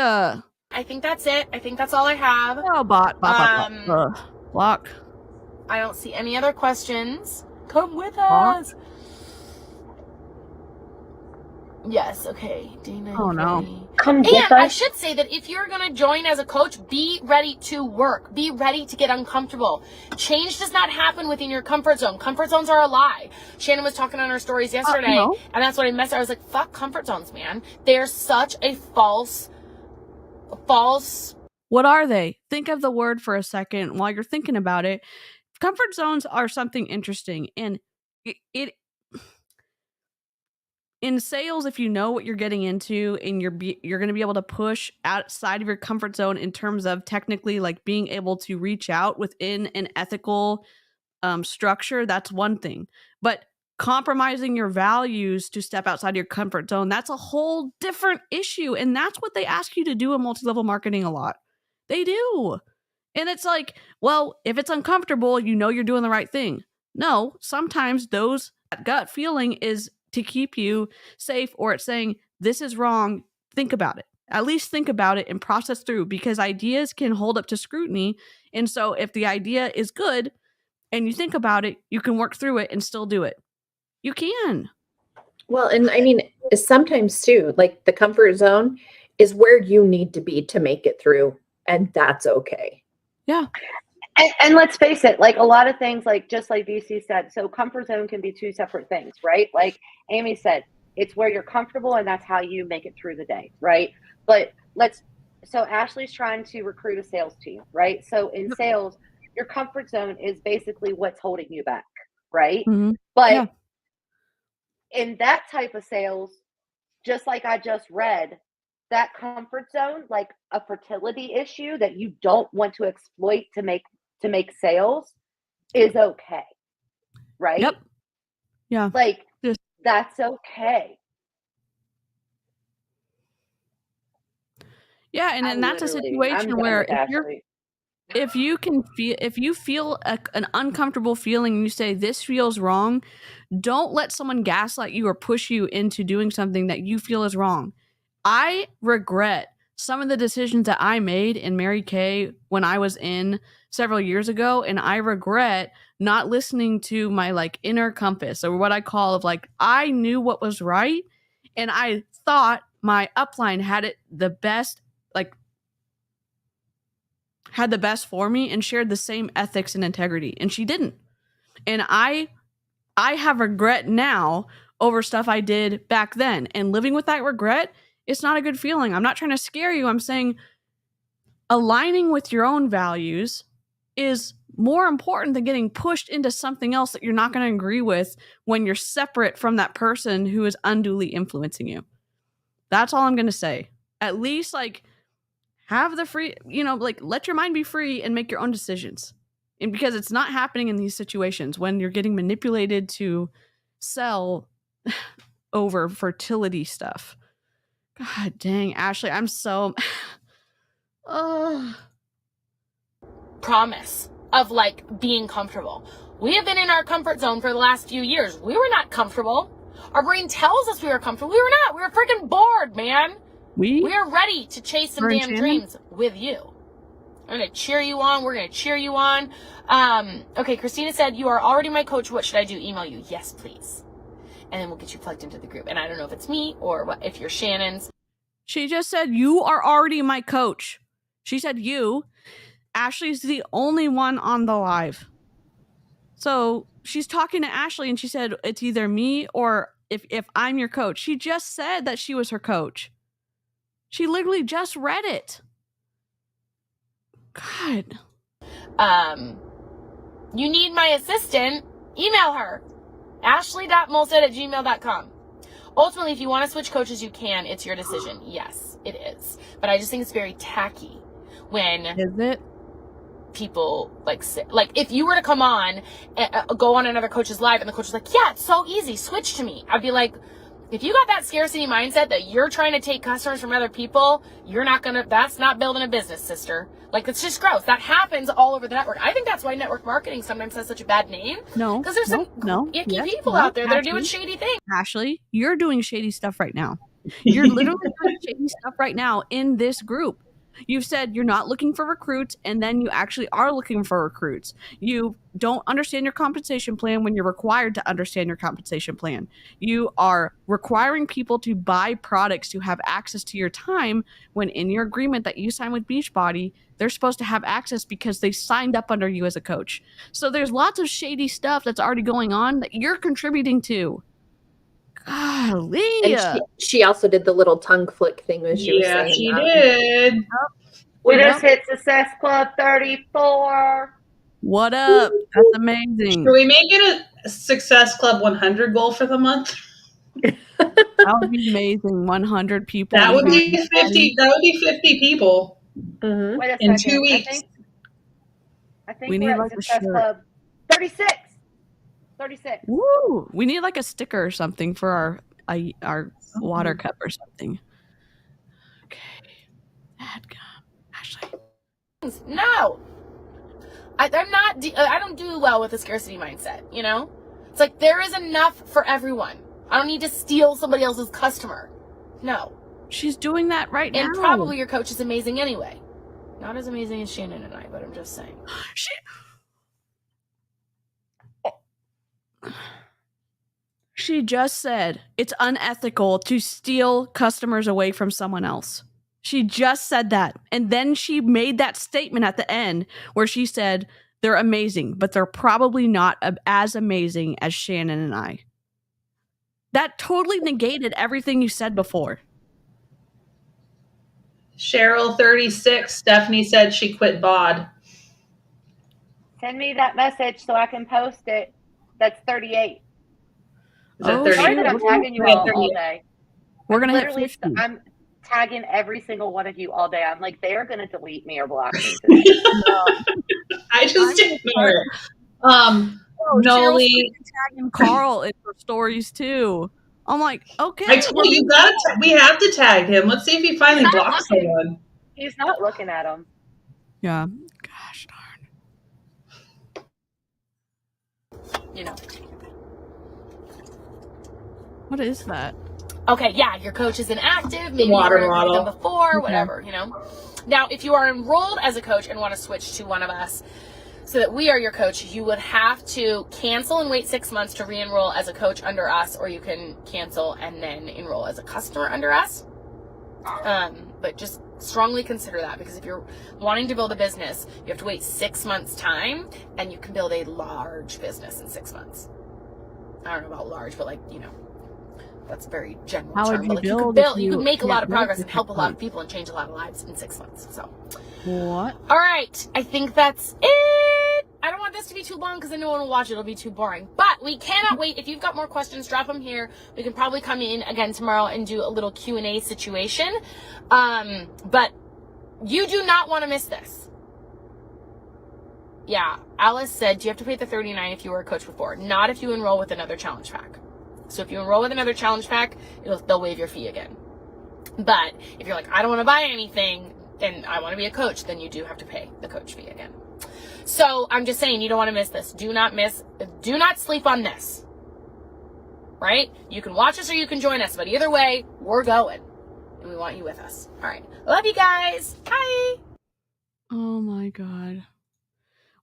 I think that's it. I think that's all I have. Oh, block. I don't see any other questions. Come with us. Yes, okay. Dana, oh no. ready? Come get us. And I should say that if you're going to join as a coach, be ready to work. Be ready to get uncomfortable. Change does not happen within your comfort zone. Comfort zones are a lie. Shannon was talking on her stories yesterday, no. and that's what I messaged. I was like, fuck comfort zones, man. They're such a false. What are they? Think of the word for a second while you're thinking about it. Comfort zones are something interesting, and it in sales, if you know what you're getting into and you're going to be able to push outside of your comfort zone in terms of technically like being able to reach out within an ethical structure, that's one thing. But compromising your values to step outside your comfort zone, that's a whole different issue. And that's what they ask you to do in multi-level marketing a lot. They do. And it's like, well, if it's uncomfortable, you know you're doing the right thing. No, sometimes that gut feeling is to keep you safe, or it's saying, this is wrong. Think about it. At least think about it and process through, because ideas can hold up to scrutiny. And so if the idea is good and you think about it, you can work through it and still do it. You can. Well, and I mean, sometimes too, like the comfort zone is where you need to be to make it through. And that's okay. Yeah. And let's face it, like a lot of things, like just like DC said, so comfort zone can be two separate things, right? Like Aimee said, it's where you're comfortable and that's how you make it through the day, right? But so Ashley's trying to recruit a sales team, right? So in sales, your comfort zone is basically what's holding you back, right? Mm-hmm. But in that type of sales, just like I just read, that comfort zone, like a fertility issue that you don't want to exploit to make sales, is okay, right? Yep. Yeah. Like that's okay. Yeah, and that's a situation where if you feel an uncomfortable feeling and you say this feels wrong, don't let someone gaslight you or push you into doing something that you feel is wrong. I regret some of the decisions that I made in Mary Kay when I was in several years ago, and I regret not listening to my like inner compass, or what I call of like, I knew what was right and I thought my upline had the best for me and shared the same ethics and integrity, and she didn't. And I have regret now over stuff I did back then, and living with that regret, it's not a good feeling. I'm not trying to scare you. I'm saying aligning with your own values is more important than getting pushed into something else that you're not going to agree with when you're separate from that person who is unduly influencing you. That's all I'm going to say. At least like have the free, like let your mind be free and make your own decisions. And because it's not happening in these situations when you're getting manipulated to sell over fertility stuff. God dang, Ashlie, I'm so promise of like being comfortable. We have been in our comfort zone for the last few years. We were not comfortable. Our brain tells us we were comfortable. We were not. We were freaking bored, man. We are ready to chase some damn dreams with you. I'm going to cheer you on. We're going to cheer you on. Okay, Christina said, you are already my coach. What should I do? Email you. Yes, please. And then we'll get you plugged into the group. And I don't know if it's me or what, if you're Shannon's. She just said, you are already my coach. She said you. Ashley's the only one on the live. So she's talking to Ashlie and she said, it's either me or if I'm your coach. She just said that she was her coach. She literally just read it. God. You need my assistant, email her. Ashlie.molstad@gmail.com. Ultimately, if you want to switch coaches, you can. It's your decision. Yes, it is. But I just think it's very tacky when... Is it? People like if you were to come on and go on another coach's live and the coach is like, yeah, it's so easy, switch to me. I'd be like, if you got that scarcity mindset that you're trying to take customers from other people, that's not building a business, sister. Like, it's just gross. That happens all over the network. I think that's why network marketing sometimes has such a bad name. No. Because there's some icky people out there that are doing shady things. Ashlie, you're doing shady stuff right now. You're literally doing shady stuff right now in this group. You've said you're not looking for recruits, and then you actually are looking for recruits. You don't understand your compensation plan when you're required to understand your compensation plan. You are requiring people to buy products to have access to your time when in your agreement that you signed with Beachbody, they're supposed to have access because they signed up under you as a coach. So there's lots of shady stuff that's already going on that you're contributing to. Golly. And she also did the little tongue flick thing when she was saying she that. did. We just hit Success Club 34. What up? That's amazing. Should we make it a Success Club 100 goal for the month? That would be amazing. 100 people. That would be 50. That would be 50 people. Wait a in second. 2 weeks. I think we we're need at like a Success shirt. Club 36. 36. Woo! We need like a sticker or something for our water cup or something. Okay. Ashlie. No. I'm not. I don't do well with a scarcity mindset. You know, it's like there is enough for everyone. I don't need to steal somebody else's customer. No. She's doing that right now. And probably your coach is amazing anyway. Not as amazing as Shannon and I, but I'm just saying. She just said it's unethical to steal customers away from someone else. She just said that. And then she made that statement at the end where she said they're amazing, but they're probably not as amazing as Shannon and I. That totally negated everything you said before. Cheryl, 36. Stephanie said she quit bod. Send me that message so I can post it. That's 38. Is that Oh, 38? Sorry that I'm tagging you all day. We're going to hit Literally, 50. I'm tagging every single one of you all day. I'm like, they're going to delete me or block me today. I just didn't know it. Cheryl's Noli, tagging Carl in her stories too. I'm like, okay. I told you, we have to tag him. Let's see if he finally blocks someone. He's not looking at them. Yeah. Gosh darn. You know. What is that? Okay, yeah, your coach is inactive. Maybe Water you were bottle. with them before, Okay. whatever, you know. Now, if you are enrolled as a coach and want to switch to one of us so that we are your coach, you would have to cancel and wait 6 months to re-enroll as a coach under us, or you can cancel and then enroll as a customer under us. But just strongly consider that, because if you're wanting to build a business, you have to wait 6 months time, and you can build a large business in 6 months. I don't know about large, but like, you know, that's a very general How term. would But you like, build you could make a lot of build progress in and help a 6 lot of months? people and change a lot of lives in 6 months. So, What? all right, I think that's it. I don't want this to be too long because then no one will watch it. It'll be too boring. But we cannot wait. If you've got more questions, drop them here. We can probably come in again tomorrow and do a little Q&A situation. But you do not want to miss this. Yeah, Alice said, do you have to pay the $39 if you were a coach before? Not if you enroll with another challenge pack. So if you enroll with another challenge pack, they'll waive your fee again. But if you're like, I don't want to buy anything and I want to be a coach, then you do have to pay the coach fee again. So I'm just saying, you don't want to miss this. Do not sleep on this. Right? You can watch us or you can join us, but either way, we're going. And we want you with us. All right. Love you guys. Bye. Oh my God.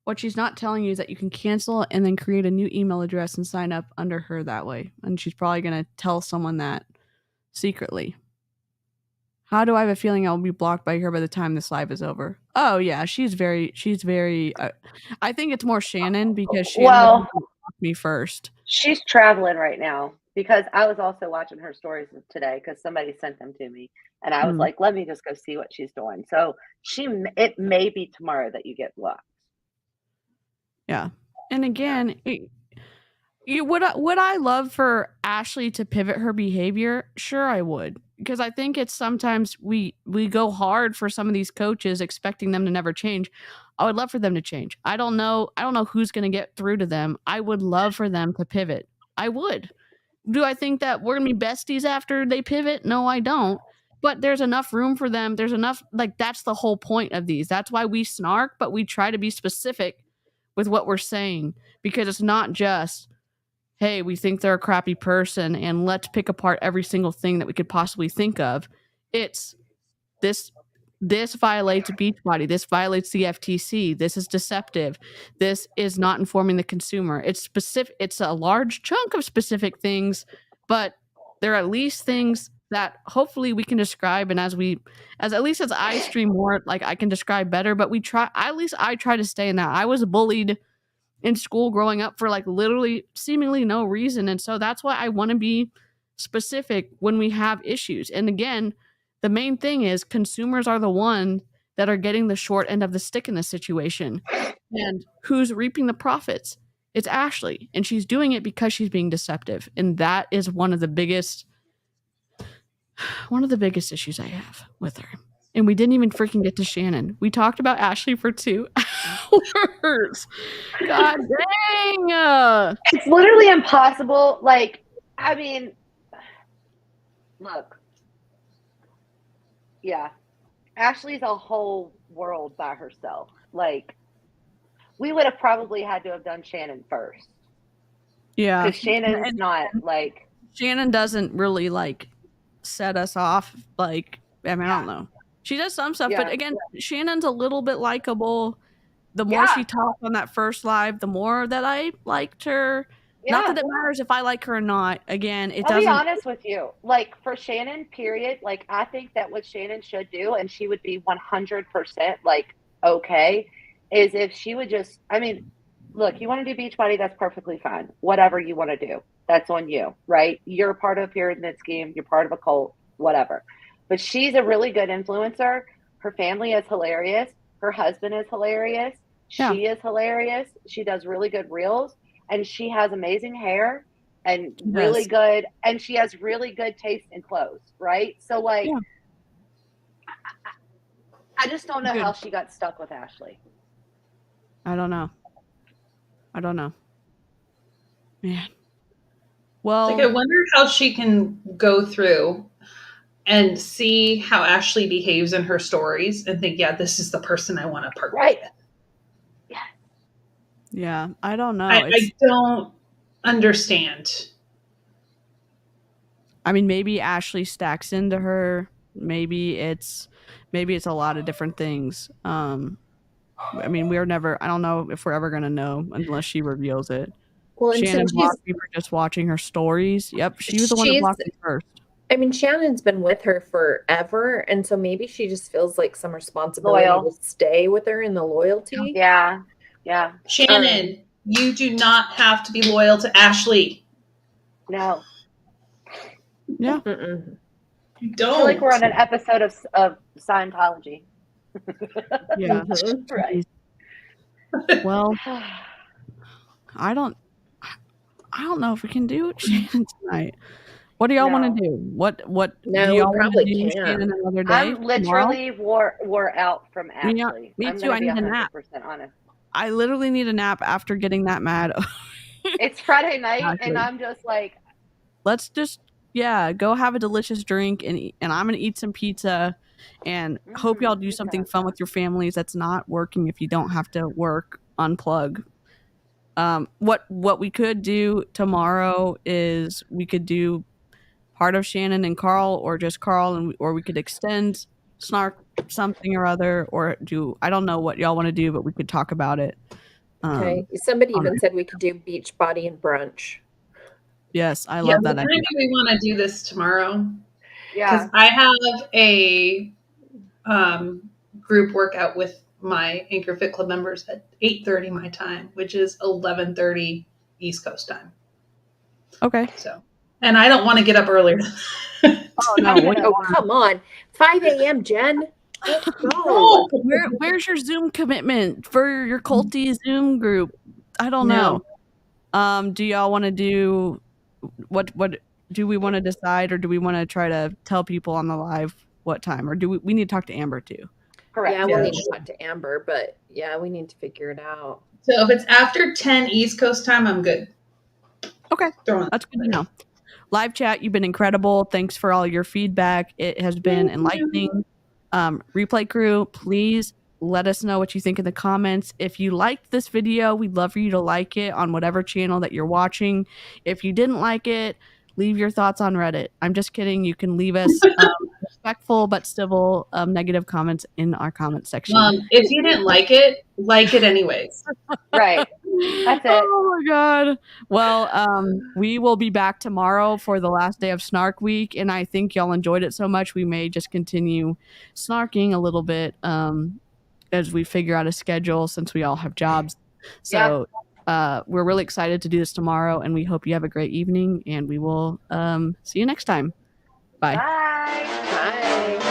What she's not telling you is that you can cancel and then create a new email address and sign up under her that way. And she's probably going to tell someone that secretly. How do I have a feeling I'll be blocked by her by the time this live is over? Oh yeah, she's very, I think it's more Shannon, because Shannon blocked me first. She's traveling right now, because I was also watching her stories today because somebody sent them to me. And I was like, let me just go see what she's doing. So it may be tomorrow that you get blocked. Yeah. And again, would I love for Ashlie to pivot her behavior? Sure, I would. Because I think it's sometimes we go hard for some of these coaches, expecting them to never change. I would love for them to change. I don't know who's going to get through to them. I would love for them to pivot. I would. Do I think that we're going to be besties after they pivot? No, I don't. But there's enough room for them. There's enough, like, that's the whole point of these. That's why we snark, but we try to be specific with what we're saying, because it's not just, hey, we think they're a crappy person and let's pick apart every single thing that we could possibly think of. It's this violates Beachbody. This violates the FTC. This is deceptive. This is not informing the consumer. It's specific. It's a large chunk of specific things, but there are at least things that hopefully we can describe. And as at least as I stream more, like, I can describe better, but I try to stay in that. I was bullied in school growing up for like literally seemingly no reason. And so that's why I want to be specific when we have issues. And again, the main thing is consumers are the one that are getting the short end of the stick in this situation. And who's reaping the profits? It's Ashlie. And she's doing it because she's being deceptive. And that is one of the biggest issues I have with her. And we didn't even freaking get to Shannon. We talked about Ashlie for 2 hours. followers. God dang. It's literally impossible. Like, I mean, look. Yeah. Ashley's a whole world by herself. Like, we would have probably had to have done Shannon first. Yeah. Because Shannon's not like. Shannon doesn't really like set us off. Like, I mean, I don't know. She does some stuff, but again, Shannon's a little bit likable. The more she talked on that first live, the more that I liked her. Not that it matters if I like her or not. Again, it doesn't. I'll be honest with you. Like, for Shannon, period, like, I think that what Shannon should do, and she would be 100% like, okay, is if she would just, I mean, look, you want to do Beachbody, that's perfectly fine. Whatever you want to do, that's on you, right? You're a part of a pyramid scheme. You're part of a cult, whatever. But she's a really good influencer. Her family is hilarious. Her husband is hilarious. She is hilarious. She does really good reels. And she has amazing hair and really good, and she has really good taste in clothes, right? So, like, I just don't know how she got stuck with Ashlie. I don't know. Man. Well, like, I wonder how she can go through and see how Ashlie behaves in her stories and think, yeah, this is the person I want to partner with. Yeah, I don't know. I don't understand. I mean, maybe Ashlie stacks into her. Maybe it's a lot of different things. I mean, I don't know if we're ever gonna know unless she reveals it. Well, and Shannon blocked me for just watching her stories. Yep, she was the one who blocked me first. I mean, Shannon's been with her forever, and so maybe she just feels like some responsibility to stay with her in the loyalty. Yeah. Shannon, you do not have to be loyal to Ashlie. No. Yeah. You don't. I feel like we're on an episode of Scientology. Yeah. Right. Well, I don't know if we can do it, Shannon, tonight. What do y'all want to do? What no, do y'all probably do, can't. Shannon, another day? I'm literally wore out from Ashlie. Me too. I need a nap. Honest. I literally need a nap after getting that mad. It's Friday night, and I'm just like, let's just go have a delicious drink, and I'm gonna eat some pizza, and hope y'all do something fun with your families that's not working. If you don't have to work, unplug. What we could do tomorrow is we could do part of Shannon and Carl, or just Carl, or we could extend Snark something or other, or I don't know what y'all want to do, but we could talk about it. Okay. Somebody even said we could do Beachbody and brunch. Yes, I love that idea. Maybe we want to do this tomorrow. Yeah. Because I have a group workout with my Anchor Fit Club members at 8:30 my time, which is 11:30 East Coast time. Okay. So, and I don't want to get up earlier. Oh no! Come on, 5 a.m. Jen. Let's go. Oh, where's your Zoom commitment for your culty Zoom group? I don't know. Do y'all want to do what do we want to decide, or do we want to try to tell people on the live what time, or do we need to talk to Amber too? Correct. Yeah, we'll need to talk to Amber, but yeah, we need to figure it out. So if it's after 10 East Coast time, I'm good. Okay, that's good to know. Live chat, you've been incredible. Thanks for all your feedback. It has been enlightening. Replay crew, please let us know what you think in the comments. If you liked this video, we'd love for you to like it on whatever channel that you're watching. If you didn't like it, leave your thoughts on Reddit. I'm just kidding. You can leave us respectful but civil negative comments in our comment section. If you didn't like it anyways. Right. That's it. Oh my god. Well, we will be back tomorrow for the last day of Snark Week, and I think y'all enjoyed it so much we may just continue snarking a little bit as we figure out a schedule, since we all have jobs. So we're really excited to do this tomorrow, and we hope you have a great evening, and we will see you next time. Bye. Bye. Bye.